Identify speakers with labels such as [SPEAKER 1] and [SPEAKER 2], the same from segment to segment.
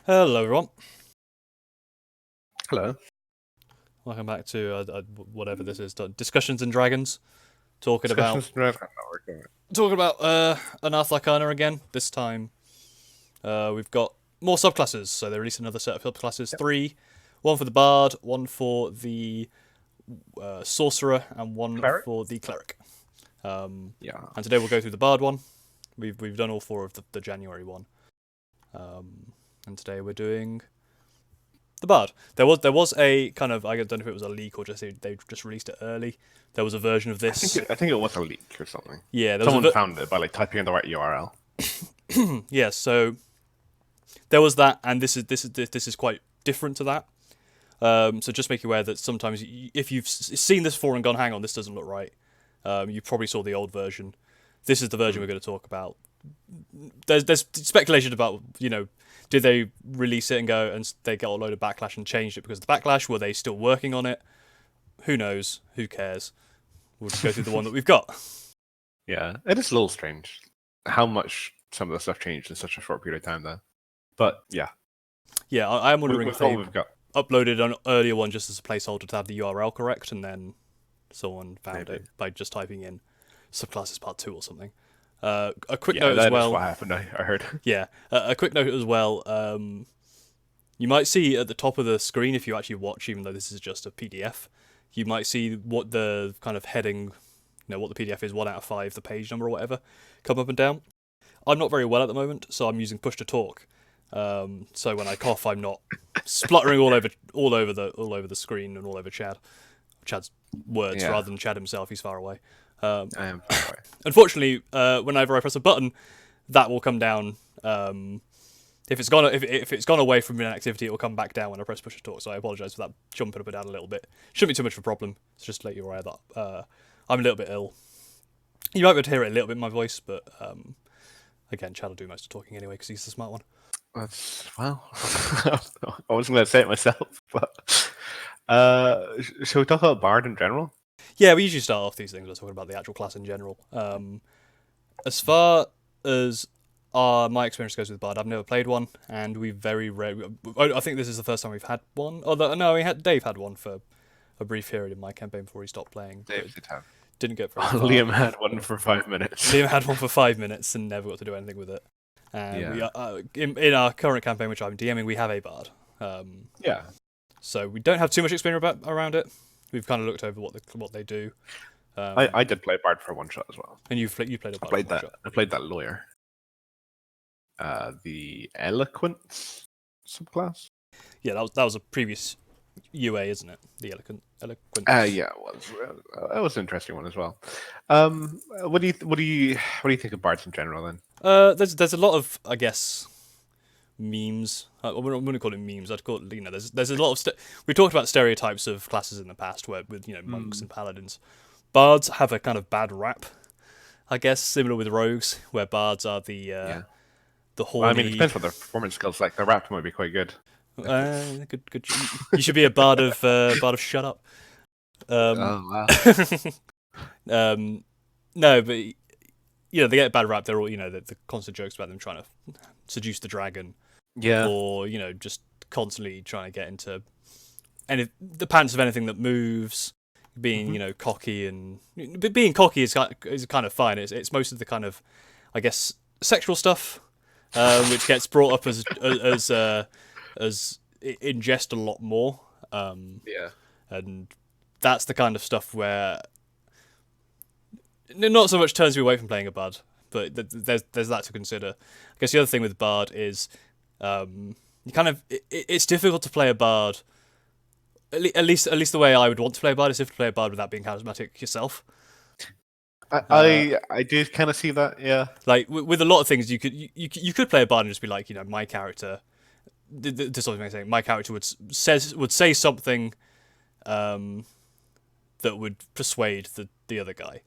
[SPEAKER 1] Hello, everyone.
[SPEAKER 2] Hello.
[SPEAKER 1] Welcome back to whatever this is. Discussions and Dragons. Talking about Unearthed Arcana again. This time, we've got more subclasses. So they released another set of subclasses.
[SPEAKER 2] Yep.
[SPEAKER 1] 3, one for the bard, one for the sorcerer, and one
[SPEAKER 2] Cleric?
[SPEAKER 1] for the cleric.
[SPEAKER 2] Yeah.
[SPEAKER 1] And today we'll go through the bard one. We've done all 4 of the January one. And today we're doing the bard. There was a kind of, I don't know if it was a leak or just they just released it early. There was a version of this.
[SPEAKER 2] I think it was a leak or something.
[SPEAKER 1] Yeah,
[SPEAKER 2] Someone found it by typing in the right URL.
[SPEAKER 1] Yeah, so there was that, and this is quite different to that. So just make you aware that sometimes if you've seen this before and gone, hang on, this doesn't look right, you probably saw the old version. This is the version we're going to talk about. There's speculation about, did they release it and go and they got a load of backlash and changed it because of the backlash? Were they still working on it? Who knows? Who cares? We'll just go through the one that we've got.
[SPEAKER 2] Yeah, it is a little strange how much some of the stuff changed in such a short period of time, though. But yeah.
[SPEAKER 1] Yeah, I am wondering if they
[SPEAKER 2] we've got.
[SPEAKER 1] uploaded an earlier one just as a placeholder to have the URL correct, and then someone found it by just typing in subclasses part 2 or something. A quick note as well.
[SPEAKER 2] That's what happened, I heard.
[SPEAKER 1] Yeah, a quick note as well. You might see at the top of the screen, if you actually watch, even though this is just a PDF, you might see what the kind of heading, what the PDF is, 1 out of 5, the page number or whatever, come up and down. I'm not very well at the moment, so I'm using push to talk. So when I cough, I'm not spluttering all over the screen and all over Chad's words rather than Chad himself. He's far away.
[SPEAKER 2] I am far away.
[SPEAKER 1] Unfortunately, whenever I press a button, that will come down. If it's gone away from an activity, it will come back down when I press push to talk. So I apologise for that jumping up and down a little bit. Shouldn't be too much of a problem. So just to let you aware that I'm a little bit ill. You might be able to hear it a little bit in my voice, but again, Chad will do most of the talking anyway because he's the smart one.
[SPEAKER 2] I wasn't going to say it myself, but shall we talk about Bard in general?
[SPEAKER 1] Yeah, we usually start off these things by talking about the actual class in general. As far as my experience goes with Bard, I've never played one, and we very rarely. I think this is the first time we've had one. Dave had one for a brief period in my campaign before he stopped playing.
[SPEAKER 2] Dave did have.
[SPEAKER 1] Didn't get very far.
[SPEAKER 2] Liam had one for 5 minutes.
[SPEAKER 1] Liam had one for 5 minutes and never got to do anything with it. And in our current campaign, which I'm DMing, we have a Bard. So we don't have too much experience around it. We've kind of looked over what they do.
[SPEAKER 2] I did play Bard for one shot as well.
[SPEAKER 1] And you played a Bard.
[SPEAKER 2] I played that lawyer. The Eloquence subclass.
[SPEAKER 1] Yeah, that was a previous UA, isn't it? The Eloquence.
[SPEAKER 2] Yeah, it was. That was an interesting one as well. What do you think of Bards in general then?
[SPEAKER 1] There's a lot of, I guess, memes. I wouldn't call it memes. I'd call it, there's a lot of we talked about stereotypes of classes in the past, where with monks and paladins. Bards have a kind of bad rap, I guess, similar with rogues, where bards are the horny.
[SPEAKER 2] Well, I mean, it depends what their performance skills like. The rap might be quite good.
[SPEAKER 1] Good. You should be a bard of shut up.
[SPEAKER 2] Oh wow.
[SPEAKER 1] No, but they get a bad rap. They're all the constant jokes about them trying to seduce the dragon.
[SPEAKER 2] Yeah.
[SPEAKER 1] Or just constantly trying to get into the pants of anything that moves. Being cocky, and being cocky is kind of fine. It's most of the kind of, I guess, sexual stuff, which gets brought up as in jest a lot more. And that's the kind of stuff where not so much turns me away from playing a bard, but there's that to consider. I guess the other thing with bard is it's difficult to play a bard. At least the way I would want to play a bard is if to play a bard without being charismatic yourself.
[SPEAKER 2] I do kind of see that, yeah.
[SPEAKER 1] Like with a lot of things, you could play a bard and just be like, my character. This sort of thing saying my character would say something, that would persuade the other guy,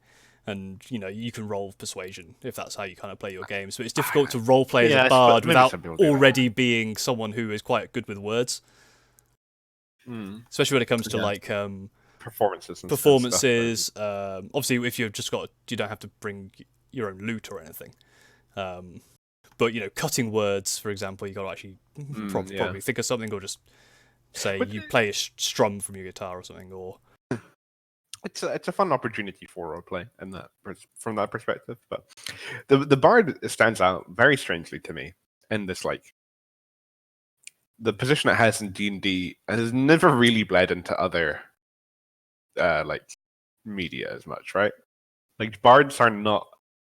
[SPEAKER 1] and you can roll persuasion if that's how you kind of play your games. But it's difficult to role play as a bard without already being someone who is quite good with words. Especially when it comes to performances. Obviously, if you've just got, you don't have to bring your own loot or anything. But cutting words, for example, you got to actually
[SPEAKER 2] Yeah.
[SPEAKER 1] probably think of something, or just say
[SPEAKER 2] But
[SPEAKER 1] you play a strum from your guitar or something, or
[SPEAKER 2] it's a fun opportunity for roleplay and from that perspective. But the bard stands out very strangely to me in this, like, the position it has in D&D has never really bled into other like media as much, right? Like bards are not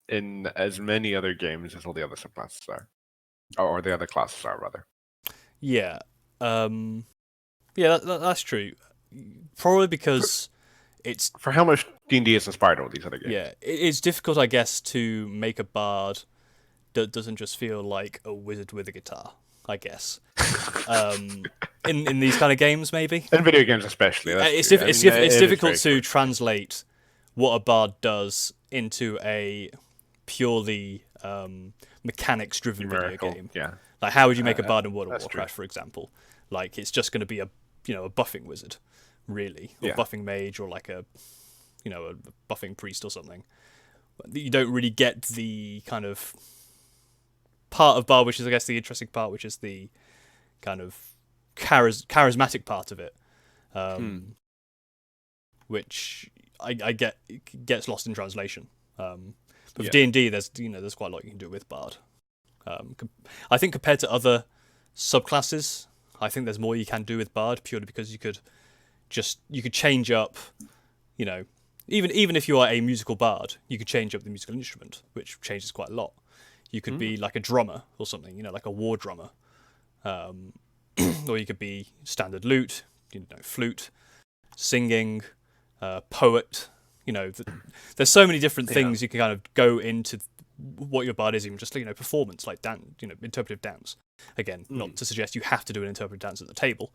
[SPEAKER 2] in as many other games as all the other subclasses are, or the other classes are rather.
[SPEAKER 1] yeah, yeah, that's true. Probably because it's
[SPEAKER 2] For how much D&D has inspired all these other games.
[SPEAKER 1] yeah, it's difficult, I guess, to make a bard that doesn't just feel like a wizard with a guitar, I guess. In these kind of games, maybe.
[SPEAKER 2] In video games, especially, that's
[SPEAKER 1] It's
[SPEAKER 2] true.
[SPEAKER 1] it's
[SPEAKER 2] It is
[SPEAKER 1] difficult
[SPEAKER 2] very
[SPEAKER 1] to translate what a bard does into a purely mechanics-driven video
[SPEAKER 2] numerical,
[SPEAKER 1] game.
[SPEAKER 2] yeah.
[SPEAKER 1] Like, how would you make a bard in World of
[SPEAKER 2] That's
[SPEAKER 1] Warcraft,
[SPEAKER 2] true.
[SPEAKER 1] for example? Like, it's just going to be a buffing wizard, really, or
[SPEAKER 2] Yeah.
[SPEAKER 1] buffing mage, or like a buffing priest or something. You don't really get the kind of part of bard, which is, I guess, the interesting part, which is the kind of charismatic part of it, which I get gets lost in translation. But for D&D, there's quite a lot you can do with bard. I think compared to other subclasses, I think there's more you can do with bard, purely because you could change up, even if you are a musical bard, you could change up the musical instrument, which changes quite a lot. You could be like a drummer or something, like a war drummer, or you could be standard lute, flute, singing, poet. There's so many different things you can kind of go into what your bard is, even just performance, like dance, interpretive dance. Again, not to suggest you have to do an interpretive dance at the table,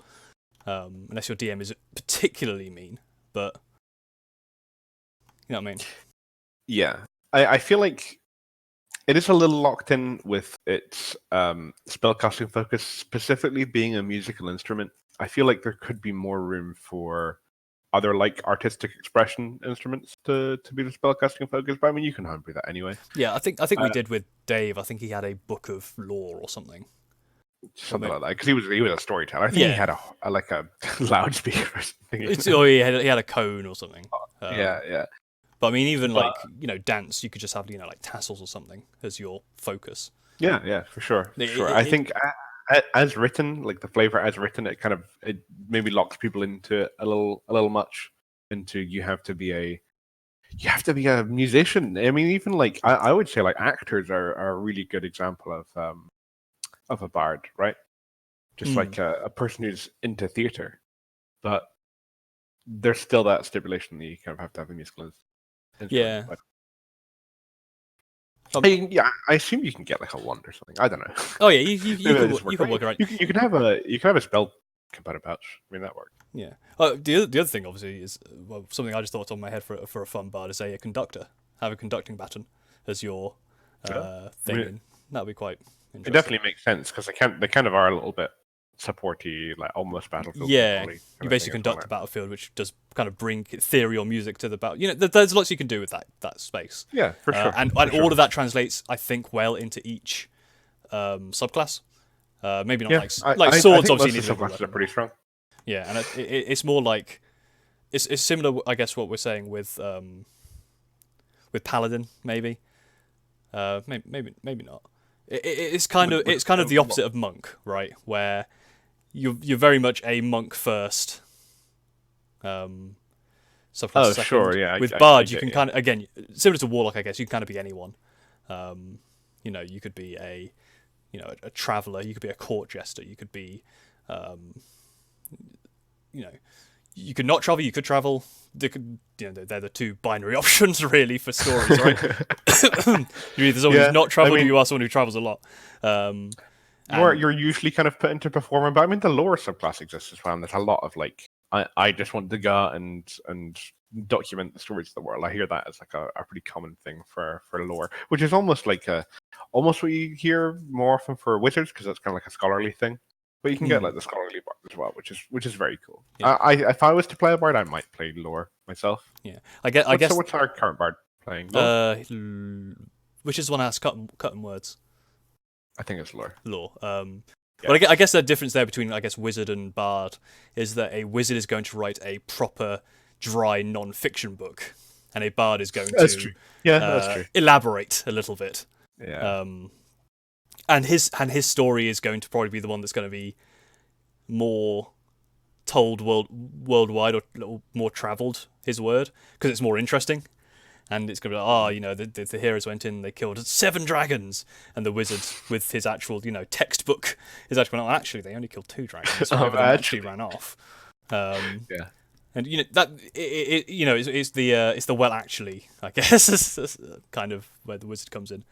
[SPEAKER 1] unless your DM is particularly mean. But you know what I mean?
[SPEAKER 2] Yeah, I feel like it is a little locked in with its spellcasting focus, specifically being a musical instrument. I feel like there could be more room for other like artistic expression instruments to be the spellcasting focus, but I mean you can homebrew that anyway.
[SPEAKER 1] Yeah, I think we did with Dave. I think he had a book of lore or something.
[SPEAKER 2] Something like that, because he was a storyteller. I think he had a like a loudspeaker or something.
[SPEAKER 1] Or he had a cone or something.
[SPEAKER 2] Yeah.
[SPEAKER 1] But I mean, even like dance, you could just have like tassels or something as your focus.
[SPEAKER 2] Yeah, for sure. I think as written, like the flavor as written, it maybe locks people into it a little much. Into you have to be a musician. I mean, even like I would say like actors are a really good example of a bard, right? Just like a person who's into theater, but there's still that stipulation that you kind of have to have a musical instrument.
[SPEAKER 1] Yeah.
[SPEAKER 2] I assume you can get like a wand or something. I don't know.
[SPEAKER 1] Oh yeah, you can work around.
[SPEAKER 2] You can have a spell component pouch. I mean that works.
[SPEAKER 1] Yeah. The other thing obviously is something I just thought on my head for a fun bard is a conductor. Have a conducting baton as your thing. I mean, that'd be quite interesting.
[SPEAKER 2] It definitely makes sense because they kind of are a little bit supporty, like almost battlefield.
[SPEAKER 1] Yeah, you basically conduct a battlefield, which does kind of bring theory or music to the battle. There's lots you can do with that space.
[SPEAKER 2] Yeah, for sure.
[SPEAKER 1] And all of that translates, I think, well into each subclass. Maybe not like swords. Obviously,
[SPEAKER 2] most subclasses are pretty strong.
[SPEAKER 1] Yeah, and it's more like it's similar, I guess, what we're saying with paladin, maybe. Maybe not. It's kind of the opposite of monk, right? Where you're very much a monk first. Subclass second.
[SPEAKER 2] Sure, yeah.
[SPEAKER 1] With bard, you can kind of, again, similar to warlock, I guess, you can kind of be anyone. You could be a traveler, you could be a court jester, you could be, you could not travel, you could travel. They're the two binary options really for stories, right? You're either someone who's not traveled, or you are someone who travels a lot.
[SPEAKER 2] You're usually kind of put into performer, but I mean the lore subclass exists as well. And there's a lot of like, I just want to go and document the stories of the world. I hear that as like a pretty common thing for lore, which is almost like almost what you hear more often for wizards, because that's kind of like a scholarly thing. But you can get like the scholarly bard as well, which is very cool. Yeah. If I was to play a bard, I might play lore myself.
[SPEAKER 1] Yeah, I guess.
[SPEAKER 2] So what's our current bard playing?
[SPEAKER 1] Which is the one that has cut and words?
[SPEAKER 2] I think it's lore.
[SPEAKER 1] Lore. Well, I guess the difference there between, I guess, wizard and bard is that a wizard is going to write a proper, dry non-fiction book, and a bard is going
[SPEAKER 2] That's
[SPEAKER 1] to
[SPEAKER 2] true. Yeah, that's true.
[SPEAKER 1] elaborate a little bit.
[SPEAKER 2] Yeah.
[SPEAKER 1] And his story is going to probably be the one that's going to be more told worldwide, or a little more travelled, his word, because it's more interesting. And it's going to be like, the heroes went in, they killed 7 dragons, and the wizard with his actual, textbook is actually going, actually they only killed 2 dragons. 5 of them actually ran off.
[SPEAKER 2] Yeah.
[SPEAKER 1] And that it's the well actually, I guess, is kind of where the wizard comes in,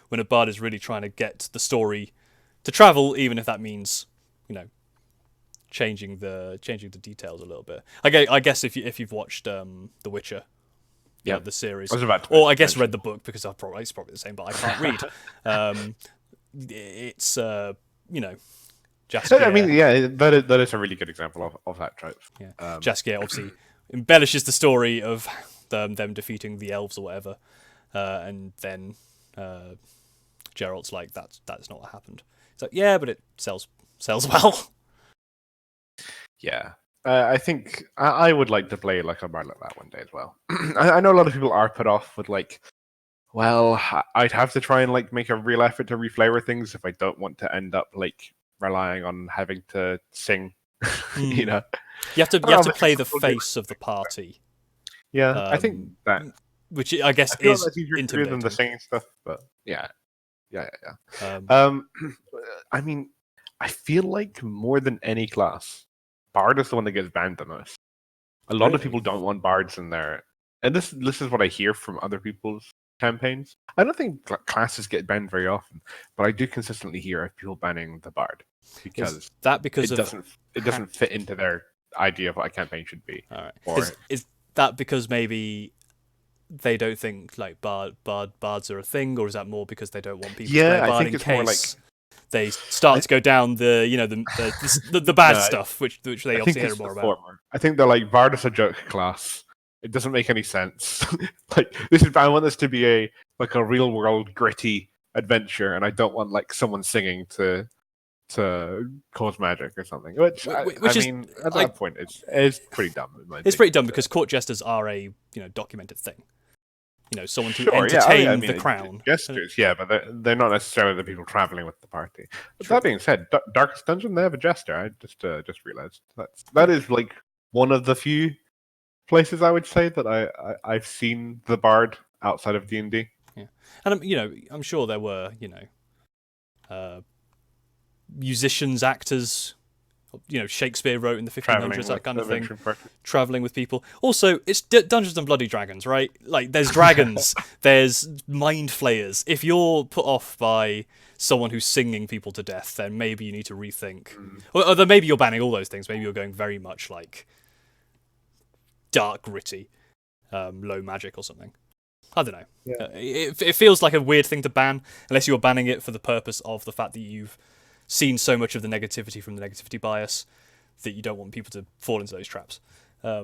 [SPEAKER 1] when a bard is really trying to get the story to travel, even if that means changing the details a little bit. I guess if you've watched The Witcher. Yeah, the series. Or I guess read the book, because it's probably the same, but I can't read. It's Jaskier.
[SPEAKER 2] I mean, yeah, that is a really good example of that trope.
[SPEAKER 1] Yeah, Jaskier obviously embellishes the story of them defeating the elves or whatever, and then Geralt's like, that's not what happened. It's like, yeah, but it sells well.
[SPEAKER 2] Yeah. I think I would like to play like a bard like that one day as well. I know a lot of people are put off with like, well, I'd have to try and like make a real effort to reflavor things if I don't want to end up like relying on having to sing. You know,
[SPEAKER 1] you have to play the face of the party.
[SPEAKER 2] Yeah, I think that,
[SPEAKER 1] which I guess is intimidating
[SPEAKER 2] than the singing stuff, but yeah. I mean, I feel like more than any class, bard is the one that gets banned the most. A lot of people don't want bards in there, and this is what I hear from other people's campaigns. I don't think classes get banned very often, but I do consistently hear of people banning the bard because it doesn't fit into their idea of what a campaign should be.
[SPEAKER 1] All right. Is that because maybe they don't think like bards are a thing, or is that more because they don't want people to play a bard in case they start to go down the bad stuff, which they obviously hear more about?
[SPEAKER 2] I think they're like, bard is a joke class. It doesn't make any sense. Like, I want this to be a real world gritty adventure, and I don't want like someone singing to cause magic or something. Which I mean, at that point, it's pretty dumb.
[SPEAKER 1] It's pretty dumb because court jesters are a documented thing. Someone to entertain the crown.
[SPEAKER 2] Jesters, yeah, but they're not necessarily the people traveling with the party. But that being said, Darkest Dungeon, they have a jester. I just realized that is like one of the few places I would say that I've seen the bard outside of D&D.
[SPEAKER 1] Yeah, and I'm sure there were musicians, actors. Shakespeare wrote in the 1500s, that kind of thing. Traveling with people. Also, it's Dungeons and Bloody Dragons, right? Like, there's dragons, there's mind flayers. If you're put off by someone who's singing people to death, then maybe you need to rethink. Or then maybe you're banning all those things. Maybe you're going very much like dark, gritty, low magic or something. I don't know. Yeah. It feels like a weird thing to ban, unless you're banning it for the purpose of the fact that you've seen so much of the negativity from the negativity bias that you don't want people to fall into those traps.
[SPEAKER 2] I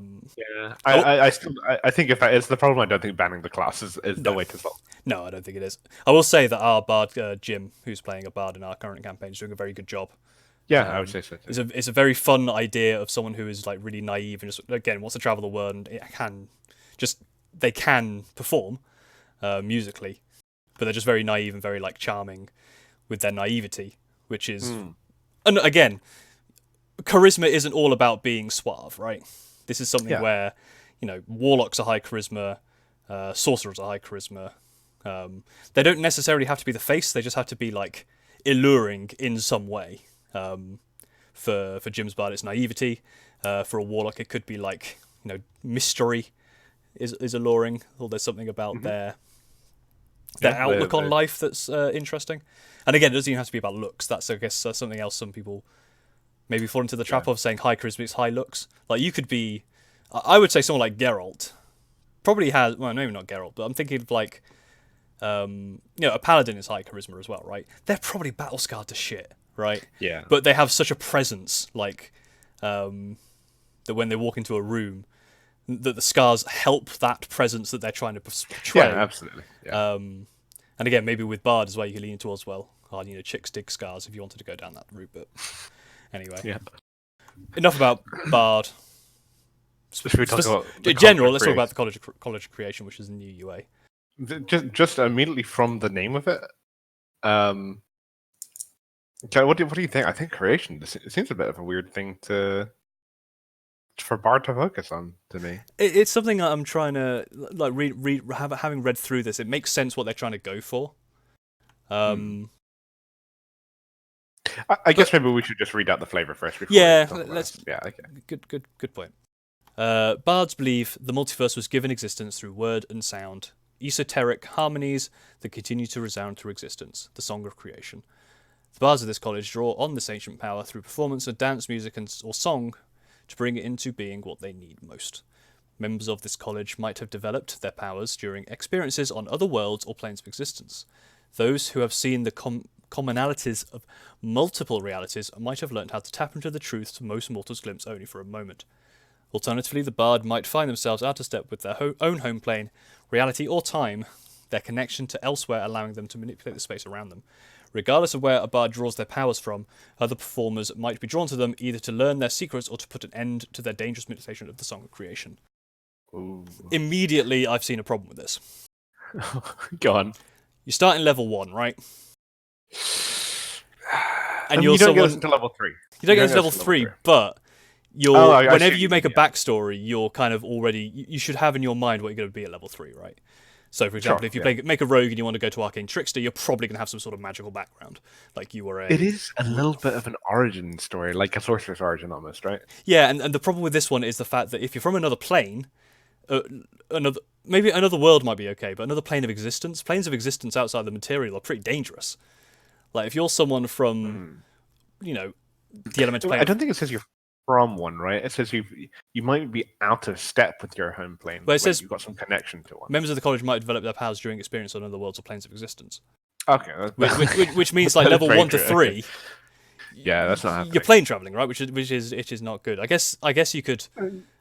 [SPEAKER 2] think if that is the problem, I don't think banning the class is the way to solve.
[SPEAKER 1] No, I don't think it is. I will say that our bard, Jim, who's playing a bard in our current campaign, is doing a very good job.
[SPEAKER 2] Yeah, I would say so too.
[SPEAKER 1] It's a very fun idea of someone who is like really naive and just, again, wants to travel the world, and they can perform musically, but they're just very naive and very like charming with their naivety, which is, and again, charisma isn't all about being suave, right? This is something where, warlocks are high charisma, sorcerers are high charisma. They don't necessarily have to be the face; they just have to be like alluring in some way. For Jim's bard, it's naivety. For a warlock, it could be like mystery is alluring, or there's something about their outlook on life that's interesting. And again, it doesn't even have to be about looks. That's, I guess, something else some people maybe fall into the trap of, saying high charisma is high looks. Like, you could be, I would say someone like Geralt probably has, well, maybe not Geralt, but I'm thinking of like, a paladin is high charisma as well, right? They're probably battle scarred to shit, right?
[SPEAKER 2] Yeah.
[SPEAKER 1] But they have such a presence, like, that when they walk into a room, that the scars help that presence that they're trying to portray.
[SPEAKER 2] Yeah, absolutely. Yeah.
[SPEAKER 1] And again, maybe with bard as well, you can lean towards, well, chicks dig scars if you wanted to go down that route. But anyway,
[SPEAKER 2] Yeah.
[SPEAKER 1] enough about Bard.
[SPEAKER 2] Should we talk about
[SPEAKER 1] in general? Let's talk about the College of Creation, which is a new UA.
[SPEAKER 2] Just immediately from the name of it. What do you think? I think creation. It seems a bit of a weird thing for Bard to focus on to me.
[SPEAKER 1] It's something that I'm trying to like having read through this. It makes sense what they're trying to go for.
[SPEAKER 2] I guess maybe we should just read out the flavor first. Before
[SPEAKER 1] let's.
[SPEAKER 2] Yeah, okay.
[SPEAKER 1] Good point. Bards believe the multiverse was given existence through word and sound, esoteric harmonies that continue to resound through existence. The song of creation. The bards of this college draw on this ancient power through performance of dance, music, or song to bring it into being what they need most. Members of this college might have developed their powers during experiences on other worlds or planes of existence. Those who have seen the commonalities of multiple realities might have learned how to tap into the truths most mortals glimpse only for a moment. Alternatively, the bard might find themselves out of step with their own home plane, reality or time, their connection to elsewhere allowing them to manipulate the space around them. Regardless of where a bard draws their powers from, other performers might be drawn to them either to learn their secrets or to put an end to their dangerous manipulation of the Song of Creation.
[SPEAKER 2] Ooh.
[SPEAKER 1] Immediately, I've seen a problem with this.
[SPEAKER 2] Go on.
[SPEAKER 1] You start in level 1, right?
[SPEAKER 2] And you don't get us into level 3.
[SPEAKER 1] You don't get us to level 3, but whenever you make a backstory, you're kind of already... You should have in your mind what you're going to be at level 3, right? So, for example, if you make a rogue and you want to go to Arcane Trickster, you're probably going to have some sort of magical background. Like you were a...
[SPEAKER 2] It is a little bit of an origin story, like a sorcerer's origin almost, right?
[SPEAKER 1] Yeah, and the problem with this one is the fact that if you're from another plane, maybe another world might be okay, but another plane of existence, planes of existence outside the material are pretty dangerous. Like, if you're someone from, the elemental plane...
[SPEAKER 2] I don't think it says you're from one, right? It says you might be out of step with your home plane.
[SPEAKER 1] Well, it says
[SPEAKER 2] you've got some connection to one.
[SPEAKER 1] Members of the college might develop their powers during experience on other worlds or planes of existence.
[SPEAKER 2] Okay,
[SPEAKER 1] which means like level 1 to 3. Okay.
[SPEAKER 2] Yeah, that's not happening.
[SPEAKER 1] You're plane traveling, right? Which is not good. I guess you could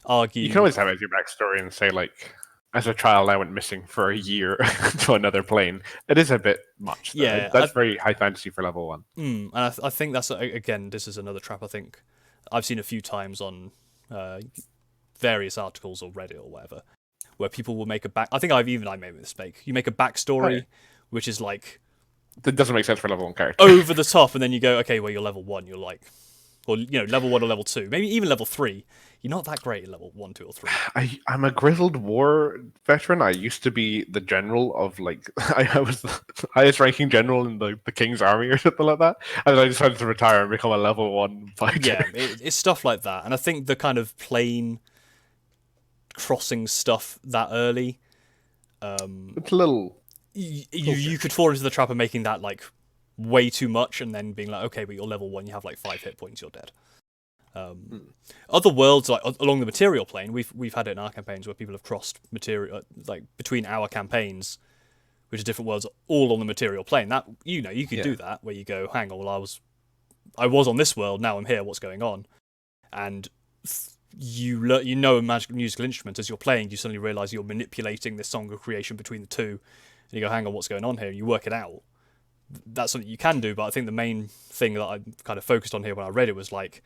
[SPEAKER 1] argue.
[SPEAKER 2] You can always have it as your backstory and say like, as a child, I went missing for a year to another plane. It is a bit much. Though. Yeah, that's very high fantasy for level 1.
[SPEAKER 1] And I think that's again. This is another trap. I think I've seen a few times on various articles or Reddit or whatever, where people will make I think I made a mistake. You make a backstory, which is like...
[SPEAKER 2] That doesn't make sense for level 1 character.
[SPEAKER 1] Over the top, and then you go, okay, well, you're level 1, you're like... Or, level 1 or level 2. Maybe even level 3. You're not that great at level 1, 2, or 3.
[SPEAKER 2] I'm a grizzled war veteran. I used to be the general of, like... I was the highest ranking general in the King's Army or something like that. And then I decided to retire and become a level 1 fighter.
[SPEAKER 1] Yeah, it's stuff like that. And I think the kind of plane crossing stuff that early...
[SPEAKER 2] it's a little...
[SPEAKER 1] You could fall into the trap of making that, like, way too much and then being like, okay, but you're level 1, you have, like, 5 hit points, you're dead. Other worlds, like along the material plane, we've had it in our campaigns where people have crossed material, like between our campaigns, which are different worlds, all on the material plane. That you could do that where you go, hang on, well I was on this world, now I'm here, what's going on? And you know a magical musical instrument as you're playing, you suddenly realise you're manipulating this song of creation between the two, and you go, hang on, what's going on here? And you work it out. That's something you can do, but I think the main thing that I kind of focused on here when I read it was like,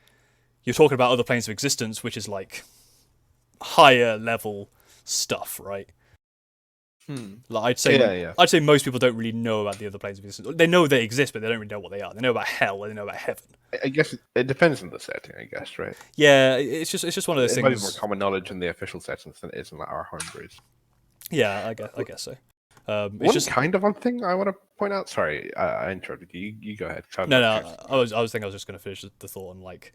[SPEAKER 1] you're talking about other planes of existence, which is like higher level stuff, right? Like I'd say most people don't really know about the other planes of existence. They know they exist, but they don't really know what they are. They know about hell, and they know about heaven.
[SPEAKER 2] I guess it depends on the setting, I guess, right?
[SPEAKER 1] Yeah, it's just one of those things.
[SPEAKER 2] It might be more common knowledge in the official settings than it is in our homebrews.
[SPEAKER 1] Yeah, I guess so.
[SPEAKER 2] It's one thing I want to point out. Sorry, I interrupted you. You go ahead.
[SPEAKER 1] No. I was just going to finish the thought on like,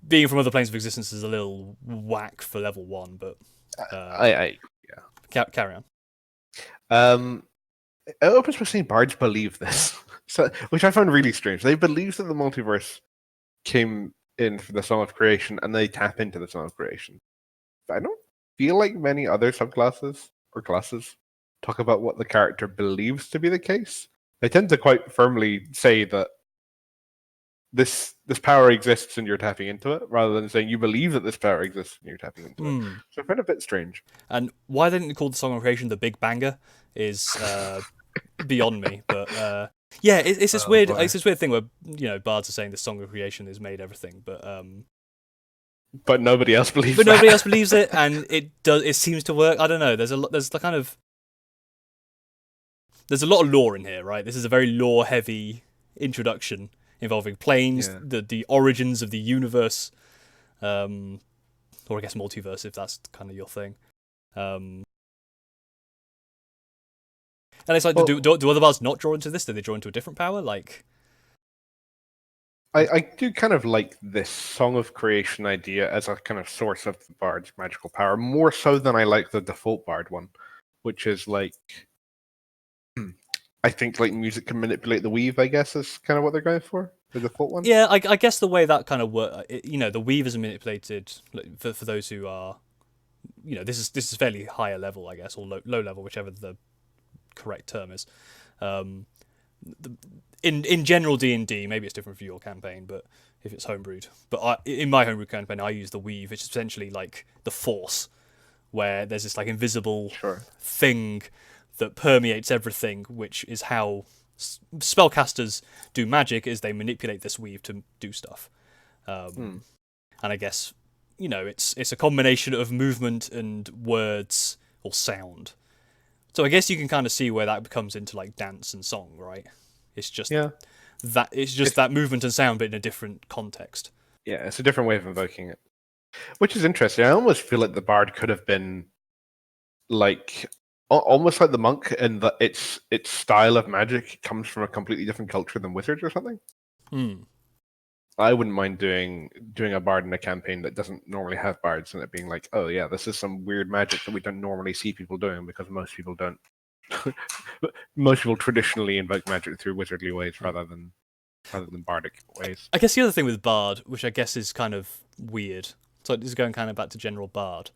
[SPEAKER 1] being from other planes of existence is a little whack for level 1, but carry on.
[SPEAKER 2] It opens with saying bards believe this, which I found really strange. They believe that the multiverse came in for the Song of Creation, and they tap into the Song of Creation. But I don't feel like many other subclasses or classes talk about what the character believes to be the case. They tend to quite firmly say that this power exists and you're tapping into it, rather than saying you believe that this power exists and you're tapping into it. So I find it a bit strange.
[SPEAKER 1] And why they didn't call the Song of Creation the Big Banger is beyond me. But yeah, it's this weird,
[SPEAKER 2] boy.
[SPEAKER 1] it's this weird thing where bards are saying the song of creation has made everything, but
[SPEAKER 2] nobody else believes.
[SPEAKER 1] But nobody else believes it, and it does. It seems to work. I don't know. There's a lot of lore in here, right? This is a very lore-heavy introduction involving planes, the origins of the universe, or I guess multiverse if that's kind of your thing. And it's like, do other bards not draw into this? Do they draw into a different power? Like,
[SPEAKER 2] I do kind of like this Song of Creation idea as a kind of source of the bard's magical power, more so than I like the default bard one, which is like, I think like music can manipulate the weave, I guess, is kind of what they're going for, the default one.
[SPEAKER 1] Yeah, I guess the way that kind of work, the weave is manipulated for those who are, this is fairly higher level, I guess, or low level, whichever the correct term is. In general D&D, maybe it's different for your campaign, but if it's homebrewed. But in my homebrew campaign, I use the weave, which is essentially like the force, where there's this like invisible thing that permeates everything, which is how spellcasters do magic, is they manipulate this weave to do stuff. And I guess, it's a combination of movement and words or sound. So I guess you can kind of see where that comes into like dance and song, right? It's just that movement and sound, but in a different context.
[SPEAKER 2] Yeah, it's a different way of invoking it, which is interesting. I almost feel like the bard could have been like almost like the monk, in that its style of magic comes from a completely different culture than wizards or something. I wouldn't mind doing a bard in a campaign that doesn't normally have bards, and it being like, oh yeah, this is some weird magic that we don't normally see people doing, because most people don't. Most people traditionally invoke magic through wizardly ways rather than bardic ways.
[SPEAKER 1] I guess the other thing with bard, which I guess is kind of weird, so this is going kind of back to general bard.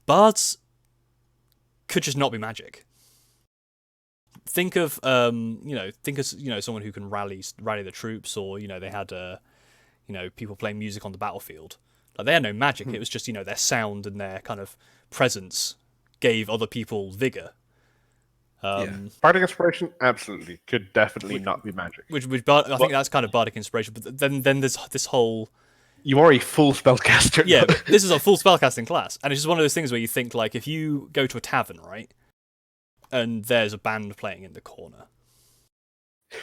[SPEAKER 1] Bards could just not be magic. Think of someone who can rally the troops, or they had people playing music on the battlefield. Like, they had no magic. It was just their sound and their kind of presence gave other people vigor.
[SPEAKER 2] Bardic inspiration absolutely could definitely not be magic.
[SPEAKER 1] I think that's kind of bardic inspiration. But then there's this whole.
[SPEAKER 2] You are a full spellcaster.
[SPEAKER 1] Yeah, this is a full spellcasting class, and it's just one of those things where you think, like, if you go to a tavern, right, and there's a band playing in the corner.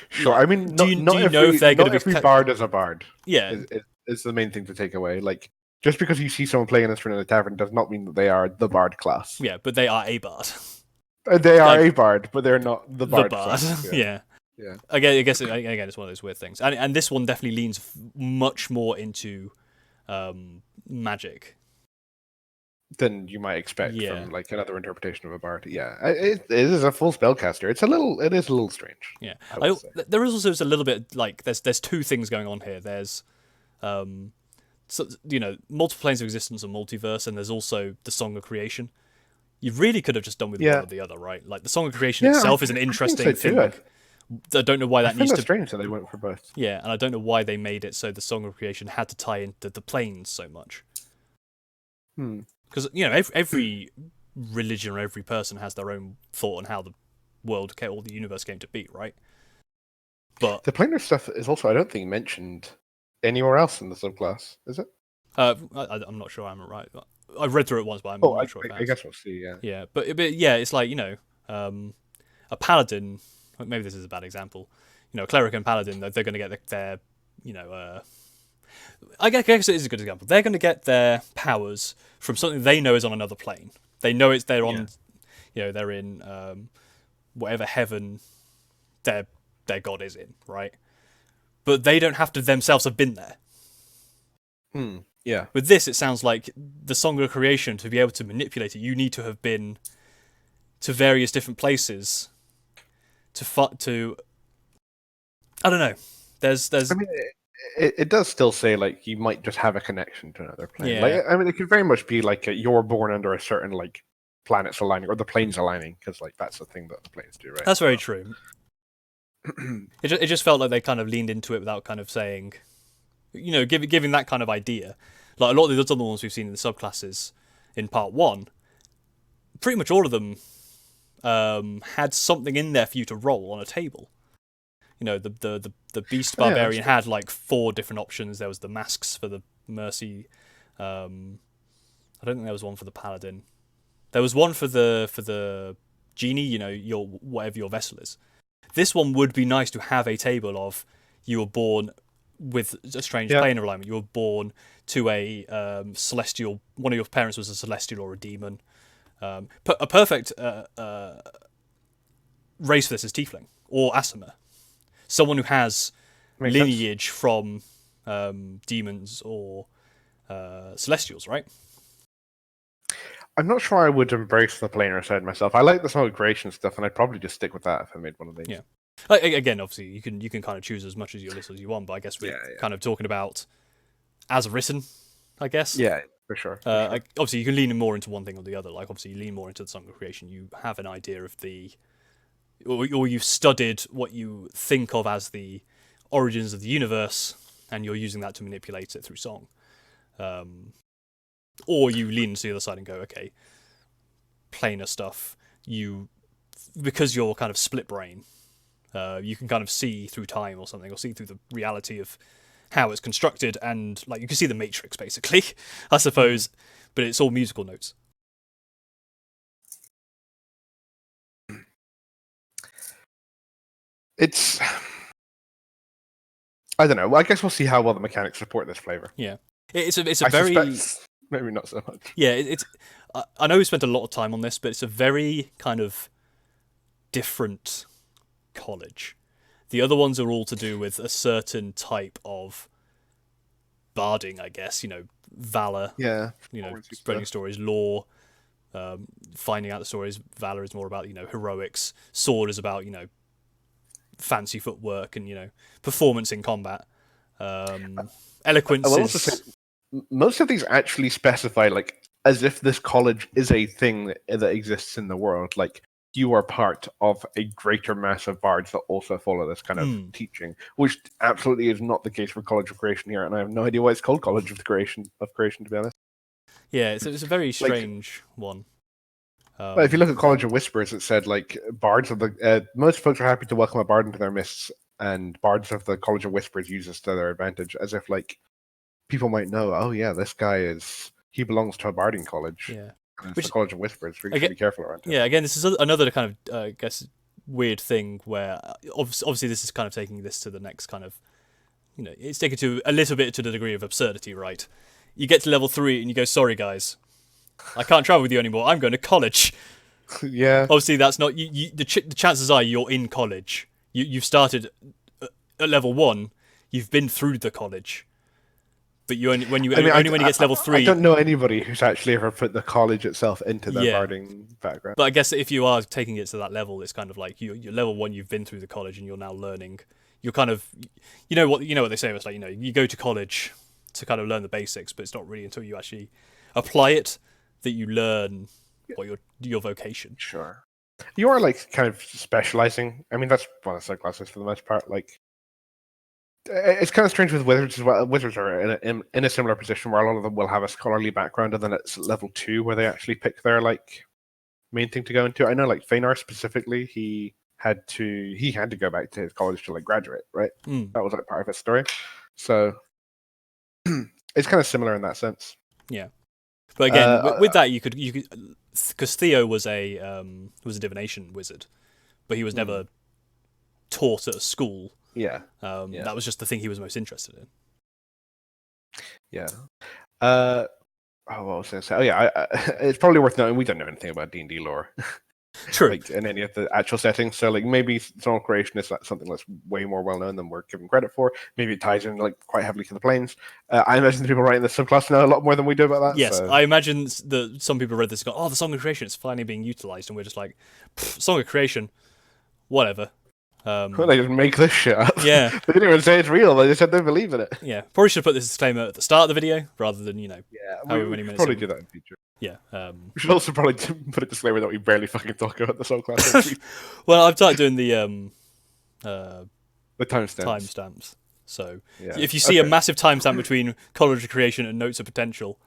[SPEAKER 2] Sure, I mean, not every bard is a bard.
[SPEAKER 1] Yeah,
[SPEAKER 2] is the main thing to take away. Like, just because you see someone playing an instrument in a tavern does not mean that they are the bard class.
[SPEAKER 1] Yeah, but they are a bard.
[SPEAKER 2] They are a bard, but they're not the bard. Class.
[SPEAKER 1] Yeah. I guess again, it's one of those weird things, and this one definitely leans much more into magic
[SPEAKER 2] than you might expect from like another interpretation of a bard. Yeah, it is a full spellcaster. It is a little strange.
[SPEAKER 1] Yeah, there is also a little bit like there's two things going on here. There's multiple planes of existence and multiverse, and there's also the Song of Creation. You really could have just done with one or the other, right? Like, the Song of Creation itself is an interesting thing. I don't know why that needs to.
[SPEAKER 2] Strange that they went for both.
[SPEAKER 1] Yeah, and I don't know why they made it so the Song of Creation had to tie into the planes so much. Because every religion or every person has their own thought on how the world or the universe came to be, right? But
[SPEAKER 2] the planar stuff is also, I don't think, mentioned anywhere else in the subclass, is it?
[SPEAKER 1] I'm not sure I'm right. I've read through it once, but I'm not sure.
[SPEAKER 2] I guess we'll see. Yeah.
[SPEAKER 1] Yeah, but it's like a paladin. Maybe this is a bad example. A cleric and paladin, they're going to get their I guess it is a good example. They're going to get their powers from something they know is on another plane. They know they're on, they're in whatever heaven their god is in, right? But they don't have to themselves have been there.
[SPEAKER 2] Yeah.
[SPEAKER 1] With this, it sounds like the Song of Creation, to be able to manipulate it, you need to have been to various different places to I don't know. There's. I
[SPEAKER 2] mean, it does still say like you might just have a connection to another plane.
[SPEAKER 1] Yeah.
[SPEAKER 2] Like, I mean, it could very much be like you're born under a certain like planets aligning or the planes aligning, because like that's the thing that the planes do, right?
[SPEAKER 1] That's very true. It just felt like they kind of leaned into it without kind of saying, giving that kind of idea. Like, a lot of the other ones we've seen in the subclasses in part 1, pretty much all of them had something in there for you to roll on a table. You know, the Beast
[SPEAKER 2] Oh, yeah,
[SPEAKER 1] Barbarian
[SPEAKER 2] that's
[SPEAKER 1] had like 4 different options. There was the masks for the Mercy. I don't think there was one for the Paladin. There was one for the Genie. You know, your whatever your vessel is. This one would be nice to have a table of you were born with a strange plane of alignment. You were born to a celestial. One of your parents was a celestial or a demon. A perfect race for this is Tiefling or Aasimar. Someone who has lineage from demons or celestials, right?
[SPEAKER 2] I'm not sure I would embrace the planar side myself. I like the song creation stuff, and I'd probably just stick with that if I made one of these.
[SPEAKER 1] Yeah. Again, obviously, you can kind of choose as much as your list as you want, but I guess we're kind of talking about as written, I guess.
[SPEAKER 2] Yeah, for sure.
[SPEAKER 1] Obviously, you can lean more into one thing or the other. Like, obviously, you lean more into the song of creation. You have an idea of or you've studied what you think of as the origins of the universe, and you're using that to manipulate it through song. Or you lean to the other side and go, okay, planar stuff. Because you're kind of split brain, you can kind of see through time or something, or see through the reality of how it's constructed, and like you can see the Matrix basically, I suppose, but it's all musical notes.
[SPEAKER 2] It's, I don't know. Well, I guess we'll see how well the mechanics support this flavor.
[SPEAKER 1] Yeah, it's a very
[SPEAKER 2] maybe not so much.
[SPEAKER 1] Yeah, it's. I know we spent a lot of time on this, but it's a very kind of different college. The other ones are all to do with a certain type of barding, I guess. You know, valor.
[SPEAKER 2] Yeah.
[SPEAKER 1] You know, spreading stories, lore, finding out the stories. Valor is more about heroics. Sword is about fancy footwork and performance in combat. Eloquence is.
[SPEAKER 2] Most of these actually specify as if this college is a thing that exists in the world. Like, you are part of a greater mass of bards that also follow this kind of teaching, which absolutely is not the case for College of Creation here, and I have no idea why it's called College of Creation, to be honest.
[SPEAKER 1] Yeah, it's a very strange one.
[SPEAKER 2] But if you look at College of Whispers, it said bards of the most folks are happy to welcome a bard into their midst, and bards of the College of Whispers use this to their advantage, as if people might know, oh yeah, this guy he belongs to a barding college.
[SPEAKER 1] Yeah.
[SPEAKER 2] Which the College of Whispers. We should be careful around it.
[SPEAKER 1] Yeah, again, this is another kind of, I guess, weird thing where obviously this is kind of taking this to the next kind of, it's taken to a little bit to the degree of absurdity, right? You get to level 3 and you go, sorry guys, I can't travel with you anymore. I'm going to college.
[SPEAKER 2] Yeah.
[SPEAKER 1] Obviously, that's not the chances are you're in college. You've started at level 1. You've been through the college. But only when you get to level 3.
[SPEAKER 2] I don't know anybody who's actually ever put the college itself into their barding background.
[SPEAKER 1] But I guess if you are taking it to that level, it's kind of like you're level 1. You've been through the college, and you're now learning. You're kind of, what they say. It's you go to college to kind of learn the basics, but it's not really until you actually apply it that you learn what your vocation.
[SPEAKER 2] Sure. You are kind of specializing. I mean, that's one of the subclasses for the most part. It's kind of strange with wizards as well. Wizards are in a similar position where a lot of them will have a scholarly background, and then it's level 2 where they actually pick their main thing to go into. I know Feanor specifically, he had to go back to his college to graduate, right? That was part of his story. So it's kind of similar in that sense.
[SPEAKER 1] Yeah, but again, with that you could because Theo was a divination wizard, but he was never taught at a school.
[SPEAKER 2] Yeah.
[SPEAKER 1] That was just the thing he was most interested in.
[SPEAKER 2] Yeah. What was I going to say? Oh, yeah. It's probably worth noting we don't know anything about D&D lore.
[SPEAKER 1] True.
[SPEAKER 2] In any of the actual settings. So, maybe Sonal Creation is something that's way more well known than we're given credit for. Maybe it ties in quite heavily to the planes. I imagine the people writing this subclass know a lot more than we do about that.
[SPEAKER 1] Yes,
[SPEAKER 2] so.
[SPEAKER 1] I imagine that some people read this and go, "Oh, the Song of Creation is finally being utilized," and we're just like, "Song of Creation, whatever."
[SPEAKER 2] Well, they didn't make this shit up.
[SPEAKER 1] Yeah.
[SPEAKER 2] They didn't even say it's real. They just said they believe in it.
[SPEAKER 1] Yeah. Probably should have put this disclaimer at the start of the video rather than,
[SPEAKER 2] Yeah,
[SPEAKER 1] however
[SPEAKER 2] we
[SPEAKER 1] many minutes.
[SPEAKER 2] probably do that in future.
[SPEAKER 1] Yeah.
[SPEAKER 2] We should also probably put a disclaimer that we barely fucking talk about the song class.
[SPEAKER 1] Well, I've started doing the
[SPEAKER 2] timestamps.
[SPEAKER 1] So if you see a massive timestamp between College of Creation and Notes of Potential,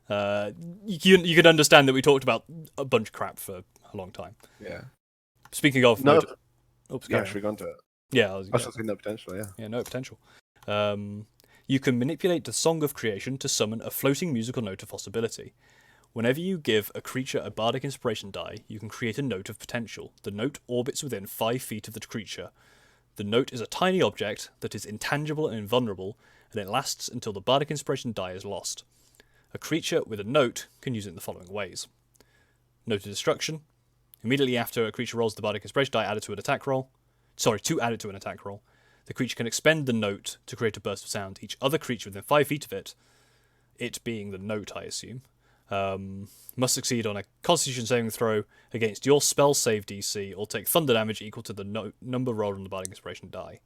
[SPEAKER 1] you can understand that we talked about a bunch of crap for a long time.
[SPEAKER 2] Yeah.
[SPEAKER 1] Speaking of
[SPEAKER 2] No.
[SPEAKER 1] note, oops,
[SPEAKER 2] Yeah, should we go into it?
[SPEAKER 1] yeah,
[SPEAKER 2] I was saying no potential. Yeah.
[SPEAKER 1] Yeah, note potential. You can manipulate the Song of Creation to summon a floating musical note of possibility. Whenever you give a creature a bardic inspiration die, you can create a note of potential. The note orbits within 5 feet of the creature. The note is a tiny object that is intangible and invulnerable, and it lasts until the bardic inspiration die is lost. A creature with a note can use it in the following ways. Note of destruction. Immediately after a creature rolls the bardic inspiration die, add it to an attack roll. To add it to an attack roll. The creature can expend the note to create a burst of sound. Each other creature within 5 feet of it being the note, I assume, must succeed on a Constitution saving throw against your spell save DC or take thunder damage equal to the number rolled on the bardic inspiration die.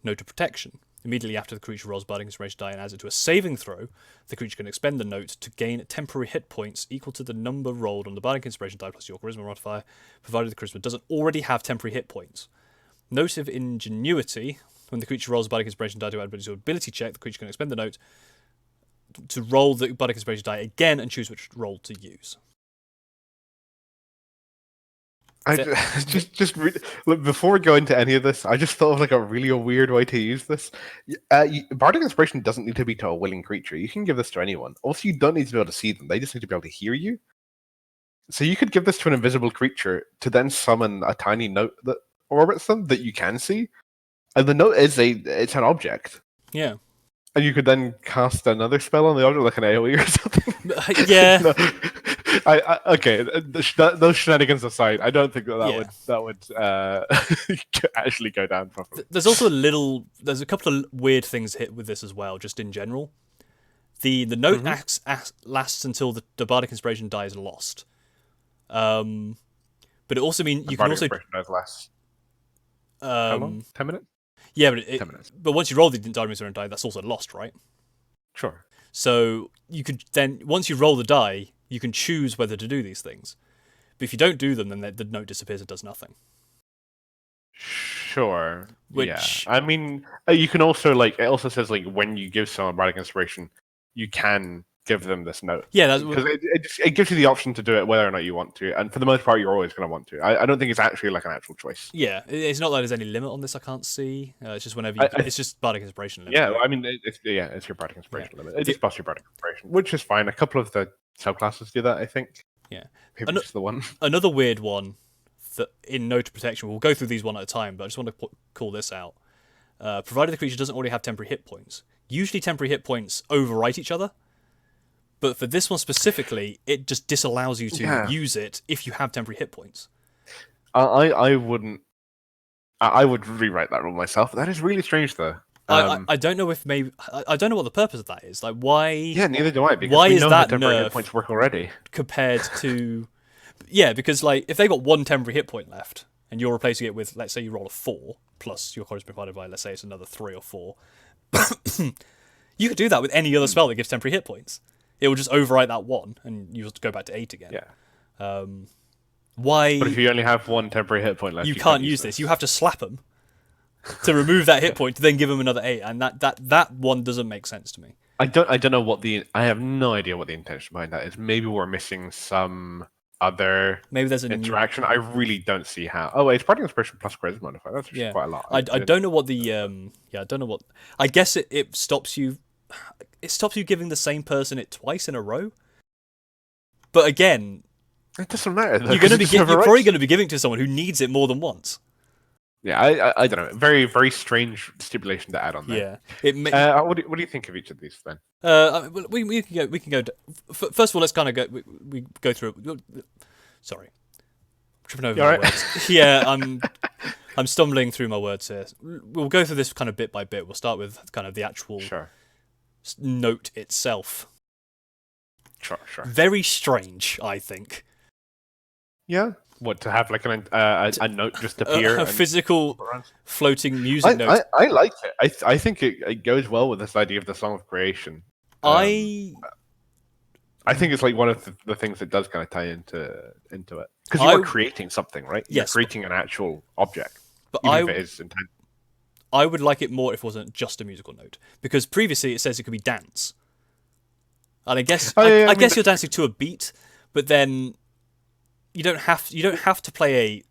[SPEAKER 1] Note of protection. Immediately after the creature rolls bardic inspiration die and adds it to a saving throw, the creature can expend the note to gain temporary hit points equal to the number rolled on the bardic inspiration die plus your charisma modifier, provided the charisma doesn't already have temporary hit points. Note of ingenuity. When the creature rolls a bardic inspiration die to add to an ability check, the creature can expend the note to roll the bardic inspiration die again and choose which roll to use.
[SPEAKER 2] Look, before we go into any of this, I just thought of like a really weird way to use this. Bardic inspiration doesn't need to be to a willing creature. You can give this to anyone. Also, you don't need to be able to see them. They just need to be able to hear you. So you could give this to an invisible creature to then summon a tiny note that orbits them that you can see, and the note is it's an object.
[SPEAKER 1] Yeah.
[SPEAKER 2] And you could then cast another spell on the object, like an AoE or something.
[SPEAKER 1] Yeah.
[SPEAKER 2] No. Okay. Those shenanigans aside, I don't think that would actually go down properly.
[SPEAKER 1] There's also there's a couple of weird things hit with this as well, just in general. The note lasts until the bardic inspiration die is lost. But it also means you can also
[SPEAKER 2] dies last. How long? 10 minutes.
[SPEAKER 1] Yeah, but
[SPEAKER 2] 10 minutes.
[SPEAKER 1] But once you roll the bardic inspiration die, that's also lost, right?
[SPEAKER 2] Sure.
[SPEAKER 1] So you could then, once you roll the die, you can choose whether to do these things. But if you don't do them, then the note disappears and does nothing.
[SPEAKER 2] Sure. Yeah. I mean, you can also it also says when you give someone bardic inspiration, you can give them this note.
[SPEAKER 1] Yeah,
[SPEAKER 2] because it gives you the option to do it whether or not you want to, and for the most part, you're always going to want to. I don't think it's actually like an actual choice.
[SPEAKER 1] Yeah, it's not like there's any limit on this. I can't see. It's just whenever it's just bardic inspiration limit.
[SPEAKER 2] Yeah, I mean, it's your bardic inspiration limit. It just busts your bardic inspiration, which is fine. A couple of the subclasses do that, I think.
[SPEAKER 1] Yeah,
[SPEAKER 2] maybe just the one.
[SPEAKER 1] Another weird one that in Note of Protection, we'll go through these one at a time, but I just want to call this out. Provided the creature doesn't already have temporary hit points. Usually temporary hit points overwrite each other. But for this one specifically, it just disallows you to use it if you have temporary hit points.
[SPEAKER 2] I wouldn't. I would rewrite that rule myself. That is really strange, though.
[SPEAKER 1] I don't know if maybe I don't know what the purpose of that is. Like, why?
[SPEAKER 2] Yeah, neither do I. Because
[SPEAKER 1] why
[SPEAKER 2] we
[SPEAKER 1] is
[SPEAKER 2] know
[SPEAKER 1] that
[SPEAKER 2] temporary
[SPEAKER 1] nerf
[SPEAKER 2] hit points work already
[SPEAKER 1] compared to? Yeah, because if they got one temporary hit point left, and you're replacing it with, let's say, you roll a 4 plus your charisma divided by, let's say, it's another 3 or 4. You could do that with any other spell that gives temporary hit points. It will just overwrite that one, and you'll go back to 8 again.
[SPEAKER 2] Yeah.
[SPEAKER 1] Why?
[SPEAKER 2] But if you only have one temporary hit point left,
[SPEAKER 1] you can't use this. You have to slap them to remove that hit point to then give them another 8, and that one doesn't make sense to me.
[SPEAKER 2] I don't know I have no idea what the intention behind that is. Maybe we're missing some other
[SPEAKER 1] there's an
[SPEAKER 2] interaction. I really don't see how. Oh wait, it's bardic inspiration plus charisma modifier. That's actually quite a lot.
[SPEAKER 1] I don't know what the I don't know what. I guess it stops you. It stops you giving the same person it twice in a row. But again,
[SPEAKER 2] it doesn't matter. Though,
[SPEAKER 1] you're probably going to be giving it to someone who needs it more than once.
[SPEAKER 2] Yeah, I don't know. Very, very strange stipulation to add on there.
[SPEAKER 1] Yeah.
[SPEAKER 2] What do you think of each of these then?
[SPEAKER 1] We can go. First of all, let's kind of go. We go through. Sorry, tripping over my words. Yeah, I'm stumbling through my words here. We'll go through this kind of bit by bit. We'll start with kind of the actual note itself.
[SPEAKER 2] Sure.
[SPEAKER 1] Very strange, I think.
[SPEAKER 2] Yeah. What, to have like a note just appear?
[SPEAKER 1] A physical floating music note.
[SPEAKER 2] I like it. I think it goes well with this idea of the Song of Creation. I think it's like one of the things that does kind of tie into it. Because you are creating something, right?
[SPEAKER 1] Yes.
[SPEAKER 2] You're creating an actual object.
[SPEAKER 1] But
[SPEAKER 2] even if it is intended.
[SPEAKER 1] I would like it more if it wasn't just a musical note. Because previously it says it could be dance. And I guess I guess you're dancing to a beat, but then you don't have to play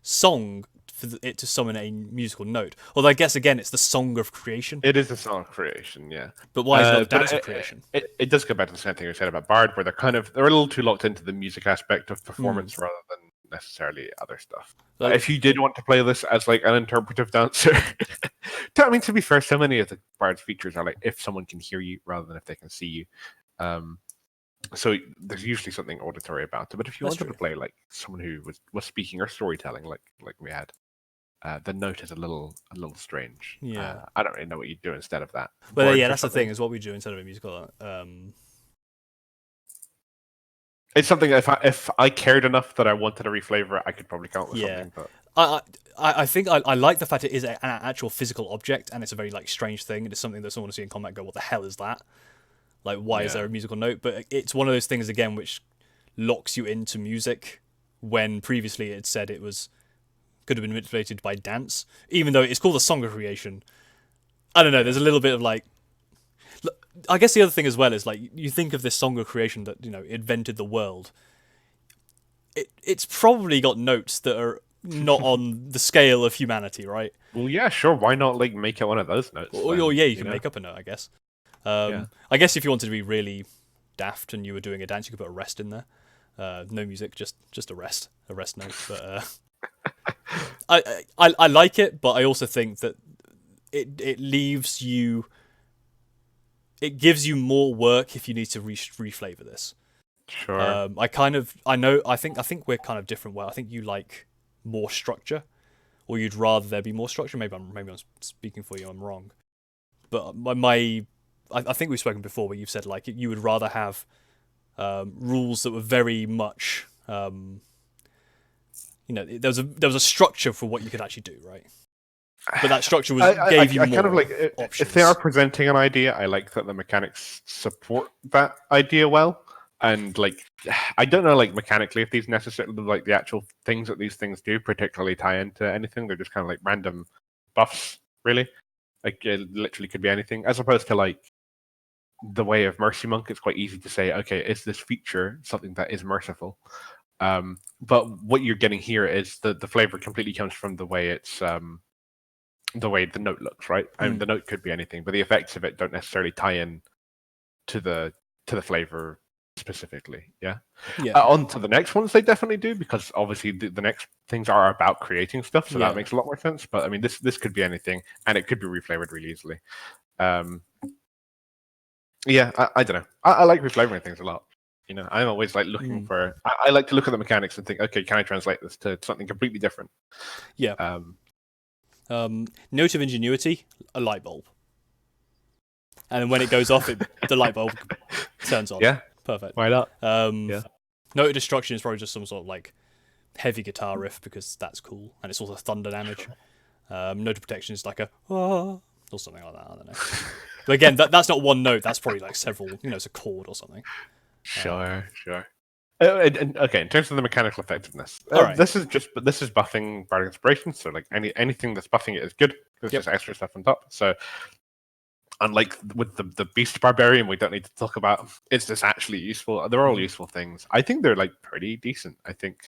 [SPEAKER 1] song for it to summon a musical note. Although I guess again it's the song of creation.
[SPEAKER 2] It is a song of creation, yeah.
[SPEAKER 1] But why is it not the
[SPEAKER 2] But
[SPEAKER 1] dance of creation?
[SPEAKER 2] it does go back to the same thing we said about Bard, where they're a little too locked into the music aspect of performance rather than necessarily other stuff. If you did want to play this as like an interpretive dancer, I mean, to be fair, so many of the Bard's features are like if someone can hear you rather than if they can see you. So there's usually something auditory about it. But if you wanted to play like someone who was speaking or storytelling, like we had, the note is a little strange.
[SPEAKER 1] Yeah,
[SPEAKER 2] I don't really know what you'd do instead of that.
[SPEAKER 1] Well, yeah, that's the thing, is what we do instead of a musical.
[SPEAKER 2] It's something if I cared enough that I wanted to reflavor it, I could probably come up with something. But
[SPEAKER 1] I think I like the fact it is an actual physical object, and it's a very like strange thing. It's something that someone will see in combat go, "What the hell is that? Like, why is there a musical note?" But it's one of those things again which locks you into music when previously it said it could have been manipulated by dance, even though it's called a song of creation. I don't know. There's a little bit of like. I guess the other thing as well is like you think of this song of creation that invented the world. It's probably got notes that are not on the scale of humanity, right?
[SPEAKER 2] Well, yeah, sure. Why not like make it one of those notes?
[SPEAKER 1] Or yeah, you can make up a note, I guess. I guess if you wanted to be really daft and you were doing a dance, you could put a rest in there. No music, just a rest note. But I like it, but I also think that it leaves you. It gives you more work if you need to reflavor this.
[SPEAKER 2] Sure.
[SPEAKER 1] I think we're kind of different. Well, I think you like more structure, or you'd rather there be more structure. Maybe I'm speaking for you. I'm wrong. But I think we've spoken before where you've said like you would rather have rules that were very much there was a structure for what you could actually do, right? But that structure gave you more
[SPEAKER 2] kind of like
[SPEAKER 1] options.
[SPEAKER 2] If they are presenting an idea, I like that the mechanics support that idea well. And like, I don't know, like mechanically, if these necessarily like the actual things that these things do particularly tie into anything. They're just kind of like random buffs, really. Like it literally could be anything, as opposed to like the way of Mercy Monk. It's quite easy to say, okay, is this feature something that is merciful? But what you're getting here is the flavor completely comes from the way it's the way the note looks, right? I mean, the note could be anything, but the effects of it don't necessarily tie in to the flavor specifically. Yeah. On to the next ones, they definitely do, because obviously the next things are about creating stuff, so that makes a lot more sense. But I mean, this could be anything, and it could be reflavored really easily. Yeah, I don't know. I like reflavoring things a lot. I'm always like looking for. I like to look at the mechanics and think, okay, can I translate this to something completely different?
[SPEAKER 1] Yeah. Note of ingenuity: a light bulb, and then when it goes off, the light bulb turns on.
[SPEAKER 2] Yeah,
[SPEAKER 1] perfect.
[SPEAKER 2] Why not?
[SPEAKER 1] Note of destruction is probably just some sort of like heavy guitar riff because that's cool, and it's also thunder damage. Note of protection is like a or something like that. I don't know. But again, that's not one note. That's probably like several. It's a chord or something.
[SPEAKER 2] Sure. And, okay, in terms of the mechanical effectiveness, this is buffing Bardic Inspiration. So like anything that's buffing it is good. There's just extra stuff on top. So unlike with the Beast Barbarian, we don't need to talk about is this actually useful. They're all useful things. I think they're like pretty decent. I think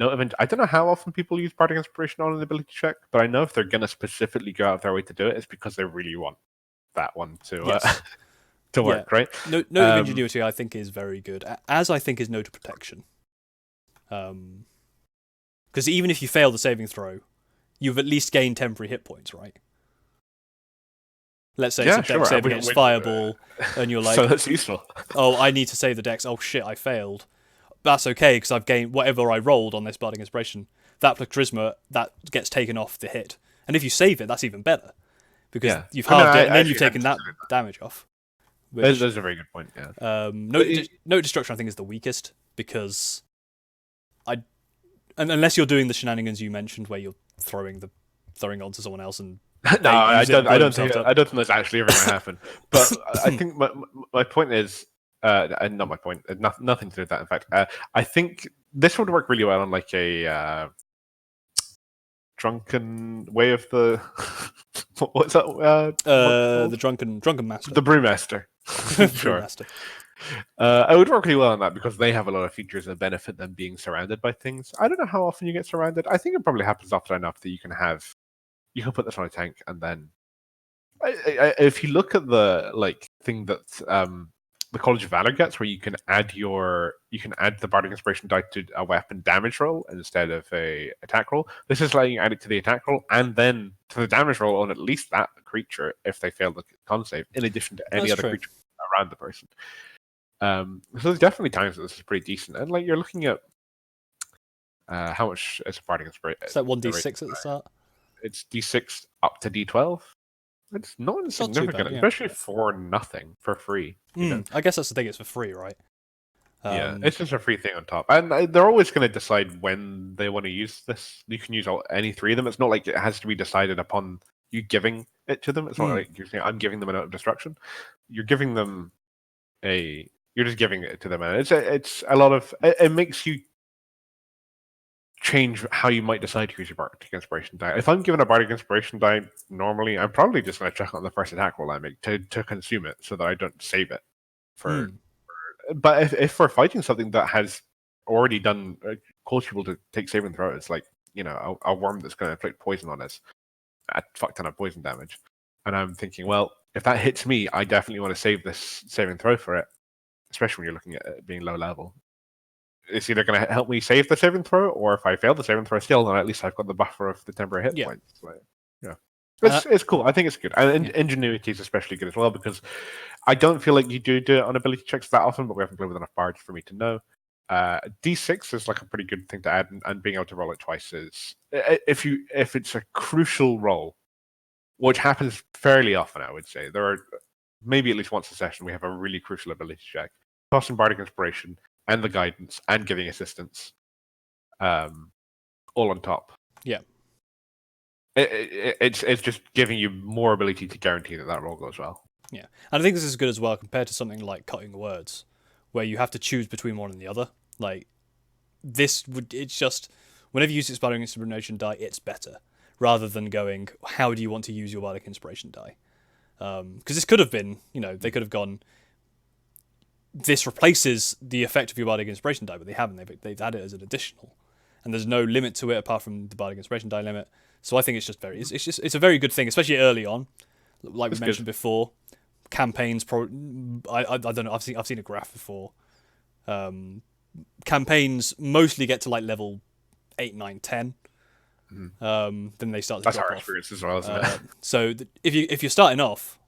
[SPEAKER 2] I don't know how often people use Bardic Inspiration on an ability check, but I know if they're gonna specifically go out of their way to do it, it's because they really want that one to to work, right?
[SPEAKER 1] Note of ingenuity, I think, is very good, as I think is note of protection. Because even if you fail the saving throw, you've at least gained temporary hit points, right? Let's say it's a dex save against Fireball, and you're like,
[SPEAKER 2] so that's useful.
[SPEAKER 1] Oh, I need to save the dex. Oh shit, I failed. That's okay because I've gained whatever I rolled on this Bardic Inspiration. That plus Charisma, that gets taken off the hit, and if you save it, that's even better because you've halved it, and then you've taken that damage off.
[SPEAKER 2] That's a very good point. Yeah.
[SPEAKER 1] Note destruction, I think, is the weakest because unless you're doing the shenanigans you mentioned, where you're throwing onto someone else and
[SPEAKER 2] no, I don't think that's actually ever going to happen. But I think my point is, and not my point, nothing to do with that. In fact, I think this would work really well on like a drunken way of the what's that?
[SPEAKER 1] The drunken master,
[SPEAKER 2] the brewmaster. Sure.
[SPEAKER 1] Brewmaster.
[SPEAKER 2] I would work really well on that because they have a lot of features that benefit them being surrounded by things. I don't know how often you get surrounded. I think it probably happens often enough that you can put this on a tank and then if you look at the thing that the College of Valor gets, where you can add the Bardic Inspiration die to a weapon damage roll instead of a attack roll. This is letting you add it to the attack roll and then to the damage roll on at least that creature if they fail the con save, in addition to any other creature around the person. So there's definitely times that this is pretty decent, and you're looking at how much is a Bardic Inspiration?
[SPEAKER 1] It's like 1d6 at the start.
[SPEAKER 2] It's d6 up to d12. It's not insignificant, especially for nothing, for free.
[SPEAKER 1] I guess that's the thing, it's for free, right?
[SPEAKER 2] Yeah, it's just a free thing on top. And they're always going to decide when they want to use this. You can use any three of them. It's not like it has to be decided upon you giving it to them. It's not like you're saying, I'm giving them a note of destruction. You're giving them you're just giving it to them. And it's a lot of, it makes you change how you might decide to use your Bardic Inspiration die. If I'm given a Bardic Inspiration die, normally I'm probably just going to check on the first attack roll I make to consume it so that I don't save it. But if we're fighting something that has already done caused people to take saving throws, like a worm that's going to inflict poison on us, a fuck ton of poison damage, and I'm thinking, well, if that hits me, I definitely want to save this saving throw for it, especially when you're looking at it being low level. It's either going to help me save the saving throw, or if I fail the saving throw still, then at least I've got the buffer of the temporary hit points. It's cool. I think it's good. And ingenuity is especially good as well, because I don't feel like you do it on ability checks that often, but we haven't played with enough bards for me to know. D6 is like a pretty good thing to add, and being able to roll it twice is, if it's a crucial roll, which happens fairly often, I would say. There are maybe at least once a session we have a really crucial ability check. Tossing Bardic Inspiration and the guidance and giving assistance, all on top.
[SPEAKER 1] Yeah.
[SPEAKER 2] It's just giving you more ability to guarantee that roll goes well.
[SPEAKER 1] Yeah, and I think this is good as well compared to something like cutting words, where you have to choose between one and the other. It's just, whenever you use this Bardic Inspiration die, it's better, rather than going, how do you want to use your Bardic Inspiration die? Because this could have been, they could have gone, this replaces the effect of your Bardic Inspiration die, but they haven't. They've added it as an additional, and there's no limit to it apart from the Bardic Inspiration die limit. So I think it's just it's a very good thing, especially early on, like we mentioned before. Campaigns, I don't know. I've seen a graph before. Campaigns mostly get to level 8, 9, 10. Then they start to
[SPEAKER 2] That's
[SPEAKER 1] drop
[SPEAKER 2] our
[SPEAKER 1] off.
[SPEAKER 2] experience as well, isn't it?
[SPEAKER 1] So if you're starting off,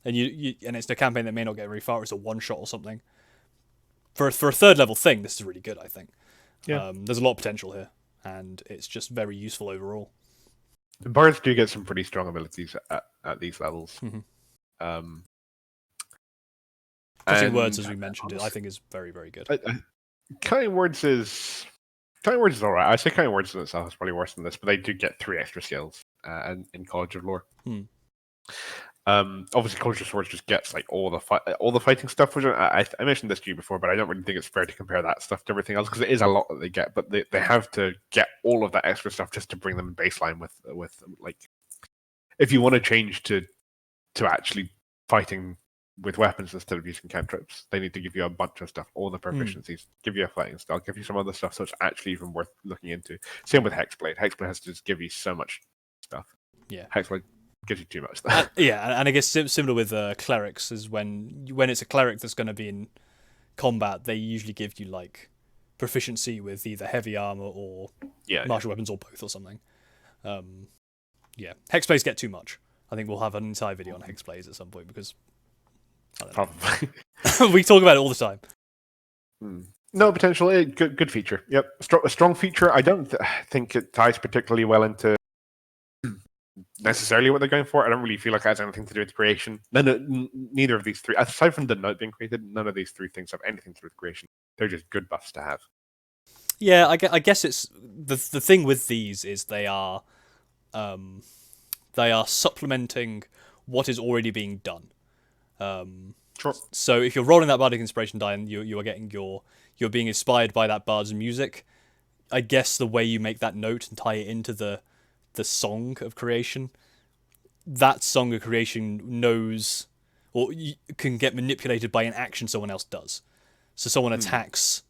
[SPEAKER 1] and and it's a campaign that may not get very far, it's a one shot or something. For a third level thing, this is really good. I think.
[SPEAKER 2] Yeah.
[SPEAKER 1] There's a lot of potential here, and it's just very useful overall.
[SPEAKER 2] The bards do get some pretty strong abilities at these levels.
[SPEAKER 1] Cutting words, as we mentioned, I think is very, very good.
[SPEAKER 2] Cutting words is all right. I say cutting words in itself is probably worse than this, but they do get 3 extra skills in College of Lore. Obviously, College of Swords just gets all the fighting stuff. Which I mentioned this to you before, but I don't really think it's fair to compare that stuff to everything else, because it is a lot that they get. But they have to get all of that extra stuff just to bring them in baseline with if you want to change to actually fighting with weapons instead of using cantrips, they need to give you a bunch of stuff, all the proficiencies, give you a fighting style, give you some other stuff, so it's actually even worth looking into. Same with Hexblade. Hexblade has to just give you so much stuff.
[SPEAKER 1] Yeah,
[SPEAKER 2] Hexblade gives you too much stuff.
[SPEAKER 1] And I guess similar with clerics is when it's a cleric that's going to be in combat, they usually give you proficiency with either heavy armor or martial weapons or both or something. Hexblades get too much. I think we'll have an entire video on Hexblades at some point, because
[SPEAKER 2] probably
[SPEAKER 1] we talk about it all the time.
[SPEAKER 2] No, potentially good feature. Yep, a strong feature. I don't think it ties particularly well into necessarily what they're going for. I don't really feel like it has anything to do with creation. Neither of these three, aside from the note being created, none of these three things have anything to do with creation. They're just good buffs to have.
[SPEAKER 1] Yeah, I guess it's the thing with these is they are supplementing what is already being done.
[SPEAKER 2] Sure.
[SPEAKER 1] So if you're rolling that Bardic Inspiration die and you are getting you're being inspired by that bard's music, I guess the way you make that note and tie it into the song of creation, that song of creation knows, or can get manipulated by an action someone else does. So someone attacks,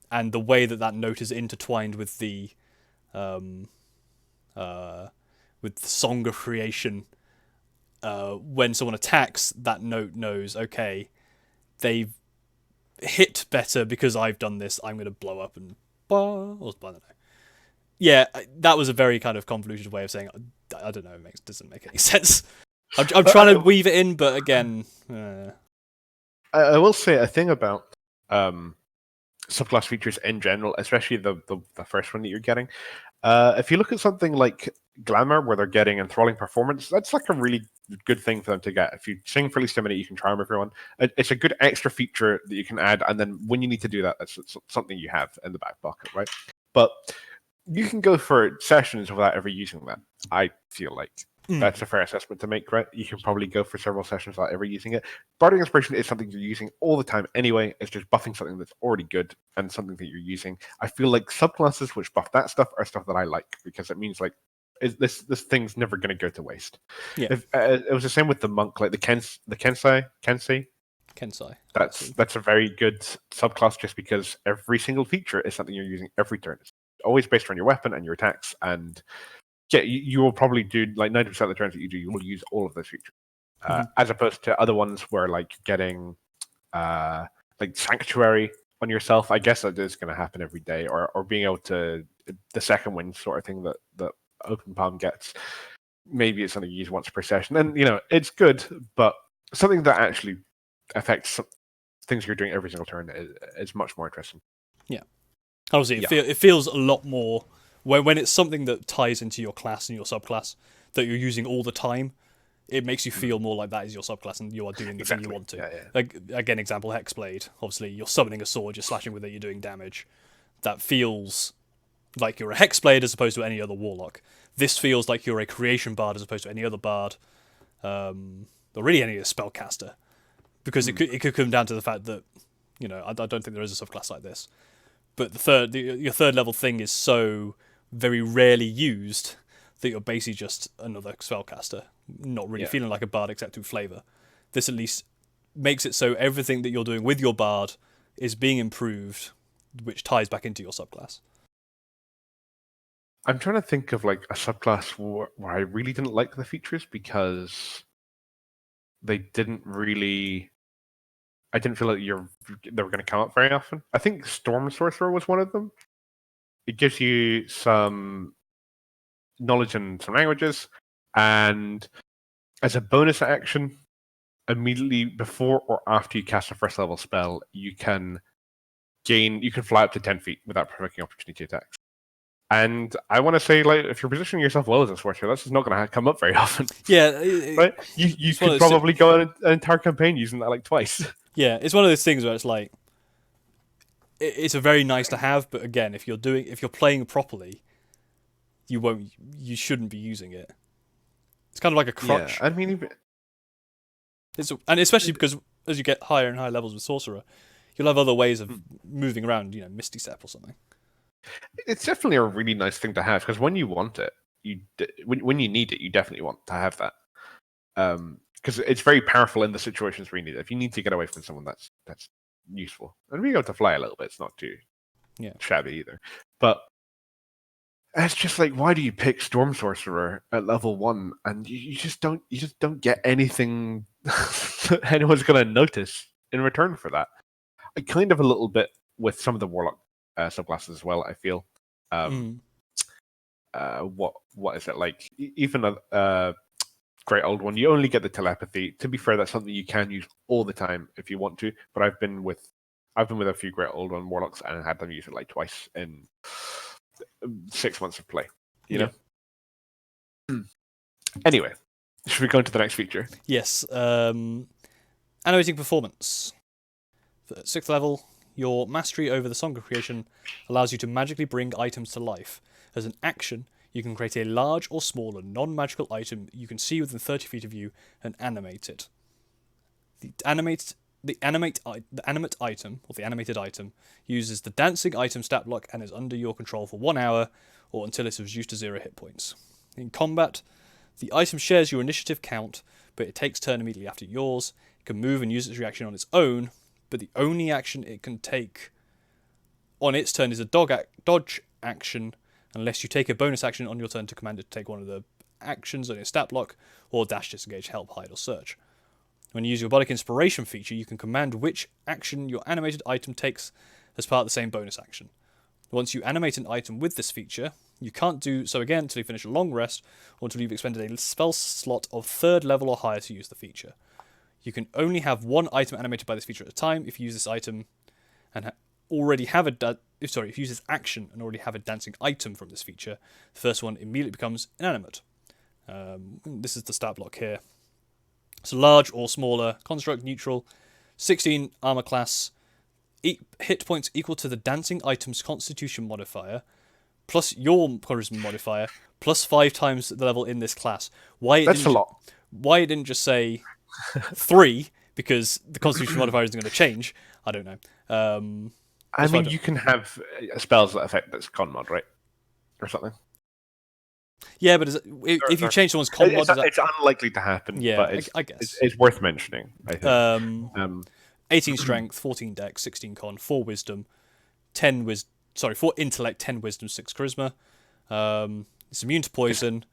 [SPEAKER 1] and the way that note is intertwined with the song of creation. When someone attacks, that note knows, okay, they've hit better because I've done this. I'm going to blow up and or I don't know. Yeah, that was a very kind of convoluted way of saying. I don't know. It doesn't make any sense. I'm trying to weave it in, but again,
[SPEAKER 2] I will say a thing about subclass features in general, especially the first one that you're getting. If you look at something like Glamour, where they're getting enthralling performance, that's like a really good thing for them to get. If you sing for at least a minute, you can charm everyone. It's a good extra feature that you can add, and then when you need to do that, that's something you have in the back pocket, right? But you can go for sessions without ever using that. I feel like that's a fair assessment to make, right? You can probably go for several sessions without ever using it. Bardic Inspiration is something you're using all the time anyway. It's just buffing something that's already good and something that you're using. I feel like subclasses which buff that stuff are stuff that I like, because it means like this thing's never going to go to waste.
[SPEAKER 1] Yeah.
[SPEAKER 2] If, it was the same with the monk, like the Kensei. That's a very good subclass, just because every single feature is something you're using every turn. It's always based on your weapon and your attacks, and yeah, you will probably do like 90% of the turns that you do, you will use all of those features, as opposed to other ones where like getting like Sanctuary on yourself. I guess that is going to happen every day, or being able to the second wind sort of thing that Open Palm gets. Maybe it's something you use once per session, and it's good, but something that actually affects things you're doing every single turn is much more interesting.
[SPEAKER 1] Yeah, obviously it feels a lot more. When it's something that ties into your class and your subclass that you're using all the time, it makes you feel more like that is your subclass and you are doing the thing you want to.
[SPEAKER 2] Yeah.
[SPEAKER 1] Like, again, example, Hexblade. Obviously, you're summoning a sword, you're slashing with it, you're doing damage. That feels like you're a Hexblade as opposed to any other Warlock. This feels like you're a Creation Bard as opposed to any other Bard, or really any other Spellcaster. Because it could come down to the fact that, I don't think there is a subclass like this. But your third level thing is so very rarely used that you're basically just another spellcaster, not really feeling like a bard except through flavor. This at least makes it so everything that you're doing with your bard is being improved, which ties back into your subclass.
[SPEAKER 2] I'm trying to think of like a subclass where I really didn't like the features because they didn't really. I didn't feel like they were going to come up very often. I think Storm Sorcerer was one of them. It gives you some knowledge in some languages, and as a bonus action, immediately before or after you cast a first level spell, you can fly up to 10 feet without provoking opportunity attacks. And I want to say, like, if you're positioning yourself well as a sorcerer, that's just not going to come up very often.
[SPEAKER 1] Yeah,
[SPEAKER 2] right? You could probably go on an entire campaign using that like twice.
[SPEAKER 1] Yeah, it's one of those things where it's like, it's a very nice to have, but again, if you're playing properly, you shouldn't be using it. It's kind of like a crutch.
[SPEAKER 2] Yeah, I mean,
[SPEAKER 1] and especially because as you get higher and higher levels with sorcerer, you'll have other ways of moving around. Misty Step or something.
[SPEAKER 2] It's definitely a really nice thing to have, because when you want it, when you need it, you definitely want to have that. Because it's very powerful in the situations where you need it. If you need to get away from someone, that's useful. And being able to fly a little bit, it's not too shabby either. But it's just like, why do you pick Storm Sorcerer at level 1 and you just don't get anything that anyone's going to notice in return for that? I kind of a little bit with some of the Warlock subclasses as well, I feel. What is it like? Even a Great Old One, you only get the telepathy. To be fair, that's something you can use all the time if you want to. But I've been with a few Great Old One Warlocks and had them use it like twice in 6 months of play. You know. Anyway, should we go into the next feature?
[SPEAKER 1] Yes. Animating Performance. At 6th level, your mastery over the Song of Creation allows you to magically bring items to life. As an action, you can create a large or smaller non-magical item you can see within 30 feet of you and animate it. The animated item uses the dancing item stat block and is under your control for 1 hour or until it's reduced to 0 hit points. In combat, the item shares your initiative count, but it takes turn immediately after yours. It can move and use its reaction on its own, but the only action it can take on its turn is a dodge action, unless you take a bonus action on your turn to command it to take one of the actions on your stat block, or dash, disengage, help, hide, or search. When you use your Bardic Inspiration feature, you can command which action your animated item takes as part of the same bonus action. Once you animate an item with this feature, you can't do so again until you finish a long rest, or until you've expended a spell slot of 3rd level or higher to use the feature. You can only have one item animated by this feature at a time. If you use this item and already have if you use this action and already have a dancing item from this feature, the first one immediately becomes inanimate. This is the stat block here. So large or smaller, construct neutral, 16 armor class, hit points equal to the dancing item's constitution modifier, plus your charisma modifier, plus 5 times the level in this class.
[SPEAKER 2] That's a lot.
[SPEAKER 1] Why it didn't just say 3, because the constitution modifier isn't going to change, I don't know.
[SPEAKER 2] I mean, you can have spells that affect this con mod, right? Or something.
[SPEAKER 1] Yeah, but if you change someone's con mod...
[SPEAKER 2] It's unlikely to happen,
[SPEAKER 1] yeah,
[SPEAKER 2] but
[SPEAKER 1] I guess.
[SPEAKER 2] It's worth mentioning, I think.
[SPEAKER 1] 18 strength, 14 dex, 16 con, 4 wisdom, 4 intellect, 10 wisdom, 6 charisma. It's immune to poison.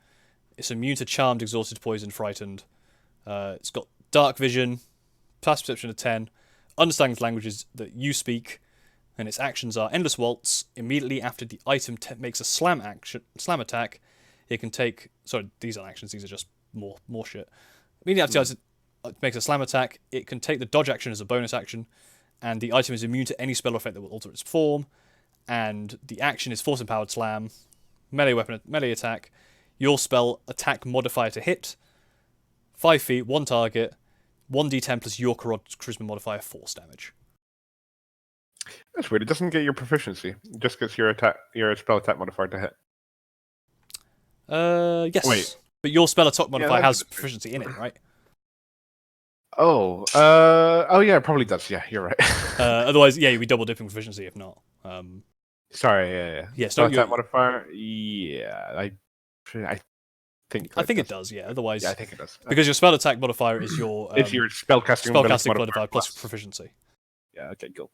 [SPEAKER 1] It's immune to charmed, exhausted, poisoned, frightened. It's got dark vision, passive perception of 10, understands languages that you speak, and its actions are endless waltz. Immediately after the item makes a slam attack, it can take... Sorry, these aren't actions, these are just more shit. Immediately after the item makes a slam attack, it can take the dodge action as a bonus action, and the item is immune to any spell or effect that will alter its form, and the action is force empowered slam, melee attack, your spell attack modifier to hit, 5 feet, 1 target, 1d10 plus your charisma modifier, force damage.
[SPEAKER 2] That's weird. It doesn't get your proficiency. It just gets your spell attack modifier to hit.
[SPEAKER 1] Yes.
[SPEAKER 2] Wait.
[SPEAKER 1] But your spell attack modifier has proficiency in it, right?
[SPEAKER 2] Oh, yeah, it probably does. Yeah, you're right.
[SPEAKER 1] Otherwise, yeah, you'd be double dipping proficiency if not.
[SPEAKER 2] Sorry, yeah.
[SPEAKER 1] Yeah,
[SPEAKER 2] spell attack modifier. Yeah, I think.
[SPEAKER 1] I think it does. Yeah. Otherwise,
[SPEAKER 2] yeah, I think it does.
[SPEAKER 1] Because your spell attack modifier is your
[SPEAKER 2] it's your spellcasting
[SPEAKER 1] modifier plus proficiency.
[SPEAKER 2] Yeah. Okay. Cool.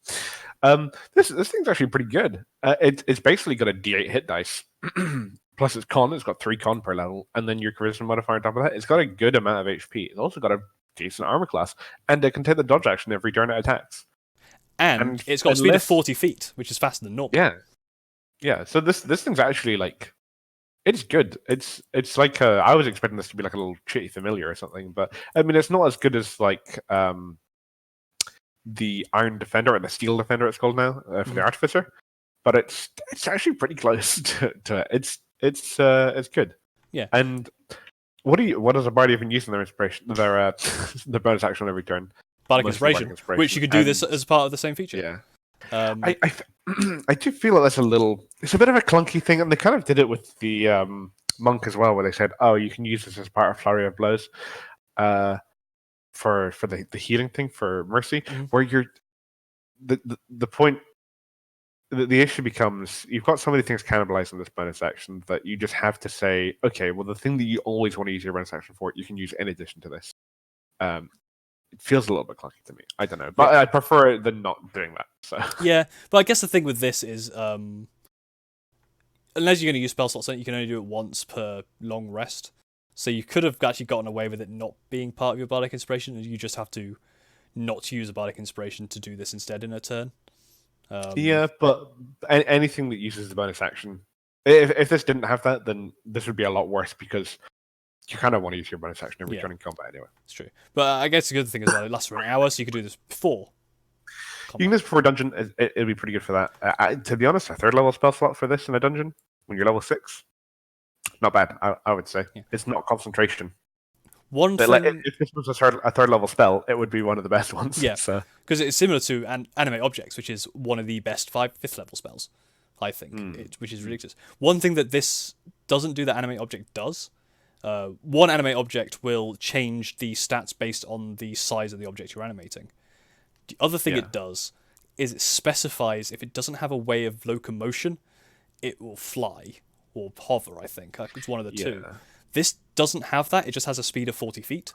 [SPEAKER 2] This thing's actually pretty good. It's basically got a D8 hit dice. Plus its con. It's got 3 con per level, and then your charisma modifier on top of that. It's got a good amount of HP. It's also got a decent armor class, and it can take the dodge action every turn it attacks.
[SPEAKER 1] And it's got a speed of 40 feet, which is faster than normal.
[SPEAKER 2] Yeah. So this thing's actually like, it's good. It's like I was expecting this to be like a little shitty familiar or something, but I mean it's not as good as like the Iron Defender or the Steel Defender it's called now for the Artificer, but it's actually pretty close to it. It's good.
[SPEAKER 1] Yeah.
[SPEAKER 2] And what does a bard even use in their inspiration? Their the bonus action on every turn.
[SPEAKER 1] Bardic Inspiration, which you could do this as part of the same feature.
[SPEAKER 2] Yeah. I do feel like it's a bit of a clunky thing, and they kind of did it with the monk as well, where they said, "Oh, you can use this as part of Flurry of Blows, for the healing thing for Mercy." Where you're the point, the issue becomes you've got so many things cannibalizing this bonus action that you just have to say, okay, well, the thing that you always want to use your bonus action for, you can use in addition to this. It feels a little bit clunky to me. I don't know, but I prefer it than not doing that. So
[SPEAKER 1] yeah, but I guess the thing with this is, unless you're going to use spell slots, you can only do it once per long rest. So you could have actually gotten away with it not being part of your Bardic Inspiration, and you just have to not use a Bardic Inspiration to do this instead in a turn.
[SPEAKER 2] Yeah, but anything that uses the bonus action, if this didn't have that, then this would be a lot worse because you kind of want to use your bonus action every turn in combat anyway.
[SPEAKER 1] It's true. But I guess the good thing is that it lasts for an hour, so you could do this before combat.
[SPEAKER 2] You can do this before a dungeon. It'd be pretty good for that. To be honest, a 3rd level spell slot for this in a dungeon, when you're level 6, not bad, I would say. Yeah. It's not concentration. If this was a 3rd level spell, it would be one of the best ones.
[SPEAKER 1] Yeah, because it's similar to Animate Objects, which is one of the best 5th level spells, I think, which is ridiculous. One thing that this doesn't do that Animate Object does, one Animate Object will change the stats based on the size of the object you're animating. The other thing it does is it specifies if it doesn't have a way of locomotion, it will fly or hover, I think. It's one of the two. This doesn't have that. It just has a speed of 40 feet.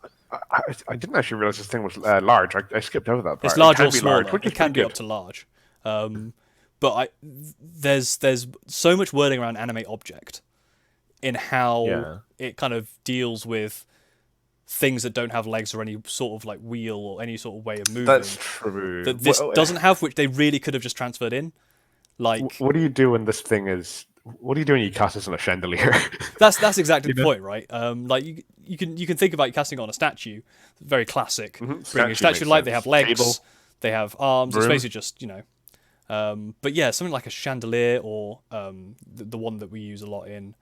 [SPEAKER 2] I didn't actually realize this thing was large. I skipped over that part.
[SPEAKER 1] It's large
[SPEAKER 2] it
[SPEAKER 1] or smaller.
[SPEAKER 2] Large,
[SPEAKER 1] it can be up to large. But there's so much wording around Animate Object in how it kind of deals with things that don't have legs or any sort of like wheel or any sort of way of moving.
[SPEAKER 2] That's true.
[SPEAKER 1] That this doesn't have, which they really could have just transferred in. Like,
[SPEAKER 2] what do you do when this thing is? What do you do when you cast this on a chandelier?
[SPEAKER 1] That's exactly the point, right? Like you can think about casting on a statue, very classic. Bringing a statue to life, they have legs,
[SPEAKER 2] Table,
[SPEAKER 1] they have arms.
[SPEAKER 2] room.
[SPEAKER 1] It's basically just but yeah, something like a chandelier or the one that we use a lot in,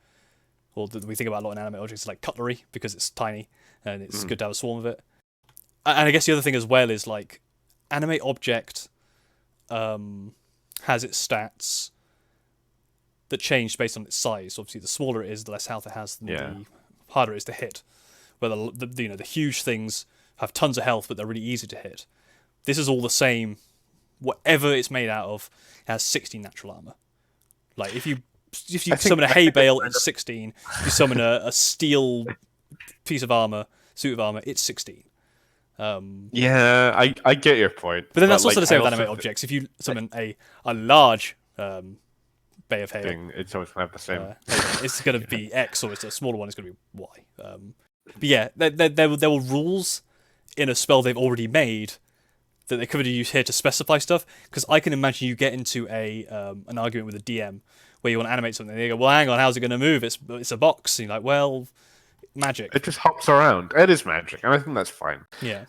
[SPEAKER 1] or that we think about a lot in Animate Objects, like cutlery, because it's tiny and it's good to have a swarm of it. And I guess the other thing as well is like Animate Object has its stats that change based on its size. Obviously, the smaller it is, the less health it has, the harder it is to hit. Where the huge things have tons of health, but they're really easy to hit. This is all the same. Whatever it's made out of, it has 16 natural armor. Like if you summon a hay bale, it's 16. If you summon a steel piece of armor, suit of armor, it's 16.
[SPEAKER 2] Yeah, I get your point.
[SPEAKER 1] But then that's also the same with Animate Objects. If you summon a large Bay of Hail,
[SPEAKER 2] it's always going to have the same.
[SPEAKER 1] It's going to be X, or it's a smaller one, it's going to be Y. But yeah, there were rules in a spell they've already made that they could use here to specify stuff. Because I can imagine you get into an argument with a DM where you want to animate something, and they go, "Well, hang on, how's it going to move? It's a box." And you're like, "Well, magic."
[SPEAKER 2] It just hops around. It is magic, and I think that's fine.
[SPEAKER 1] Yeah.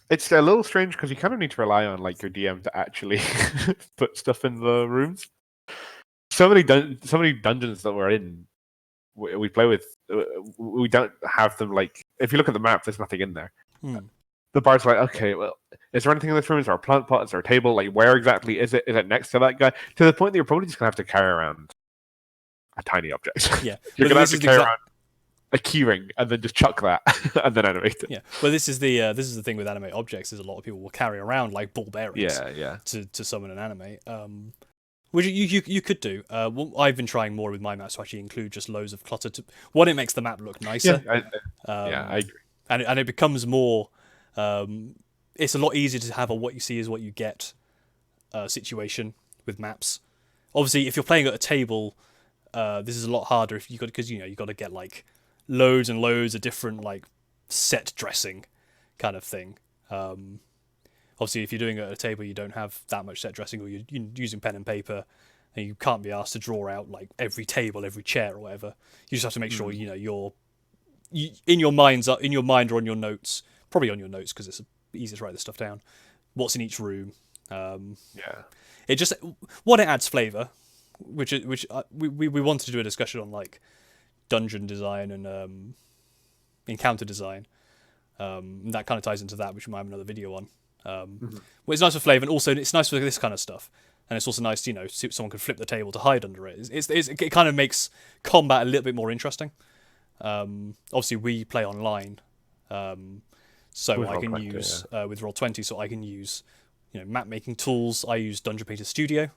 [SPEAKER 2] It's a little strange because you kind of need to rely on like your DM to actually put stuff in the rooms. So many dungeons that we're in, we play with, we don't have them. Like, if you look at the map, there's nothing in there. The bards are like, okay, well, is there anything in this room? Is there a plant pot? Is there a table? Like, where exactly is it? Is it next to that guy? To the point that you're probably just gonna have to carry around a tiny object.
[SPEAKER 1] Yeah,
[SPEAKER 2] you're gonna have to carry around a keyring and then just chuck that and then animate it.
[SPEAKER 1] Yeah, well, this is the thing with Animate Objects is a lot of people will carry around like ball bearings. To summon and animate. Which you could do. I've been trying more with my maps to actually include just loads of clutter. One, it makes the map look nicer.
[SPEAKER 2] I agree.
[SPEAKER 1] And it becomes more. It's a lot easier to have a what you see is what you get situation with maps. Obviously, if you're playing at a table, this is a lot harder if you got because you got to get like loads and loads of different like set dressing kind of thing. Obviously, if you're doing it at a table, you don't have that much set dressing, or you're using pen and paper, and you can't be asked to draw out like every table, every chair, or whatever. You just have to make sure you're in your mind or on your notes, probably on your notes because it's easier to write this stuff down. What's in each room? It just it adds flavor, which we wanted to do a discussion on like dungeon design and encounter design. That kind of ties into that, which we might have another video on. Well, it's nice for flavor, and also it's nice for this kind of stuff. And it's also nice to, someone can flip the table to hide under it. It kind of makes combat a little bit more interesting. Obviously, we play online, so
[SPEAKER 2] with
[SPEAKER 1] I can
[SPEAKER 2] Roll20,
[SPEAKER 1] use with Roll20, so I can use map making tools. I use Dungeon Painter Studio,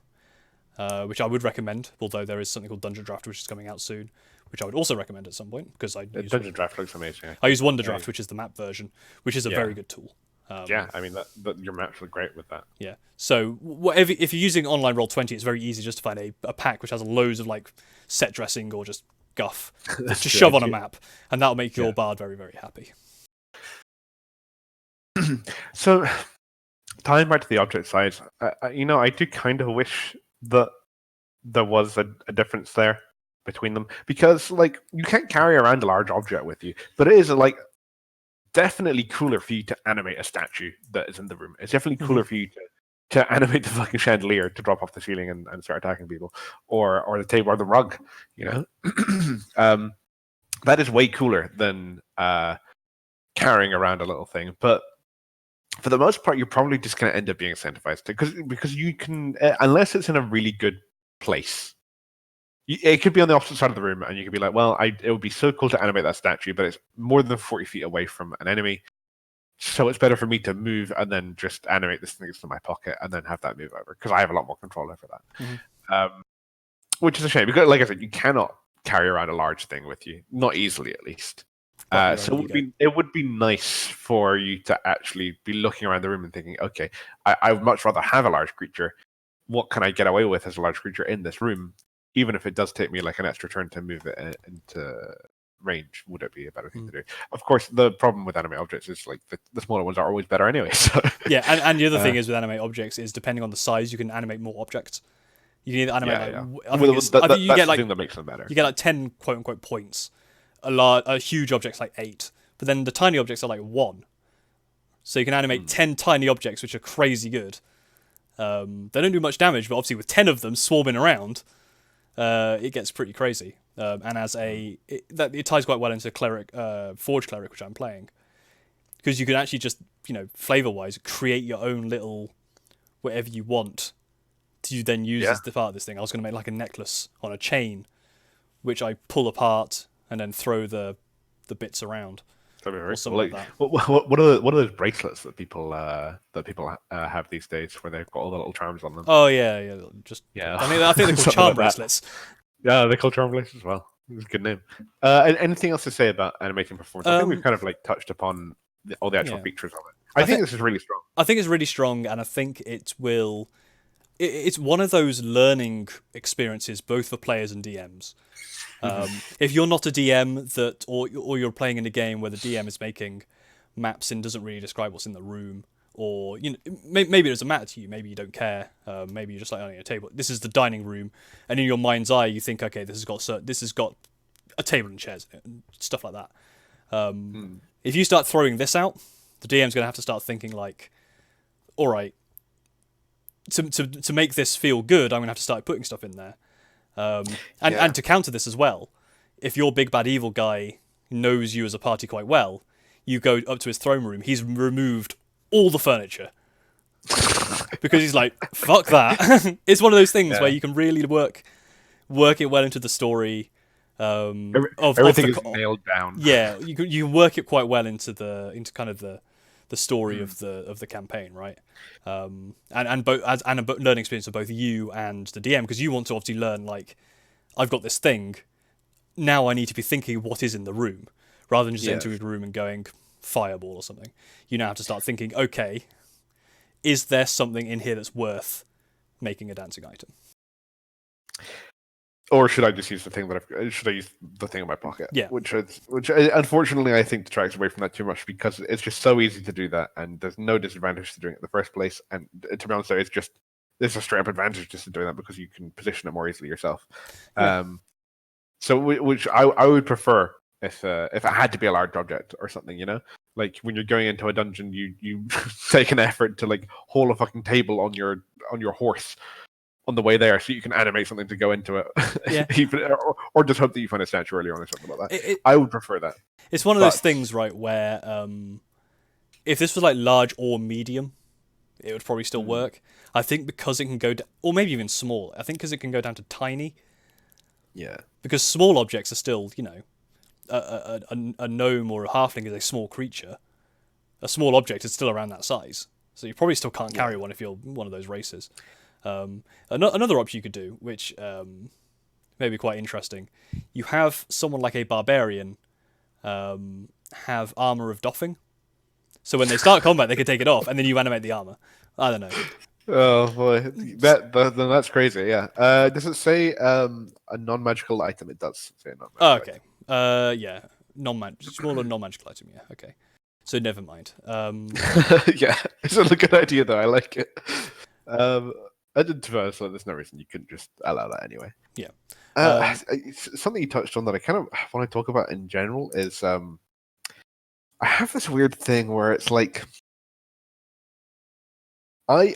[SPEAKER 1] which I would recommend. Although there is something called Dungeon Draft, which is coming out soon, which I would also recommend at some point because
[SPEAKER 2] Dungeon Draft looks amazing.
[SPEAKER 1] I use Wonder Draft, which is the map version, which is a very good tool.
[SPEAKER 2] I mean that your maps look great with that.
[SPEAKER 1] Yeah. So whatever, if you're using online Roll20, it's very easy just to find a pack which has loads of like set dressing or just guff to shove on a map, and that'll make your bard very, very happy.
[SPEAKER 2] So, tying back to the object size, I do kind of wish that there was a difference there between them, because like you can't carry around a large object with you, but it is like definitely cooler for you to animate a statue that is in the room. It's definitely cooler for you to animate the fucking chandelier to drop off the ceiling and start attacking people, or the table or the rug. That is way cooler than carrying around a little thing. But for the most part, you're probably just going to end up being incentivized because you can, unless it's in a really good place. It could be on the opposite side of the room, and you could be like, well, it would be so cool to animate that statue, but it's more than 40 feet away from an enemy, so it's better for me to move and then just animate this thing that's in my pocket and then have that move over, because I have a lot more control over that. which is a shame because, like I said, you cannot carry around a large thing with you, not easily at least. So it would be nice for you to actually be looking around the room and thinking, okay, I would much rather have a large creature. What can I get away with as a large creature in this room? Even if it does take me like an extra turn to move it into range, would it be a better thing to do? Of course, the problem with Animate Objects is like the smaller ones are always better anyway. So.
[SPEAKER 1] Yeah, and the other thing is with Animate Objects is depending on the size, you can animate more objects. You can either animate I think you get like
[SPEAKER 2] thing that makes them better.
[SPEAKER 1] You get like 10 quote unquote points. A huge object's like 8, but then the tiny objects are like 1. So you can animate 10 tiny objects, which are crazy good. They don't do much damage, but obviously with 10 of them swarming around, it gets pretty crazy. And as it ties quite well into Cleric, Forge Cleric, which I'm playing, because you can actually just flavor-wise create your own little whatever you want to then use as the part of this thing. I was going to make like a necklace on a chain, which I pull apart and then throw the bits around.
[SPEAKER 2] That'd be very cool. Like that. What are those bracelets that people have these days, where they've got all the little charms on them?
[SPEAKER 1] Oh yeah. I think they're called charm bracelets.
[SPEAKER 2] Yeah, they're called charm bracelets as well. It's a good name. Anything else to say about animating performance? I think we've kind of like touched upon all the actual features of it. I think this is really strong.
[SPEAKER 1] I think it's really strong, and I think it will. It's one of those learning experiences, both for players and DMs. If you're not a DM or you're playing in a game where the DM is making maps and doesn't really describe what's in the room, or maybe it doesn't matter to you, maybe you don't care, maybe you're just like owning a table. This is the dining room, and in your mind's eye you think, okay, this has got a table and chairs in it, and stuff like that. If you start throwing this out, the DM's going to have to start thinking like, all right, to make this feel good, I'm going to have to start putting stuff in there. And to counter this as well, if your big bad evil guy knows you as a party quite well, you go up to his throne room, he's removed all the furniture. Because he's like, fuck that. It's one of those things where you can really work it well into the story.
[SPEAKER 2] Everything is nailed down.
[SPEAKER 1] Yeah, you work it quite well into kind of the story of the campaign, right? And a learning experience for both you and the DM, because you want to obviously learn, like, I've got this thing, now I need to be thinking what is in the room, rather than just entering a room and going fireball or something. You now have to start thinking, okay, is there something in here that's worth making a dancing item?
[SPEAKER 2] Or should I just use the thing should I use the thing in my pocket?
[SPEAKER 1] Yeah.
[SPEAKER 2] Which unfortunately I think detracts away from that too much, because it's just so easy to do that, and there's no disadvantage to doing it in the first place. And to be honest, there's a straight up advantage just to doing that, because you can position it more easily yourself. Yeah. So which I would prefer if it had to be a large object or something, like when you're going into a dungeon, you take an effort to like haul a fucking table on your horse on the way there, so you can animate something to go into it. Yeah. or just hope that you find a statue earlier on or something like that. I would prefer that.
[SPEAKER 1] It's one of those things, right, where if this was like large or medium, it would probably still work. I think because it can go or maybe even small. I think because it can go down to tiny.
[SPEAKER 2] Yeah.
[SPEAKER 1] Because small objects are still, a gnome or a halfling is a small creature. A small object is still around that size. So you probably still can't carry one if you're one of those races. Another option you could do, which may be quite interesting, you have someone like a barbarian have armor of doffing, so when they start combat they can take it off and then you animate the armor. I don't know. Oh boy,
[SPEAKER 2] then that's crazy. Yeah. Does it say a non-magical item? It does say non-magical.
[SPEAKER 1] Okay. Yeah, smaller non-magical item. Yeah. Okay. So never mind.
[SPEAKER 2] Yeah, it's a good idea though. I like it. To be honest, there's no reason you couldn't just allow that anyway.
[SPEAKER 1] Yeah.
[SPEAKER 2] Something you touched on that I kind of want to talk about in general is I have this weird thing where it's like I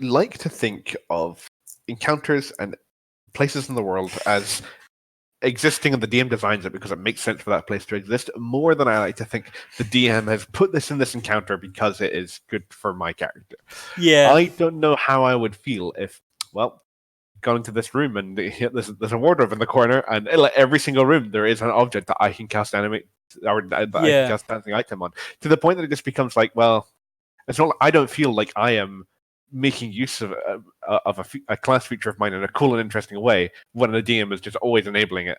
[SPEAKER 2] like to think of encounters and places in the world as existing, and the DM designs it because it makes sense for that place to exist, more than I like to think the DM has put this in this encounter because it is good for my character.
[SPEAKER 1] Yeah.
[SPEAKER 2] I don't know how I would feel if, gone into this room and there's a wardrobe in the corner, and every single room there is an object that I can cast animate or that I can cast dancing item on, to the point that it just becomes like, it's not. I don't feel like I am making use of a class feature of mine in a cool and interesting way, when the DM is just always enabling it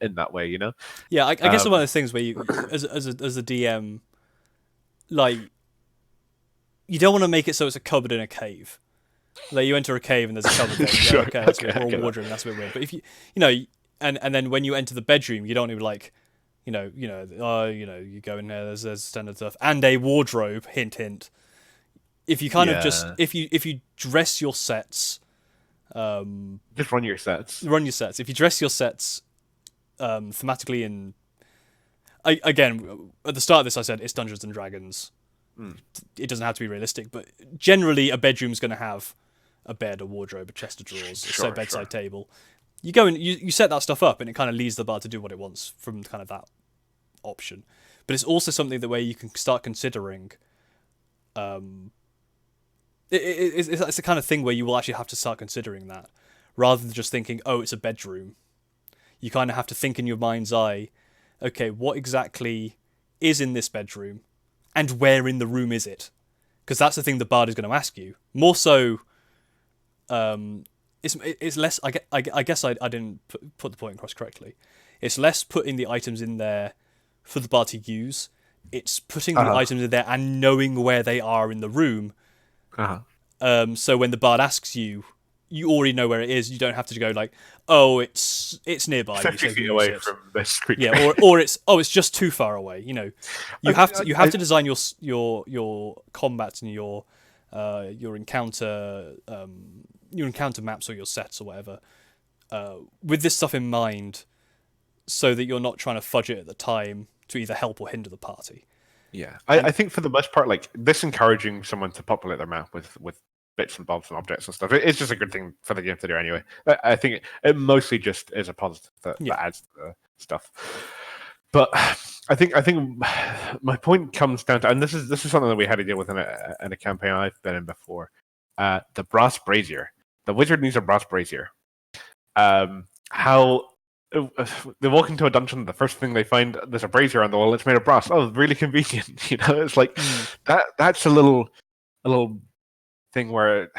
[SPEAKER 2] in that way, you know?
[SPEAKER 1] Yeah, I guess it's one of those things where you, as a DM, like, you don't want to make it so it's a cupboard in a cave. Like, you enter a cave and there's a cupboard there. You go,
[SPEAKER 2] Sure,
[SPEAKER 1] okay, that's
[SPEAKER 2] okay,
[SPEAKER 1] weird. Or a wardrobe, and that's a bit weird. But if you know, and then when you enter the bedroom, you don't want to be like, you go in there. There's standard stuff and a wardrobe. Hint, hint. If you kind of just if you dress your sets,
[SPEAKER 2] just run your sets.
[SPEAKER 1] If you dress your sets thematically in, again, at the start of this I said it's Dungeons and Dragons. It doesn't have to be realistic, but generally a bedroom's going to have a bed, a wardrobe, a chest of drawers, a bedside table. You go and you set that stuff up, and it kind of leaves the bard to do what it wants from kind of that option. But it's also something that where you can start considering. It's the kind of thing where you will actually have to start considering that, rather than just thinking, oh, it's a bedroom. You kind of have to think in your mind's eye, okay, what exactly is in this bedroom, and where in the room is it? Because that's the thing the bard is going to ask you. More so, it's less. I guess I didn't put the point across correctly. It's less putting the items in there for the bard to use. It's putting the items in there and knowing where they are in the room. So when the bard asks you, you already know where it is. You don't have to go like, oh, it's nearby.
[SPEAKER 2] 50 feet away from this creature.
[SPEAKER 1] Yeah, or it's it's just too far away. You know, you have to design your combat and your encounter maps or your sets or whatever with this stuff in mind, so that you're not trying to fudge it at the time to either help or hinder the party.
[SPEAKER 2] Yeah, I think for the most part, like this encouraging someone to populate their map with bits and bobs and objects and stuff, it's just a good thing for the game to do anyway. I think it mostly just is a positive that adds to the stuff. But I think my point comes down to, and this is something that we had to deal with in a campaign I've been in before. The brass brazier. The wizard needs a brass brazier. How they walk into a dungeon, the first thing they find, there's a brazier on the wall. It's made of brass. Oh, really convenient. You know, it's like that's a little thing where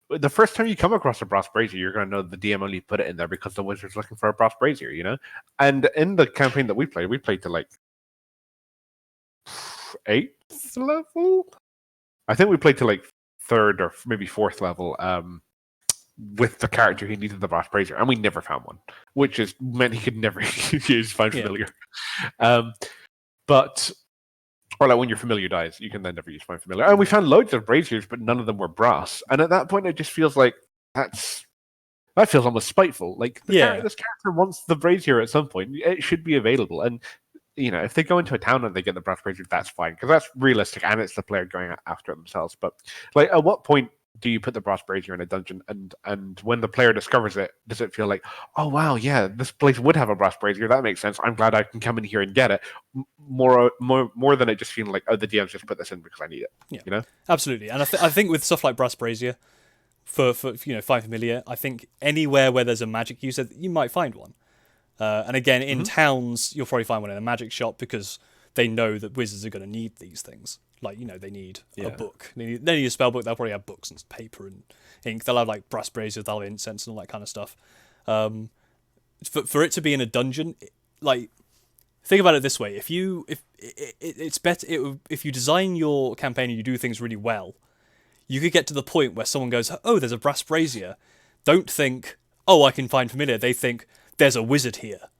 [SPEAKER 2] the first time you come across a brass brazier, you're going to know the DM only put it in there because the wizard's looking for a brass brazier. You know, and in the campaign that we played to like 8th level. I think we played to like 3rd or maybe 4th level. With the character who needed the brass brazier, and we never found one, which is meant he could never use Find Familiar. But or like when your familiar dies, you can then never use Find Familiar. And we found loads of braziers, but none of them were brass. And at that point, it just feels like that feels almost spiteful. Like this character wants the brazier at some point. It should be available. And you know, if they go into a town and they get the brass brazier, that's fine because that's realistic and it's the player going after it themselves. But like, at what point do you put the brass brazier in a dungeon, and when the player discovers it, does it feel like, oh wow, yeah, this place would have a brass brazier? That makes sense. I'm glad I can come in here and get it. More than it just feeling like, oh, the DM's just put this in because I need it.
[SPEAKER 1] Yeah,
[SPEAKER 2] you know,
[SPEAKER 1] absolutely. And I think with stuff like brass brazier, for Find Familiar, I think anywhere where there's a magic user, you might find one. And again, in towns, you'll probably find one in a magic shop because they know that wizards are going to need these things. Like, you know, they need a book. They need a spell book. They'll probably have books and paper and ink. They'll have like brass braziers. They'll have incense and all that kind of stuff. For it to be in a dungeon, like, think about it this way: if you design your campaign and you do things really well, you could get to the point where someone goes, "Oh, there's a brass brazier." Don't think, "Oh, I can Find Familiar." They think, "There's a wizard here."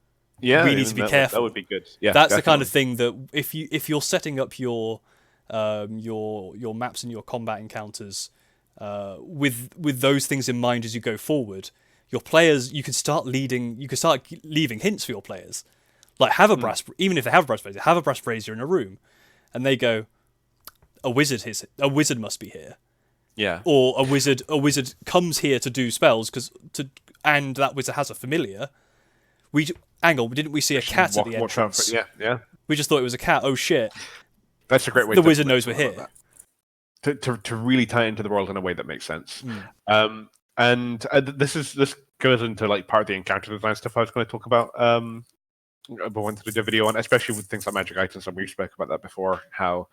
[SPEAKER 2] Yeah,
[SPEAKER 1] we need to be careful.
[SPEAKER 2] That would be good. Yeah,
[SPEAKER 1] that's definitely the kind of thing that if you're setting up your maps and your combat encounters with those things in mind as you go forward, your players, you can start leaving hints for your players, like have a brass, even if they have a brass brazier, have a brass brazier in a room, and they go, a wizard must be here, or a wizard comes here to do spells and that wizard has a familiar. Didn't we see a cat at the entrance?
[SPEAKER 2] Yeah. We
[SPEAKER 1] just thought it was a cat. Oh shit.
[SPEAKER 2] That's a great way.
[SPEAKER 1] The wizard knows we're here.
[SPEAKER 2] To really tie into the world in a way that makes sense. And this goes into like part of the encounter design stuff I was going to talk about. But wanted to do a video on, especially with things like magic items, and we spoke about that before. How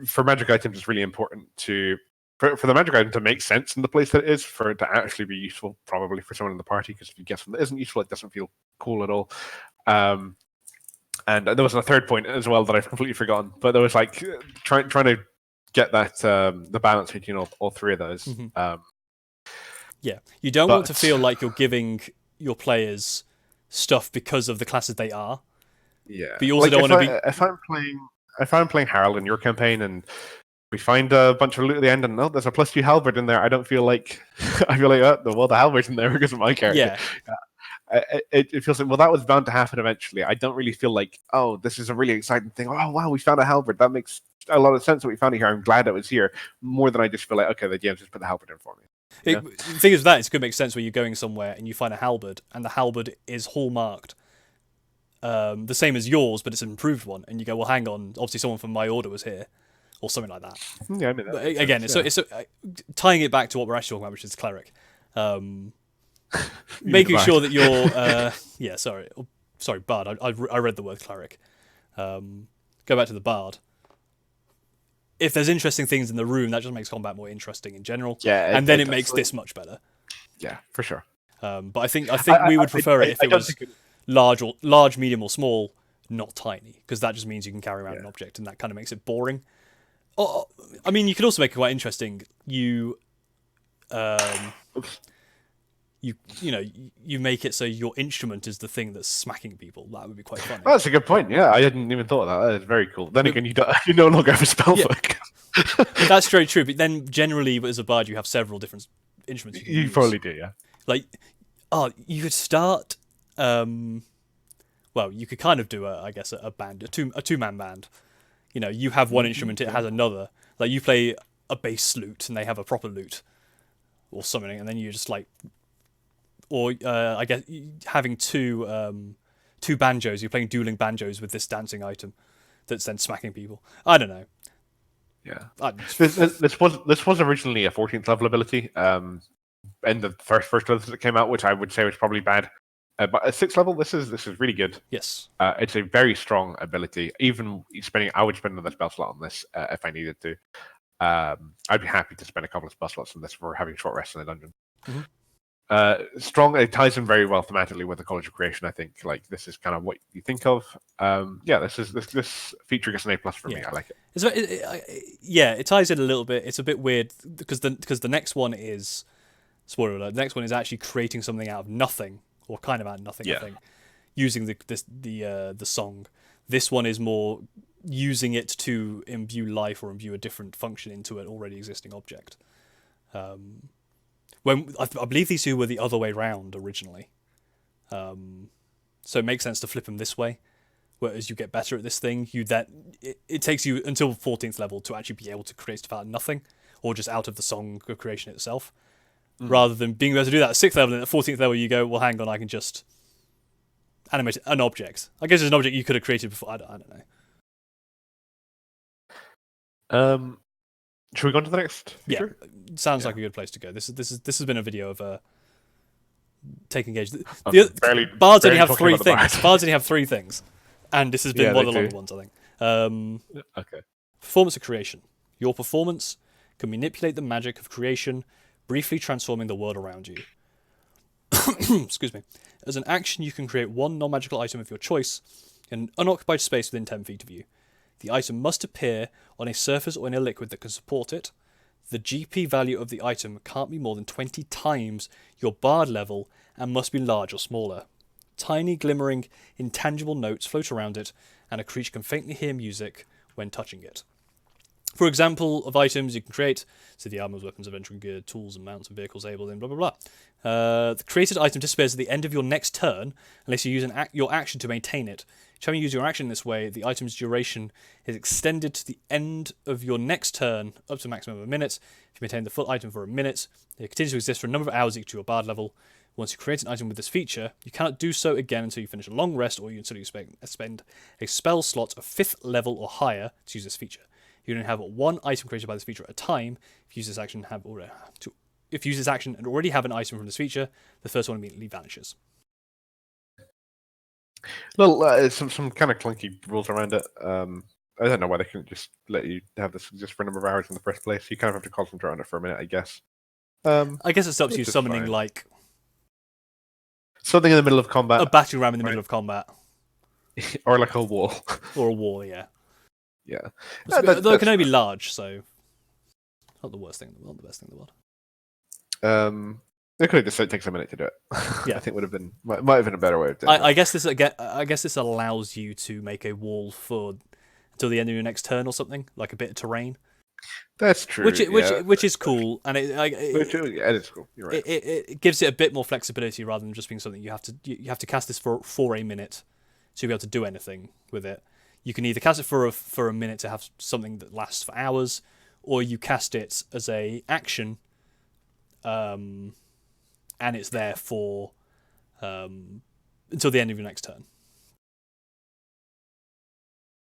[SPEAKER 2] for magic items, it's really important to for the magic item to make sense in the place that it is, for it to actually be useful, probably for someone in the party, because if you get something that isn't useful, it doesn't feel cool at all. And there was a third point as well that I've completely forgotten, but there was like trying to get that the balance between all three of those.
[SPEAKER 1] Yeah, you don't want to feel like you're giving your players stuff because of the classes they are.
[SPEAKER 2] Yeah,
[SPEAKER 1] but you also don't want to be.
[SPEAKER 2] If I'm playing Harold in your campaign and we find a bunch of loot at the end, and there's a +2 halberd in there. I don't feel like the halberd's in there because of my character.
[SPEAKER 1] Yeah.
[SPEAKER 2] It feels like, well, that was bound to happen eventually. I don't really feel like, oh, this is a really exciting thing. Oh, wow, we found a halberd. That makes a lot of sense that we found it here. I'm glad it was here. More than I just feel like, okay, the GM just put the halberd in for me.
[SPEAKER 1] The thing is that it's going to make sense when you're going somewhere and you find a halberd, and the halberd is hallmarked the same as yours, but it's an improved one. And you go, well, hang on, obviously someone from my order was here. Or something like that.
[SPEAKER 2] Yeah, I mean,
[SPEAKER 1] but again, it's tying it back to what we're actually talking about, which is cleric. Making sure that you're sorry, bard. I read the word cleric. Go back to the bard. If there's interesting things in the room, that just makes combat more interesting in general.
[SPEAKER 2] Yeah,
[SPEAKER 1] and then it makes this much better.
[SPEAKER 2] Yeah, for sure.
[SPEAKER 1] But I think we would prefer it if it was large, medium, or small, not tiny, because that just means you can carry around an object, and that kind of makes it boring. Oh, I mean, you could also make it quite interesting. You make it so your instrument is the thing that's smacking people. That would be quite funny.
[SPEAKER 2] Oh, that's a good point. Yeah, I hadn't even thought of that. That is very cool. Then again, you no longer have a spell book.
[SPEAKER 1] That's very true. But then generally, as a bard, you have several different instruments.
[SPEAKER 2] You probably do, yeah.
[SPEAKER 1] Like, you could start. Well, you could kind of do a band, a two-man band. You have one instrument, it has another. Like, you play a bass lute, and they have a proper lute, or something, and then you just like, or I guess having two banjos. You're playing dueling banjos with this dancing item, that's then smacking people. I don't know.
[SPEAKER 2] Yeah, this was originally a 14th level ability. In the first list that came out, which I would say was probably bad. But at 6th level, this is really good.
[SPEAKER 1] Yes.
[SPEAKER 2] It's a very strong ability. Even I would spend another spell slot on this if I needed to. I'd be happy to spend a couple of spell slots on this for having short rests in a dungeon.
[SPEAKER 1] Mm-hmm.
[SPEAKER 2] Strong. It ties in very well thematically with the College of Creation. I think this is kind of what you think of. This feature gets an A+ for me. I like it.
[SPEAKER 1] It ties in a little bit. It's a bit weird because the next one is, spoiler alert, the next one is actually creating something out of nothing. Or kind of out of nothing, I think, using the song. This one is more using it to imbue life or imbue a different function into an already existing object. When I believe these two were the other way round originally, so it makes sense to flip them this way. Whereas you get better at this thing, it takes you until 14th level to actually be able to create stuff out of nothing, or just out of the song creation itself. Rather than being able to do that at 6th level, and at 14th level you go, well, hang on, I can just animate an object. I guess it's an object you could have created before. I don't
[SPEAKER 2] know. Should we go on to the next feature?
[SPEAKER 1] Yeah, sounds like a good place to go. This has been a video of taking gauge. Bards only have 3 things. Bards only have 3 things, and this has been one of the longer ones, I think.
[SPEAKER 2] Okay.
[SPEAKER 1] Performance of creation. Your performance can manipulate the magic of creation, briefly transforming the world around you. Excuse me. As an action, you can create one non-magical item of your choice in an unoccupied space within 10 feet of you. The item must appear on a surface or in a liquid that can support it. The GP value of the item can't be more than 20 times your bard level and must be large or smaller. Tiny, glimmering, intangible notes float around it, and a creature can faintly hear music when touching it. For example of items you can create, so the armors, weapons, adventuring gear, tools and mounts and vehicles able in blah blah blah. The created item disappears at the end of your next turn unless you use your action to maintain it. Each time you use your action in this way, the item's duration is extended to the end of your next turn, up to a maximum of a minute. If you maintain the full item for a minute, it continues to exist for a number of hours equal to your bard level. Once you create an item with this feature, you cannot do so again until you finish a long rest or until you spend a spell slot of 5th level or higher to use this feature. You only have one item created by this feature at a time. If you use this action and already have an item from this feature, the first one immediately vanishes.
[SPEAKER 2] Some kind of clunky rules around it. I don't know why they couldn't just let you have this just for a number of hours in the first place. You kind of have to concentrate on it for a minute, I guess.
[SPEAKER 1] I guess it stops you summoning
[SPEAKER 2] fine.
[SPEAKER 1] like
[SPEAKER 2] something in the middle of combat,
[SPEAKER 1] a battering ram in the middle of combat,
[SPEAKER 2] or like a wall,
[SPEAKER 1] or a wall. Yeah.
[SPEAKER 2] yeah.
[SPEAKER 1] Though it can only be large, so not the worst thing, not the best thing in the world.
[SPEAKER 2] They could have just said it takes a minute to do it.
[SPEAKER 1] Yeah.
[SPEAKER 2] I think would have been might have been a better way of doing it.
[SPEAKER 1] I guess this allows you to make a wall for until the end of your next turn or something, like a bit of terrain.
[SPEAKER 2] That's true.
[SPEAKER 1] Which is cool, and it
[SPEAKER 2] is cool. You're right.
[SPEAKER 1] It gives it a bit more flexibility rather than just being something you have to cast this for a minute to be able to do anything with it. You can either cast it for a minute to have something that lasts for hours, or you cast it as a action, and it's there for until the end of your next turn.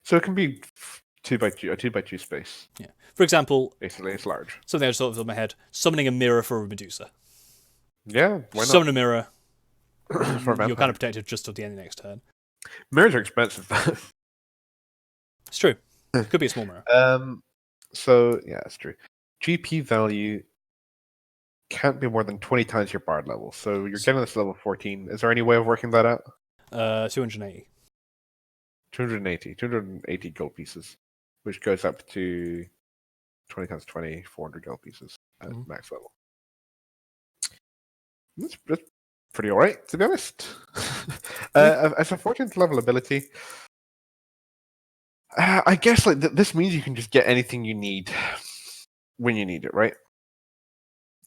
[SPEAKER 2] So it can be 2x2, a 2x2 space.
[SPEAKER 1] Yeah. For example,
[SPEAKER 2] basically, it's large.
[SPEAKER 1] Something I just thought of my head: summoning a mirror for a Medusa.
[SPEAKER 2] Yeah, why not?
[SPEAKER 1] Summon a mirror.
[SPEAKER 2] For a
[SPEAKER 1] you're kind of protected just till the end of the next turn.
[SPEAKER 2] Mirrors are expensive.
[SPEAKER 1] It's true. Could be a small mirror.
[SPEAKER 2] So yeah, it's true. GP value can't be more than 20 times your bard level. So you're getting this level 14. Is there any way of working that out?
[SPEAKER 1] 280.
[SPEAKER 2] 280 gold pieces, which goes up to 20 times 20, 400 gold pieces at max level. That's pretty alright, to be honest. As a 14th level ability, I guess like this means you can just get anything you need when you need it, right?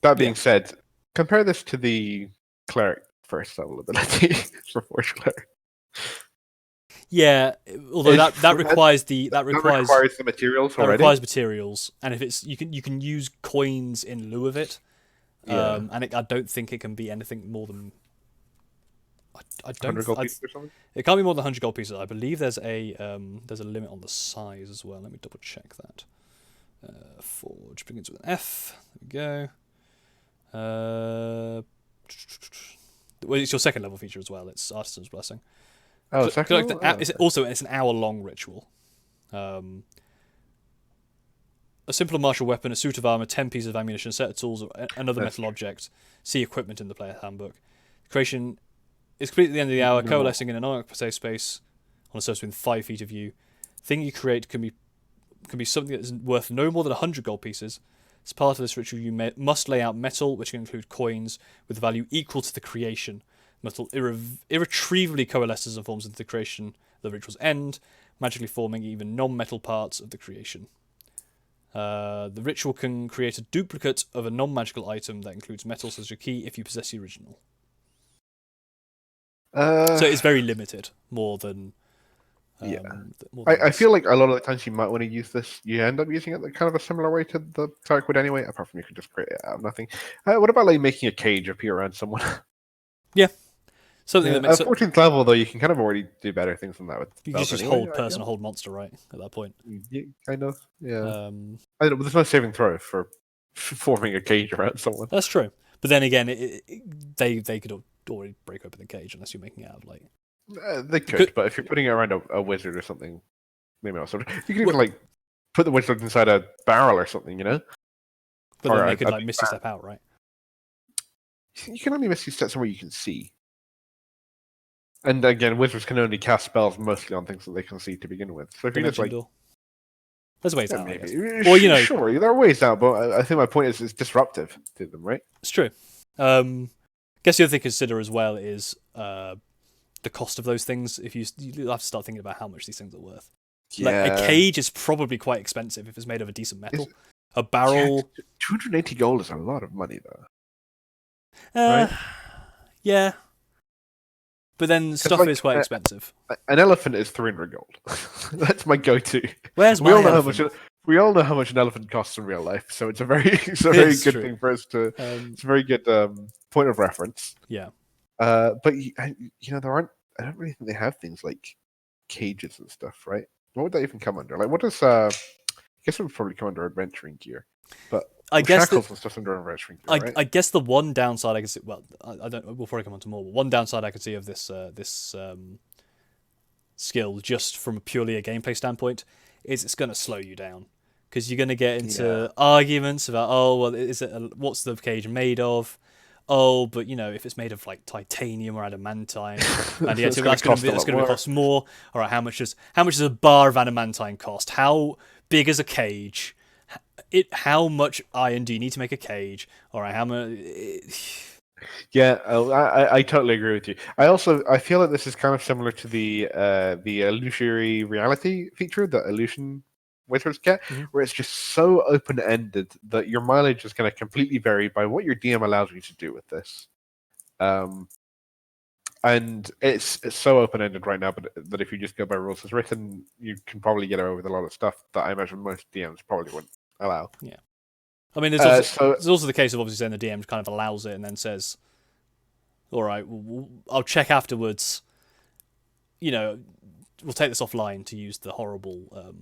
[SPEAKER 2] That being said, compare this to the cleric first level ability for Forge Cleric.
[SPEAKER 1] Yeah, although that requires the
[SPEAKER 2] materials
[SPEAKER 1] already. That requires materials, and if it's you can use coins in lieu of it. And I don't think it can be anything more than. I don't.
[SPEAKER 2] 100 gold pieces or something.
[SPEAKER 1] It can't be more than 100 gold pieces. I believe there's a limit on the size as well. Let me double check that. Forge begins with an F. There we go. Well, it's your second level feature as well. It's Artisan's Blessing.
[SPEAKER 2] Oh, second level?
[SPEAKER 1] It's an hour-long ritual. A simpler martial weapon, a suit of armor, 10 pieces of ammunition, a set of tools, or another metal object. See equipment in the player handbook. Creation is complete at the end of the hour, coalescing in an unoccupied space on a surface within 5 feet of you. Thing you create can be something that is worth no more than 100 gold pieces. As part of this ritual, you must lay out metal, which can include coins, with value equal to the creation. Metal irretrievably coalesces and forms into the creation of the ritual's end, magically forming even non-metal parts of the creation. The ritual can create a duplicate of a non-magical item that includes metals as your key if you possess the original. So it's very limited, more than...
[SPEAKER 2] I feel like a lot of the times you might want to use this, you end up using it like kind of a similar way to the cleric would anyway, apart from you could just create it out of nothing. What about like making a cage appear around someone?
[SPEAKER 1] Yeah. Something that makes...
[SPEAKER 2] At 14th level, though, you can kind of already do better things than that. With
[SPEAKER 1] you can just hold person or hold monster, right, at that point.
[SPEAKER 2] Yeah, kind of, yeah. I don't know, but there's no saving throw for forming a cage around someone.
[SPEAKER 1] That's true. But then again, they could already break open the cage unless you're making it out of, like...
[SPEAKER 2] They could, but if you're putting it around a wizard or something, maybe not. You can even like put the wizard inside a barrel or something, you know.
[SPEAKER 1] But then they could like misty step out, right?
[SPEAKER 2] You can only misty step somewhere you can see. And again, wizards can only cast spells mostly on things that they can see to begin with. So if you just like,
[SPEAKER 1] there's ways out.
[SPEAKER 2] Maybe. Well, you know, sure, there are ways out, but I think my point is it's disruptive to them, right?
[SPEAKER 1] It's true. Guess the other thing to consider as well is the cost of those things. If you have to start thinking about how much these things are worth.
[SPEAKER 2] Yeah.
[SPEAKER 1] Like a cage is probably quite expensive if it's made of a decent metal. A barrel,
[SPEAKER 2] 280 gold is a lot of money, though.
[SPEAKER 1] Right? Yeah. But then stuff is quite expensive.
[SPEAKER 2] An elephant is 300 gold. That's my go-to.
[SPEAKER 1] Where's my elephant?
[SPEAKER 2] We all know how much an elephant costs in real life, so it's a very good thing for us to. It's a very good point of reference.
[SPEAKER 1] Yeah.
[SPEAKER 2] But you know, I don't really think they have things like cages and stuff, right? What would that even come under? Like, what does? I guess it would probably come under adventuring gear, but
[SPEAKER 1] I guess
[SPEAKER 2] shackles and stuff under adventuring gear, right?
[SPEAKER 1] I guess the one downside I can see. Well, I don't. We'll probably come on to more. But one downside I could see of this skill, just from purely a gameplay standpoint, is it's going to slow you down because you're going to get into arguments about, oh, well, what's the cage made of? Oh, but if it's made of like titanium or adamantine, and that's going to cost more. All right, how much does a bar of adamantine cost? How big is a cage? How much iron do you need to make a cage? All right, how much?
[SPEAKER 2] Yeah, I totally agree with you. I feel like this is kind of similar to the illusory reality feature that illusion wizards get, where it's just so open ended that your mileage is going to completely vary by what your DM allows you to do with this. And it's so open ended right now, but that if you just go by rules as written, you can probably get away with a lot of stuff that I imagine most DMs probably wouldn't allow.
[SPEAKER 1] Yeah. I mean, there's also the case of obviously saying the DM kind of allows it and then says, all right, I'll check afterwards. We'll take this offline, to use the horrible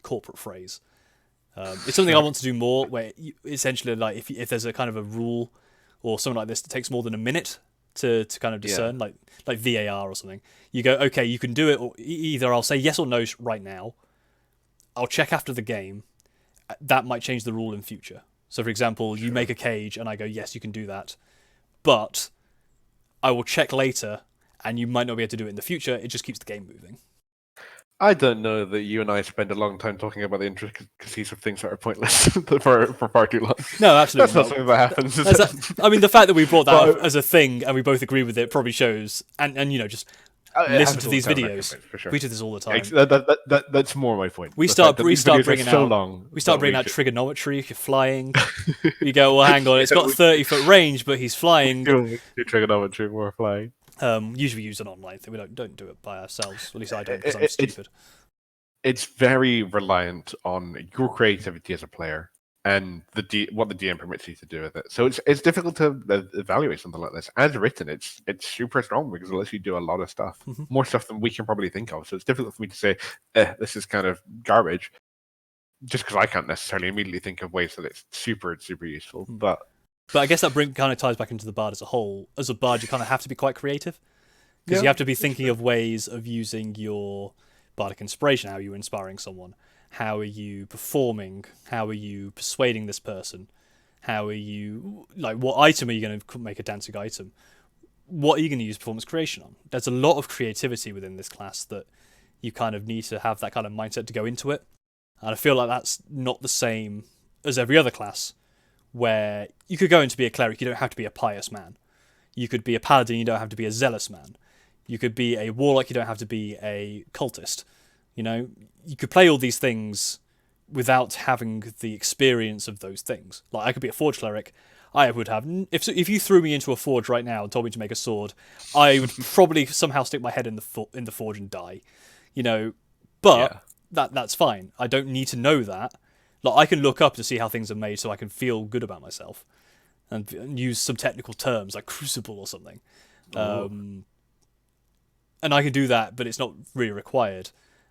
[SPEAKER 1] corporate phrase. It's something I want to do more, where essentially, like, if there's a kind of a rule or something like this that takes more than a minute to kind of discern, like VAR or something, you go, okay, you can do it, or either I'll say yes or no right now, I'll check after the game, that might change the rule in future. So, for example, you make a cage and I go, yes, you can do that, but I will check later and you might not be able to do it in the future. It just keeps the game moving.
[SPEAKER 2] I don't know that you and I spend a long time talking about the intricacies of things that are pointless for far too long.
[SPEAKER 1] No, absolutely
[SPEAKER 2] That's not something that happens.
[SPEAKER 1] I mean, the fact that we brought that up as a thing and we both agree with it probably shows, and just listen to these videos. For sure. We do this all the time.
[SPEAKER 2] That's more my point.
[SPEAKER 1] We start bringing out trigonometry. If you're flying, you go, well, hang on, it's got 30-foot range, but he's flying.
[SPEAKER 2] Do trigonometry more flying.
[SPEAKER 1] Usually we use an online thing. We don't do it by ourselves. At least I don't, because I'm stupid.
[SPEAKER 2] It's very reliant on your creativity as a player and what the DM permits you to do with it. So it's difficult to evaluate something like this. As written, it's super strong because it lets you do a lot of stuff, more stuff than we can probably think of. So it's difficult for me to say, this is kind of garbage, just because I can't necessarily immediately think of ways that it's super, super useful. But
[SPEAKER 1] I guess that kind of ties back into the bard as a whole. As a bard, you kind of have to be quite creative, because you have to be thinking of ways of using your bardic inspiration. How are you inspiring someone? How are you performing? How are you persuading this person? How are you, like, what item are you going to make a dancing item? What are you going to use performance creation on? There's a lot of creativity within this class that you kind of need to have that kind of mindset to go into it. And I feel like that's not the same as every other class, where you could go in to be a cleric, you don't have to be a pious man. You could be a paladin, you don't have to be a zealous man. You could be a warlock, you don't have to be a cultist. You could play all these things without having the experience of those things. Like, I could be a forge cleric. I would have, if you threw me into a forge right now and told me to make a sword, I would probably somehow stick my head in the forge and die. But that's fine. I don't need to know that. Like, I can look up to see how things are made so I can feel good about myself and use some technical terms like crucible or something. And I can do that, but it's not really required.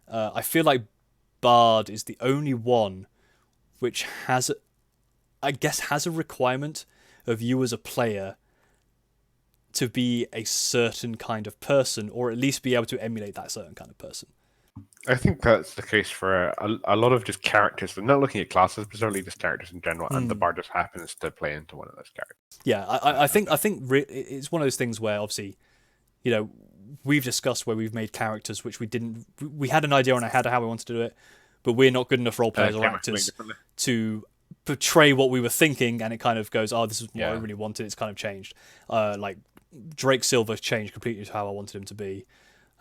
[SPEAKER 1] I feel like Bard is the only one which has a requirement of you as a player to be a certain kind of person, or at least be able to emulate that certain kind of person.
[SPEAKER 2] I think that's the case for a lot of just characters. We're not looking at classes, but certainly just characters in general, and the bard just happens to play into one of those characters.
[SPEAKER 1] Yeah, I think it's one of those things where, obviously, we've discussed where we've made characters which we had an idea on how we wanted to do it, but we're not good enough role players or actors to portray what we were thinking, and it kind of goes, oh, this is what I really wanted, it's kind of changed. Like, Drake Silver changed completely to how I wanted him to be.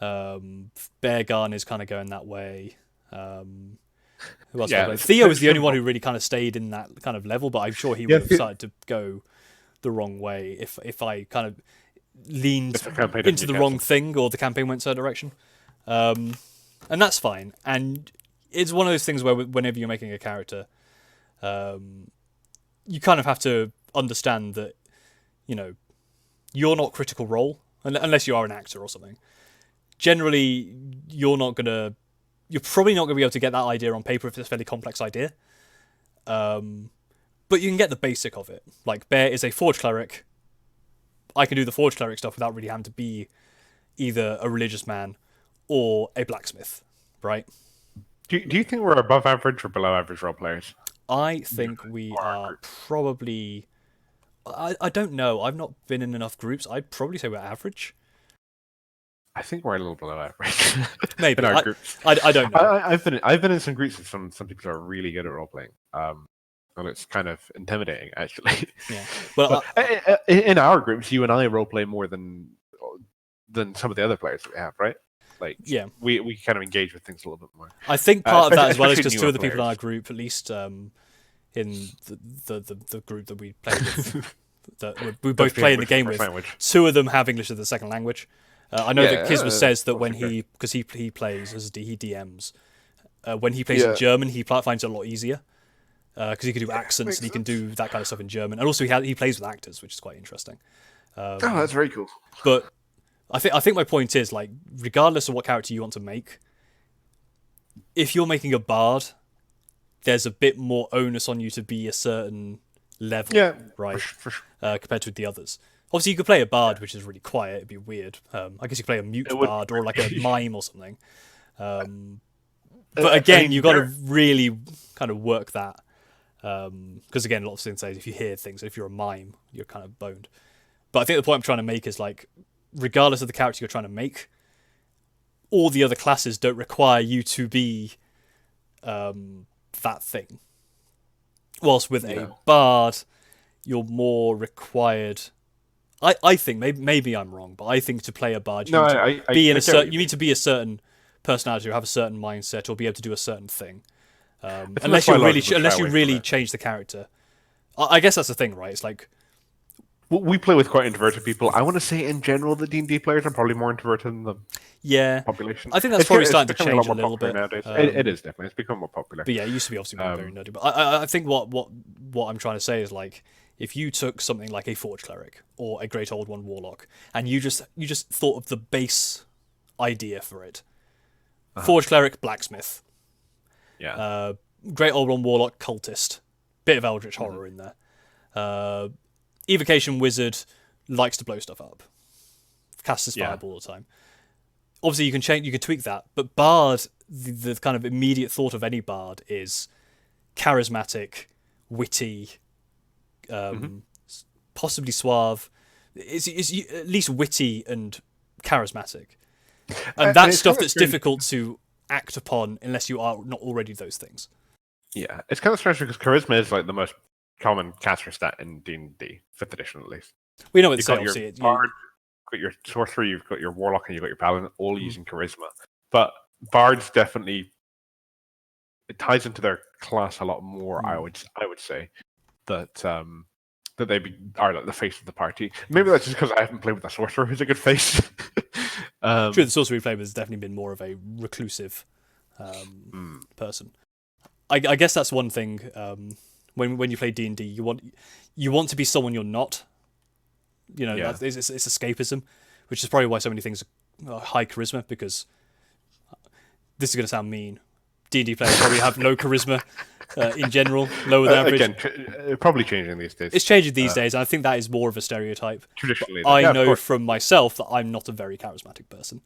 [SPEAKER 1] Beargarn is kind of going that way. Who else? Theo is the only one who really kind of stayed in that kind of level, but I'm sure he would have started to go the wrong way if I kind of leaned into the wrong thing, or the campaign went a certain direction. And that's fine. And it's one of those things where whenever you're making a character, you kind of have to understand that, you're not Critical Role, unless you are an actor or something. Generally, you're probably not going to be able to get that idea on paper if it's a fairly complex idea. But you can get the basic of it. Like, Bear is a Forge Cleric. I can do the Forge Cleric stuff without really having to be either a religious man or a blacksmith, right?
[SPEAKER 2] Do you think we're above average or below average role players?
[SPEAKER 1] I think we
[SPEAKER 2] Or our
[SPEAKER 1] are
[SPEAKER 2] group?
[SPEAKER 1] probably. I don't know. I've not been in enough groups. I'd probably say we're average.
[SPEAKER 2] I think we're a little below average in
[SPEAKER 1] Maybe.
[SPEAKER 2] our
[SPEAKER 1] I
[SPEAKER 2] groups.
[SPEAKER 1] I, I don't know.
[SPEAKER 2] I've been in some groups with some people who are really good at role playing. And it's kind of intimidating actually.
[SPEAKER 1] Yeah.
[SPEAKER 2] But
[SPEAKER 1] Well,
[SPEAKER 2] in our groups, you and I role play more than some of the other players that we have, right? Like
[SPEAKER 1] yeah.
[SPEAKER 2] we kind of engage with things a little bit more.
[SPEAKER 1] I think part of that as well is
[SPEAKER 2] Especially
[SPEAKER 1] because two
[SPEAKER 2] newer
[SPEAKER 1] of the people in our
[SPEAKER 2] players.
[SPEAKER 1] group, at least in the group that we play with, that we both play in the game with,
[SPEAKER 2] Language.
[SPEAKER 1] two of them have English as a second language. I know that Kisma says that when
[SPEAKER 2] okay.
[SPEAKER 1] because he plays as he DMs, when he plays in
[SPEAKER 2] Yeah.
[SPEAKER 1] German, he finds it a lot easier because he can do accents
[SPEAKER 2] Makes
[SPEAKER 1] and he can
[SPEAKER 2] sense.
[SPEAKER 1] do that kind of stuff in German, and also he plays with actors, which is quite interesting.
[SPEAKER 2] Oh, that's very cool.
[SPEAKER 1] But I think my point is, like, regardless of what character you want to make, if you're making a bard, there's a bit more onus on you to be a certain level,
[SPEAKER 2] Yeah,
[SPEAKER 1] right?
[SPEAKER 2] for sure.
[SPEAKER 1] Compared to the others. Obviously, you could play a bard, which is really quiet. It'd be weird. I guess you could play a mute
[SPEAKER 2] It would.
[SPEAKER 1] bard or like a mime or something. But
[SPEAKER 2] I
[SPEAKER 1] again,
[SPEAKER 2] mean,
[SPEAKER 1] you got to really kind of work that. Because again, lots of things say if you hear things, if you're a mime, you're kind of boned. But I think the point I'm trying to make is, like, regardless of the character you're trying to make, all the other classes don't require you to be that thing. Whilst with a bard, you're more required. I think maybe I'm wrong, but I think to play a bard, you
[SPEAKER 2] No,
[SPEAKER 1] need to
[SPEAKER 2] I
[SPEAKER 1] be in
[SPEAKER 2] I
[SPEAKER 1] a
[SPEAKER 2] get what
[SPEAKER 1] certain.
[SPEAKER 2] you
[SPEAKER 1] You
[SPEAKER 2] mean.
[SPEAKER 1] need to be a certain personality or have a certain mindset or be able to do a certain thing.
[SPEAKER 2] It's
[SPEAKER 1] Unless
[SPEAKER 2] why a
[SPEAKER 1] you
[SPEAKER 2] lot of
[SPEAKER 1] really
[SPEAKER 2] people
[SPEAKER 1] unless
[SPEAKER 2] shy
[SPEAKER 1] you
[SPEAKER 2] away from
[SPEAKER 1] really
[SPEAKER 2] it.
[SPEAKER 1] change the character. I guess that's the thing, right? It's like
[SPEAKER 2] We play with quite introverted people. I want to say, in general, the D&D players are probably more introverted than the
[SPEAKER 1] yeah,
[SPEAKER 2] population.
[SPEAKER 1] I think that's probably
[SPEAKER 2] It's
[SPEAKER 1] starting to
[SPEAKER 2] becoming a
[SPEAKER 1] change
[SPEAKER 2] lot
[SPEAKER 1] a
[SPEAKER 2] more
[SPEAKER 1] little
[SPEAKER 2] popular
[SPEAKER 1] bit.
[SPEAKER 2] nowadays. It is definitely. It's become more popular.
[SPEAKER 1] But yeah, it used to be obviously very
[SPEAKER 2] Um,
[SPEAKER 1] nerdy. But I think what I'm trying to say is, like, if you took something like a Forge Cleric or a Great Old One Warlock and you just thought of the base idea for it, Forge Cleric, Blacksmith,
[SPEAKER 2] yeah.
[SPEAKER 1] Great Old One Warlock, Cultist, bit of Eldritch Horror in there, Evocation Wizard, likes to blow stuff up, casts his fireball all the time. Obviously, you can tweak that, but Bard, the kind of immediate thought of any Bard is charismatic, witty, possibly suave. It's at least witty and charismatic, and that's
[SPEAKER 2] it's
[SPEAKER 1] stuff
[SPEAKER 2] kind of
[SPEAKER 1] that's
[SPEAKER 2] strange.
[SPEAKER 1] difficult to act upon unless you are not already those things.
[SPEAKER 2] Yeah, it's kind of strange because charisma is like the most common caster stat in D&D, 5th edition at least.
[SPEAKER 1] We know what to
[SPEAKER 2] You've
[SPEAKER 1] say.
[SPEAKER 2] got your
[SPEAKER 1] Obviously,
[SPEAKER 2] bard, you've got your sorcerer, you've got your warlock, and you've got your paladin, all using charisma. But bards definitely it ties into their class a lot more. I would say that that are like the face of the party. Maybe that's just because I haven't played with a sorcerer who's a good face.
[SPEAKER 1] true. The sorcery flavor has definitely been more of a reclusive person. I guess that's one thing. When you play D&D, you want to be someone you're not. You know,
[SPEAKER 2] Yeah.
[SPEAKER 1] it's escapism, which is probably why so many things are high charisma. Because this is going to sound mean. D&D players probably have no charisma in general, lower than average.
[SPEAKER 2] Again, probably changing these days.
[SPEAKER 1] It's changing these days, and I think that is more of a stereotype.
[SPEAKER 2] Traditionally,
[SPEAKER 1] I
[SPEAKER 2] yeah, of
[SPEAKER 1] know
[SPEAKER 2] course.
[SPEAKER 1] from myself that I'm not a very charismatic person.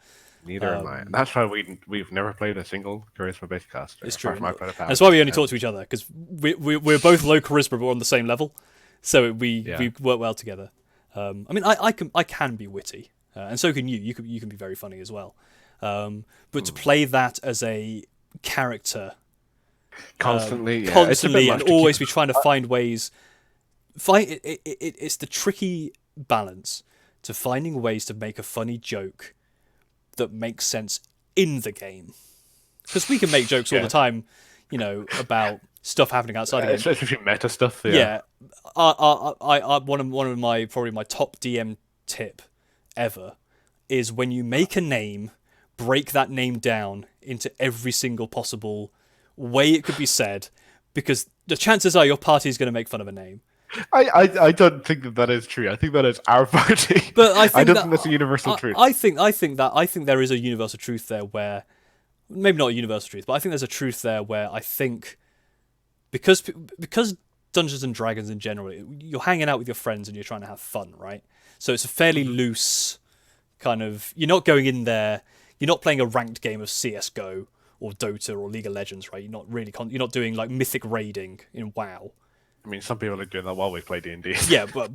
[SPEAKER 2] Neither am I. That's why we've never played a single charisma-based caster.
[SPEAKER 1] It's true.
[SPEAKER 2] apart from I played a
[SPEAKER 1] That's why we only
[SPEAKER 2] paladin.
[SPEAKER 1] talk to each other, because we're both low charisma, but we're on the same level, so we work well together. I mean, I can be witty, and so can you. You can be very funny as well. But to play that as a character
[SPEAKER 2] constantly,
[SPEAKER 1] constantly, and always be trying to find ways. It's the tricky balance to finding ways to make a funny joke that makes sense in the game, because we can make jokes all the time, you know, about stuff happening outside the game.
[SPEAKER 2] especially meta stuff.
[SPEAKER 1] Yeah, one of my probably my top DM tip ever is when you make a name, break that name down into every single possible way it could be said, because the chances are your party is going to make fun of a name.
[SPEAKER 2] I don't think that is true. I think that is our party.
[SPEAKER 1] But I
[SPEAKER 2] don't think that's a universal truth.
[SPEAKER 1] I think there is a universal truth there where, maybe not a universal truth, but I think there's a truth there where I think because Dungeons and Dragons in general, you're hanging out with your friends and you're trying to have fun, right? So it's a fairly loose kind of. You're not going in there. You're not playing a ranked game of CS:GO or Dota or League of Legends, right? You're not really you're not doing like mythic raiding in WoW.
[SPEAKER 2] I mean, some people are doing that while we play D&D.
[SPEAKER 1] Yeah, but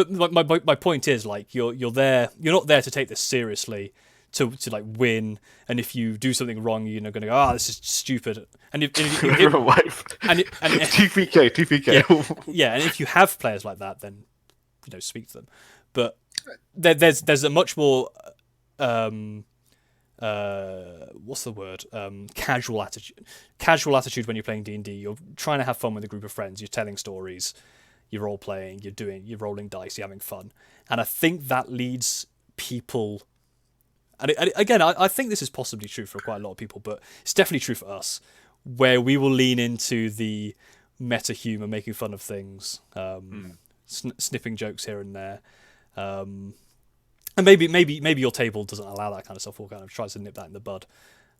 [SPEAKER 1] my point is, like, you're there. You're not there to take this seriously, to like win. And if you do something wrong, you're not going to go, this is stupid. And if
[SPEAKER 2] wife.
[SPEAKER 1] and
[SPEAKER 2] TPK.
[SPEAKER 1] yeah, and if you have players like that, then speak to them. But there's a much more what's the word? Casual attitude when you're playing D&D. You're trying to have fun with a group of friends. You're telling stories. You're role playing. You're rolling dice. You're having fun. And I think that leads people. And again, I think this is possibly true for quite a lot of people, but it's definitely true for us, where we will lean into the meta humor, making fun of things, snipping jokes here and there. And maybe your table doesn't allow that kind of stuff, or kind of tries to nip that in the bud.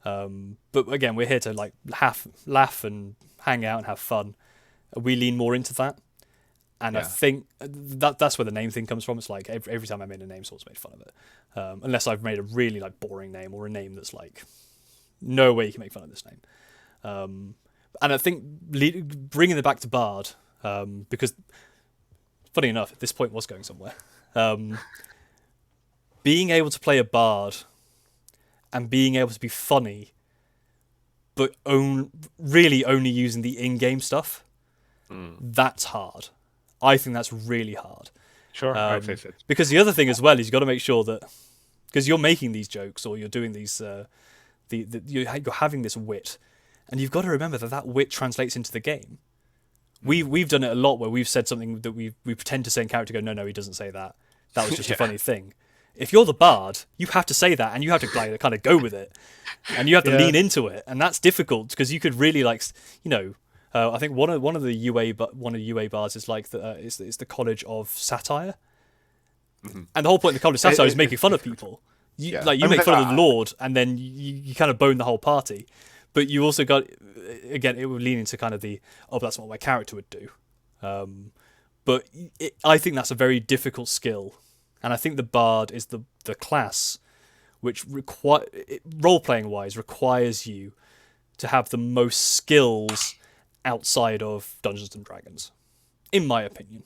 [SPEAKER 1] But again, we're here to like laugh and hang out and have fun. We lean more into that, and I think that's where the name thing comes from. It's like every time I made a name, someone's made fun of it, unless I've made a really like boring name or a name that's like no way you can make fun of this name. And I think bringing it back to Bard, because funny enough, this point was going somewhere. Being able to play a bard and being able to be funny, but really only using the in-game stuff, that's hard. I think that's really hard.
[SPEAKER 2] Sure, I'd say so.
[SPEAKER 1] Because the other thing as well is you've got to make sure that, because you're making these jokes or you're doing these, you're having this wit, and you've got to remember that wit translates into the game. We've done it a lot where we've said something that we pretend to say in character, go, no, he doesn't say that. That was just a funny thing. If you're the bard, you have to say that, and you have to like kind of go with it, and you have to lean into it, and that's difficult because you could really like, I think one of the UA bards is like it's the College of Satire, and the whole point of the College of Satire is making fun of people. You make fun of the Lord, and then you kind of bone the whole party, but you also got, again, it would lean into kind of that's what my character would do, but I think that's a very difficult skill. And I think the Bard is the class which role-playing wise requires you to have the most skills outside of Dungeons and Dragons, in my opinion.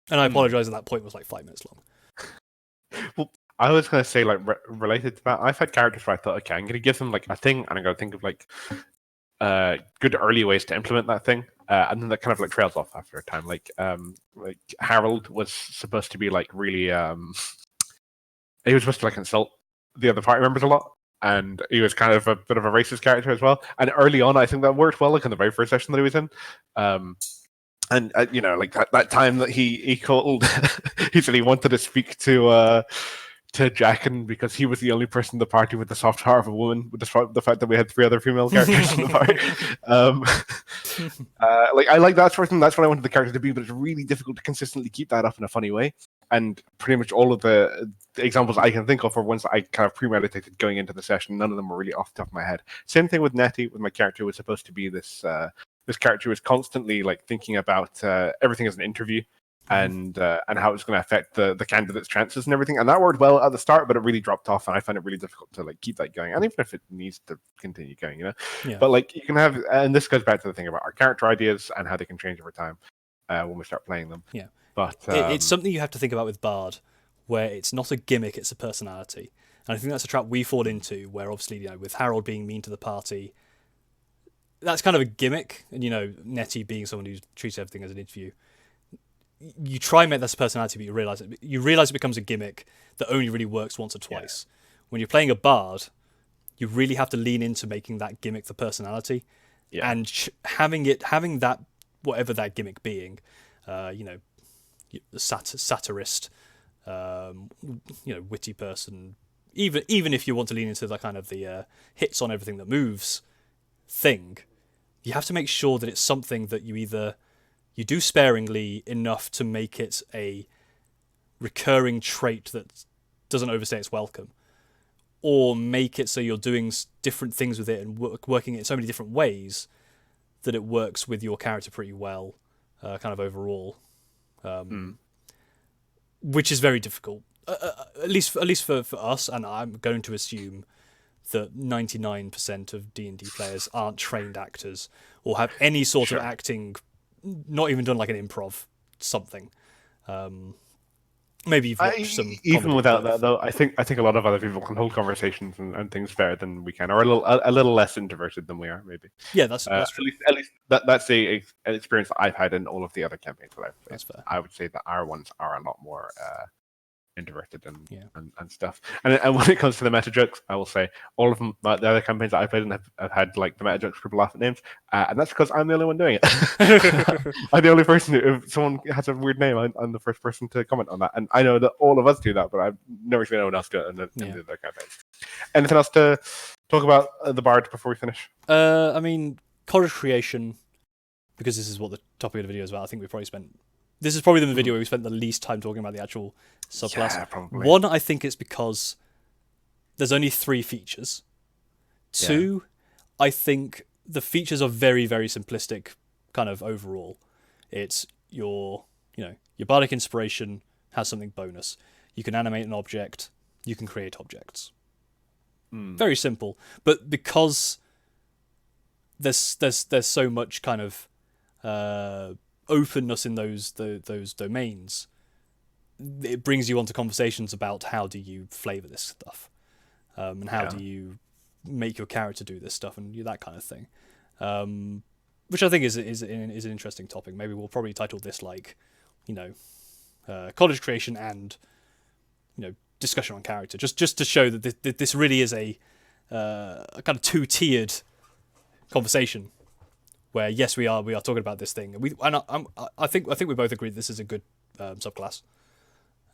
[SPEAKER 1] And I apologise that that point was like 5 minutes long.
[SPEAKER 2] Well, I was going to say, like, related to that, I've had characters where I thought, okay, I'm going to give them like a thing, and I'm going to think of like good early ways to implement that thing. And then that kind of like trails off after a time. Like Harold was supposed to be like really, he was supposed to like insult the other party members a lot, and he was kind of a bit of a racist character as well. And early on, I think that worked well, like in the very first session that he was in. And like that time that he called, he said he wanted to speak to Jacken because he was the only person in the party with the soft heart of a woman, despite the fact that we had 3 other female characters in the party. I like that sort of thing. That's what I wanted the character to be, but it's really difficult to consistently keep that up in a funny way. And pretty much all of the examples I can think of are ones that I kind of premeditated going into the session. None of them were really off the top of my head. Same thing with Nettie, with my character who was supposed to be this character who was constantly like thinking about everything as an interview. And how it's going to affect the candidate's chances and everything, and that worked well at the start, but it really dropped off, and I find it really difficult to like keep that going, and even if it needs to continue going, But like you can have, and this goes back to the thing about our character ideas and how they can change over time when we start playing them.
[SPEAKER 1] Yeah,
[SPEAKER 2] but
[SPEAKER 1] it's something you have to think about with Bard, where it's not a gimmick, it's a personality, and I think that's a trap we fall into, where obviously with Harold being mean to the party, that's kind of a gimmick, and Nettie being someone who treats everything as an interview. You try and make that a personality, but you realize it becomes a gimmick that only really works once or twice. Yeah. When you're playing a bard, you really have to lean into making that gimmick the personality, and having that, whatever that gimmick being, satirist, witty person. Even if you want to lean into the kind of the hits on everything that moves thing, you have to make sure that it's something that you do sparingly enough to make it a recurring trait that doesn't overstay its welcome, or make it so you're doing different things with it and working it in so many different ways that it works with your character pretty well, kind of overall, which is very difficult, at least for us, and I'm going to assume that 99% of D&D players aren't trained actors or have any sort of acting, not even done like an improv something. Maybe you've watched some
[SPEAKER 2] even
[SPEAKER 1] comedy,
[SPEAKER 2] without that though, I think a lot of other people can hold conversations and things better than we can, or a little less introverted than we are, maybe.
[SPEAKER 1] Yeah, that's true.
[SPEAKER 2] At least that's an experience that I've had in all of the other campaigns that I've played.
[SPEAKER 1] That's fair.
[SPEAKER 2] I would say that our ones are a lot more introverted and stuff. And when it comes to the meta jokes, I will say all of them, the other campaigns that I've played in have had like the meta jokes people laugh at names, and that's because I'm the only one doing it. I'm the only person who, if someone has a weird name, I'm the first person to comment on that. And I know that all of us do that, but I've never seen anyone else do it in the other campaigns. Anything else to talk about the bard before we finish?
[SPEAKER 1] I mean, college creation, because this is what the topic of the video is about. I think we probably spent. This is probably the video where we spent the least time talking about the actual subclass.
[SPEAKER 2] Yeah, probably.
[SPEAKER 1] One, I think it's because there's only 3 features. 2, I think the features are very, very simplistic kind of overall. It's your bardic inspiration has something bonus. You can animate an object. You can create objects. Very simple. But because there's so much kind of openness in those domains, it brings you onto conversations about how do you flavor this stuff, and how do you make your character do this stuff and that kind of thing, which I think is an interesting topic. Maybe we'll probably title this like, college creation and discussion on character, just to show that this really is a kind of 2-tiered conversation. Where yes, we are talking about this thing, I think we both agree this is a good subclass.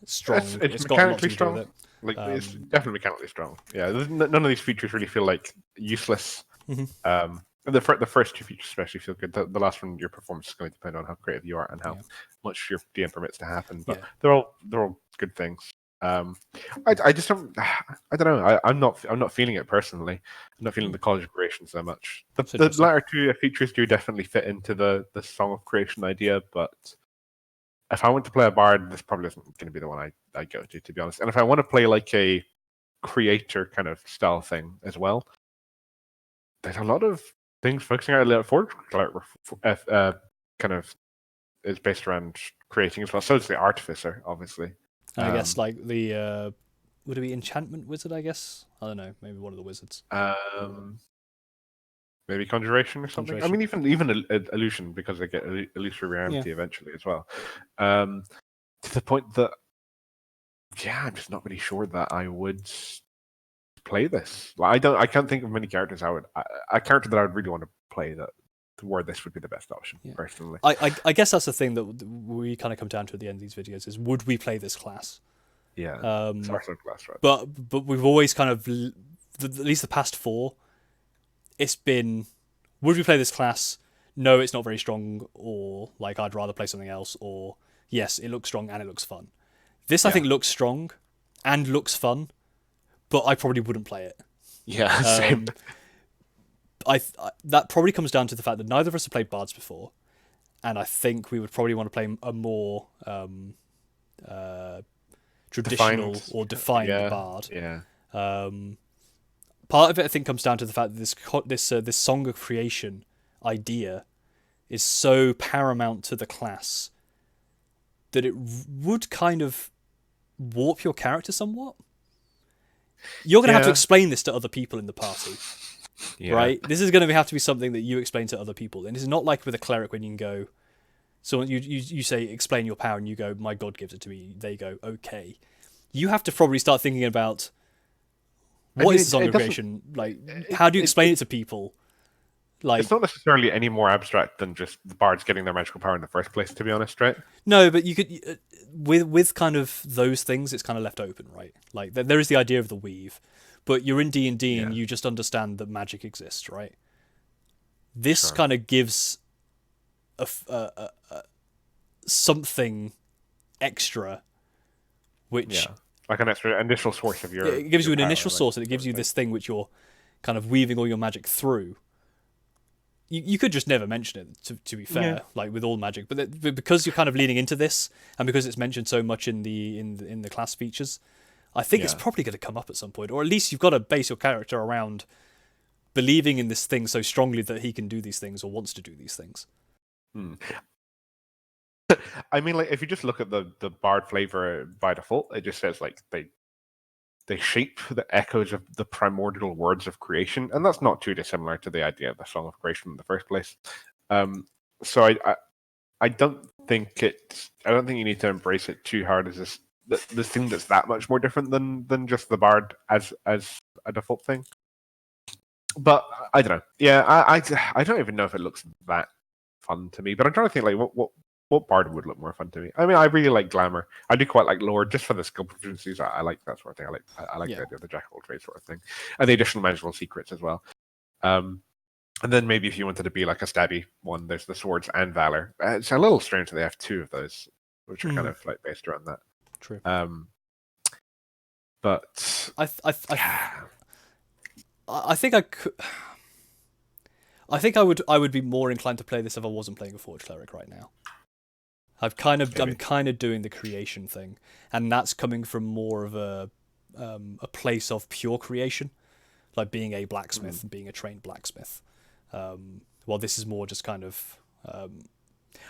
[SPEAKER 1] It's strong.
[SPEAKER 2] It's
[SPEAKER 1] got a lot
[SPEAKER 2] mechanically
[SPEAKER 1] to do
[SPEAKER 2] strong.
[SPEAKER 1] with it.
[SPEAKER 2] Like it's definitely mechanically strong. Yeah, none of these features really feel like useless. The first 2 features especially feel good. The last one, your performance is going to depend on how creative you are and how much your DM permits to happen. But they're all good things. I just don't. I don't know. I'm not feeling it personally. I'm not feeling the college creation so much. The latter 2 features do definitely fit into the song of creation idea, but if I want to play a bard, this probably isn't going to be the one I go to be honest. And if I want to play like a creator kind of style thing as well, there's a lot of things focusing on a forge kind of is based around creating as well. So is the artificer, obviously.
[SPEAKER 1] I guess like the would it be enchantment wizard? I guess I don't know. Maybe one of the wizards.
[SPEAKER 2] Maybe conjuration or something. I mean, even illusion, because they get illusory reality eventually as well. To the point that I'm just not really sure that I would play this. Like, I can't think of many characters a character that I would really want to play that where this would be the best option personally.
[SPEAKER 1] I guess that's the thing that we kind of come down to at the end of these videos is, would we play this class?
[SPEAKER 2] Yeah, it's our class, right?
[SPEAKER 1] But we've always kind of, at least the past 4, it's been, would we play this class? No, it's not very strong, or like I'd rather play something else, or yes, it looks strong and it looks fun. This I think looks strong and looks fun, but I probably wouldn't play it.
[SPEAKER 2] Yeah, same.
[SPEAKER 1] That probably comes down to the fact that neither of us have played bards before, and I think we would probably want to play a more traditional or defined bard.
[SPEAKER 2] Yeah.
[SPEAKER 1] Part of it, I think, comes down to the fact that this song of creation idea is so paramount to the class that it would kind of warp your character somewhat. You're going to have to explain this to other people in the party.
[SPEAKER 2] Yeah.
[SPEAKER 1] Right? This is going to have to be something that you explain to other people. And it's not like with a cleric when you can go, so you say, explain your power, and you go, my god gives it to me. They go, okay. You have to probably start thinking about, what is the song of creation? Like, how do you explain it to people? Like,
[SPEAKER 2] it's not necessarily any more abstract than just the bards getting their magical power in the first place, to be honest, right?
[SPEAKER 1] No, but you could, with kind of those things, it's kind of left open, right? Like, there is the idea of the weave, but you're in D&D and you just understand that magic exists, right? This kind of gives something extra, which
[SPEAKER 2] like an extra initial source of your.
[SPEAKER 1] It gives you an
[SPEAKER 2] power,
[SPEAKER 1] initial source, and it gives you this thing which you're kind of weaving all your magic through. You could just never mention it, to be fair, like with all magic, but because you're kind of leaning into this, and because it's mentioned so much in the class features, I think it's probably going to come up at some point, or at least you've got to base your character around believing in this thing so strongly that he can do these things or wants to do these things.
[SPEAKER 2] I mean, like, if you just look at the bard flavor by default, it just says like they shape the echoes of the primordial words of creation, and that's not too dissimilar to the idea of the Song of Creation in the first place. So I don't think you need to embrace it too hard as this thing that's that much more different than just the bard as a default thing. But I don't know. Yeah, I don't even know if it looks that fun to me. But I'm trying to think like what bard would look more fun to me. I mean, I really like glamour. I do quite like lore just for the skill proficiencies. I like that sort of thing. I like the idea of the jack of all trades sort of thing, and the additional magical secrets as well. And then maybe if you wanted to be like a stabby one, there's the swords and valor. It's a little strange that they have two of those, which are kind of like based around that.
[SPEAKER 1] True.
[SPEAKER 2] But
[SPEAKER 1] I think I could. I think I would be more inclined to play this if I wasn't playing a Forge Cleric right now. I'm kind of doing the creation thing, and that's coming from more of a place of pure creation, like being a blacksmith and being a trained blacksmith. While this is more just kind of,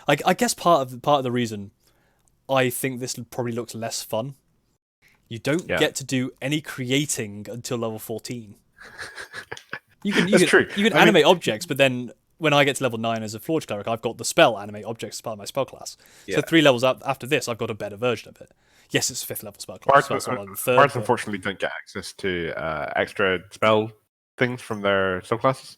[SPEAKER 1] I guess part of the reason I think this probably looks less fun. You don't get to do any creating until level 14. You can animate objects, but then when I get to level 9 as a Forge Cleric, I've got the spell Animate Objects as part of my spell class. Yeah. So 3 levels up after this, I've got a better version of it. Yes, it's 5th level spell class.
[SPEAKER 2] Bards unfortunately don't get access to extra spell things from their subclasses.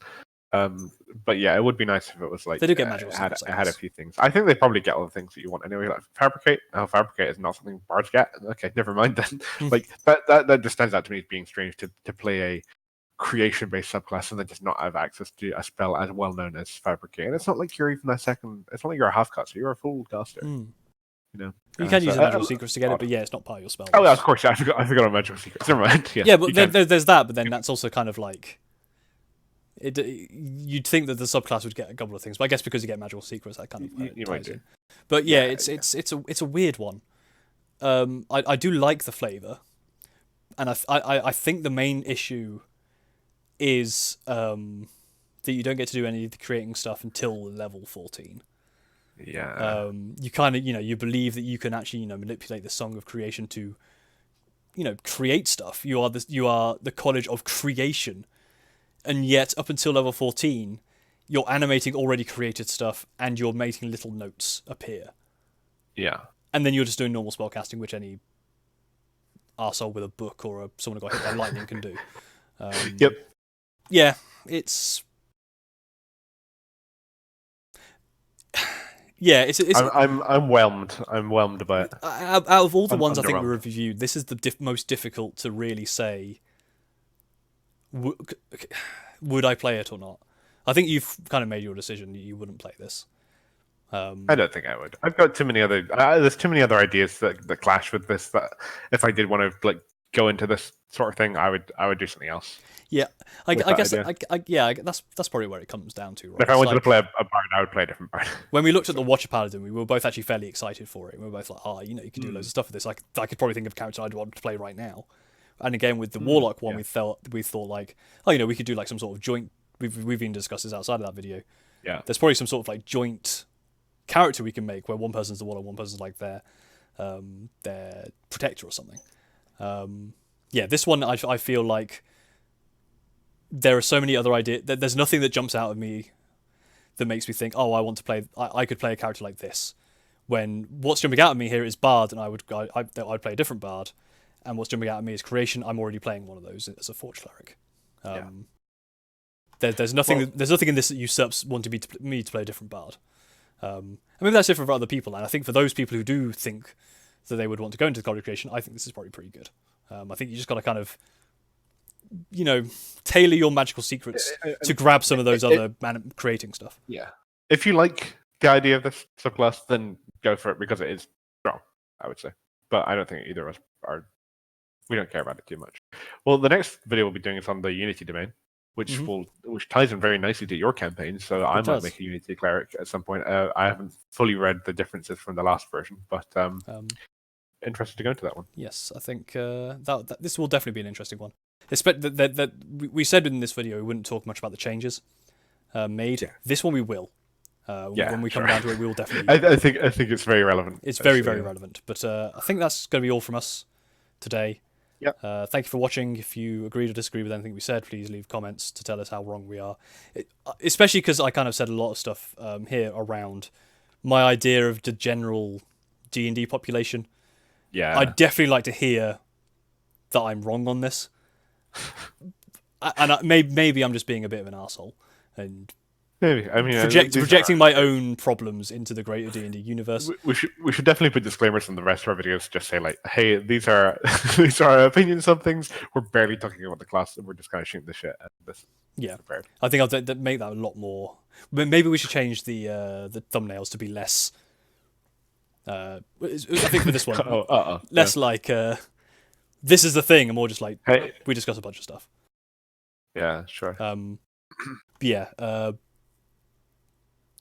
[SPEAKER 2] But yeah, it would be nice if it was like
[SPEAKER 1] they do get magical
[SPEAKER 2] it had a few things. I think they probably get all the things that you want anyway. Like fabricate. Fabricate is not something bards get. Okay, never mind then. Like that just stands out to me as being strange to play a creation-based subclass and then just not have access to a spell as well known as fabricate. And it's not like you're even a second. It's not like you're a half caster. You're a full caster. You know,
[SPEAKER 1] you can use magical secrets to get it, but yeah, it's not part of your spell.
[SPEAKER 2] Oh, yeah, of course. Yeah, I forgot on magical secrets. Never mind.
[SPEAKER 1] Yeah, but there's that. But then that's also kind of like. You'd think that the subclass would get a couple of things, but I guess because you get magical secrets, that kind of
[SPEAKER 2] you might do.
[SPEAKER 1] But yeah, it's a weird one. I do like the flavor, and I think the main issue is that you don't get to do any of the creating stuff until level 14.
[SPEAKER 2] Yeah.
[SPEAKER 1] You kind of you believe that you can actually manipulate the Song of Creation to create stuff. You are the College of Creation. And yet, up until level 14, you're animating already created stuff, and you're making little notes appear.
[SPEAKER 2] Yeah.
[SPEAKER 1] And then you're just doing normal spellcasting, which any arsehole with a book or someone who got hit by lightning can do.
[SPEAKER 2] Yep.
[SPEAKER 1] Yeah, it's... Yeah, it's
[SPEAKER 2] I'm whelmed. I'm whelmed by it.
[SPEAKER 1] Out of all the ones I think we reviewed, this is the most difficult to really say... Would I play it or not? I think you've kind of made your decision. You wouldn't play this.
[SPEAKER 2] I don't think I would. I've got too many other. There's too many other ideas that clash with this. That if I did want to like go into this sort of thing, I would do something else.
[SPEAKER 1] Yeah, I guess. That's probably where it comes down to. Right?
[SPEAKER 2] If I wanted to play a bard, I would play a different bard.
[SPEAKER 1] When we looked at the Watcher Paladin, we were both actually fairly excited for it. We were both like, you could do loads of stuff with this. I could probably think of a character I'd want to play right now. And again, with the Warlock one, we thought like, we could do like some sort of joint. We've even discussed this outside of that video.
[SPEAKER 2] Yeah,
[SPEAKER 1] there's probably some sort of like joint character we can make where one person's the Warlock, one person's like their protector or something. This one I feel like there are so many other ideas. There's nothing that jumps out of me that makes me think, I want to play. I could play a character like this. When what's jumping out of me here is Bard, and I'd play a different Bard. And what's jumping out at me is creation. I'm already playing one of those as a Forge Cleric. There's nothing in this that usurps wanting me to play a different bard. Maybe that's different for other people, and I think for those people who do think that they would want to go into the College of Creation, I think this is probably pretty good. I think you just got to kind of, tailor your magical secrets to grab some of those other creating stuff.
[SPEAKER 2] Yeah. If you like the idea of this subclass, then go for it because it is strong, I would say. But I don't think either of us are. We don't care about it too much. Well, the next video we'll be doing is on the Unity domain, which ties in very nicely to your campaign. So I might make a Unity cleric at some point. I haven't fully read the differences from the last version, but interested to go into that one.
[SPEAKER 1] Yes, I think that this will definitely be an interesting one. That we said in this video we wouldn't talk much about the changes made.
[SPEAKER 2] Yeah.
[SPEAKER 1] This one we will. When we come down to it, we will definitely.
[SPEAKER 2] I think it's very relevant.
[SPEAKER 1] It's very relevant. But I think that's going to be all from us today.
[SPEAKER 2] Yeah.
[SPEAKER 1] Thank you for watching. If you agreed or disagreed with anything we said, please leave comments to tell us how wrong we are. Especially because I kind of said a lot of stuff here around my idea of the general D&D population.
[SPEAKER 2] Yeah.
[SPEAKER 1] I'd definitely like to hear that I'm wrong on this. And maybe I'm just being a bit of an arsehole and
[SPEAKER 2] maybe. I mean,
[SPEAKER 1] projecting my own problems into the greater D&D universe.
[SPEAKER 2] We should definitely put disclaimers in the rest of our videos. Just say like, hey, these are these are our opinions on things. We're barely talking about the class, and we're just kind of shooting the shit. And this
[SPEAKER 1] yeah,
[SPEAKER 2] prepared.
[SPEAKER 1] I think I'll make that a lot more. Maybe we should change the thumbnails to be less. I think for this one, less like this is the thing, and more just like
[SPEAKER 2] hey.
[SPEAKER 1] We discuss a bunch of stuff.
[SPEAKER 2] Yeah, sure.
[SPEAKER 1] Yeah.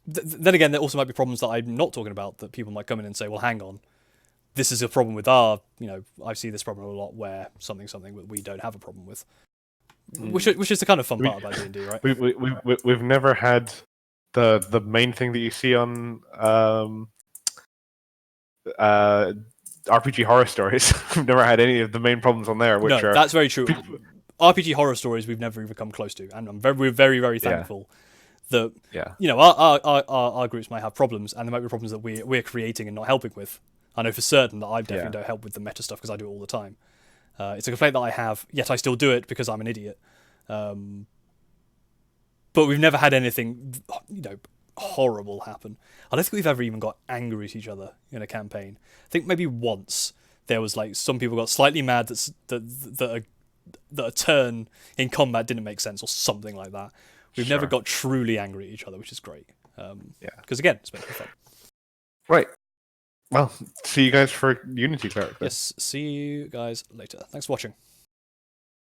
[SPEAKER 1] Then again, there also might be problems that I'm not talking about that people might come in and say, "Well, hang on, this is a problem with our." I see this problem a lot where something that we don't have a problem with, which is the kind of fun part about D&D, right?
[SPEAKER 2] We've never had the main thing that you see on RPG horror stories. We've never had any of the main problems on there. Which are
[SPEAKER 1] that's very true. RPG horror stories we've never even come close to, and we're very, very thankful that our groups might have problems, and there might be problems that we're creating and not helping with. I know for certain that I definitely don't help with the meta stuff because I do it all the time. It's a complaint that I have, yet I still do it because I'm an idiot. But we've never had anything, horrible happen. I don't think we've ever even got angry at each other in a campaign. I think maybe once there was like some people got slightly mad that a turn in combat didn't make sense or something like that. We've never got truly angry at each other, which is great. Because again, it's been fun.
[SPEAKER 2] Right. Well, see you guys for Unity Cleric.
[SPEAKER 1] Yes, see you guys later. Thanks for watching.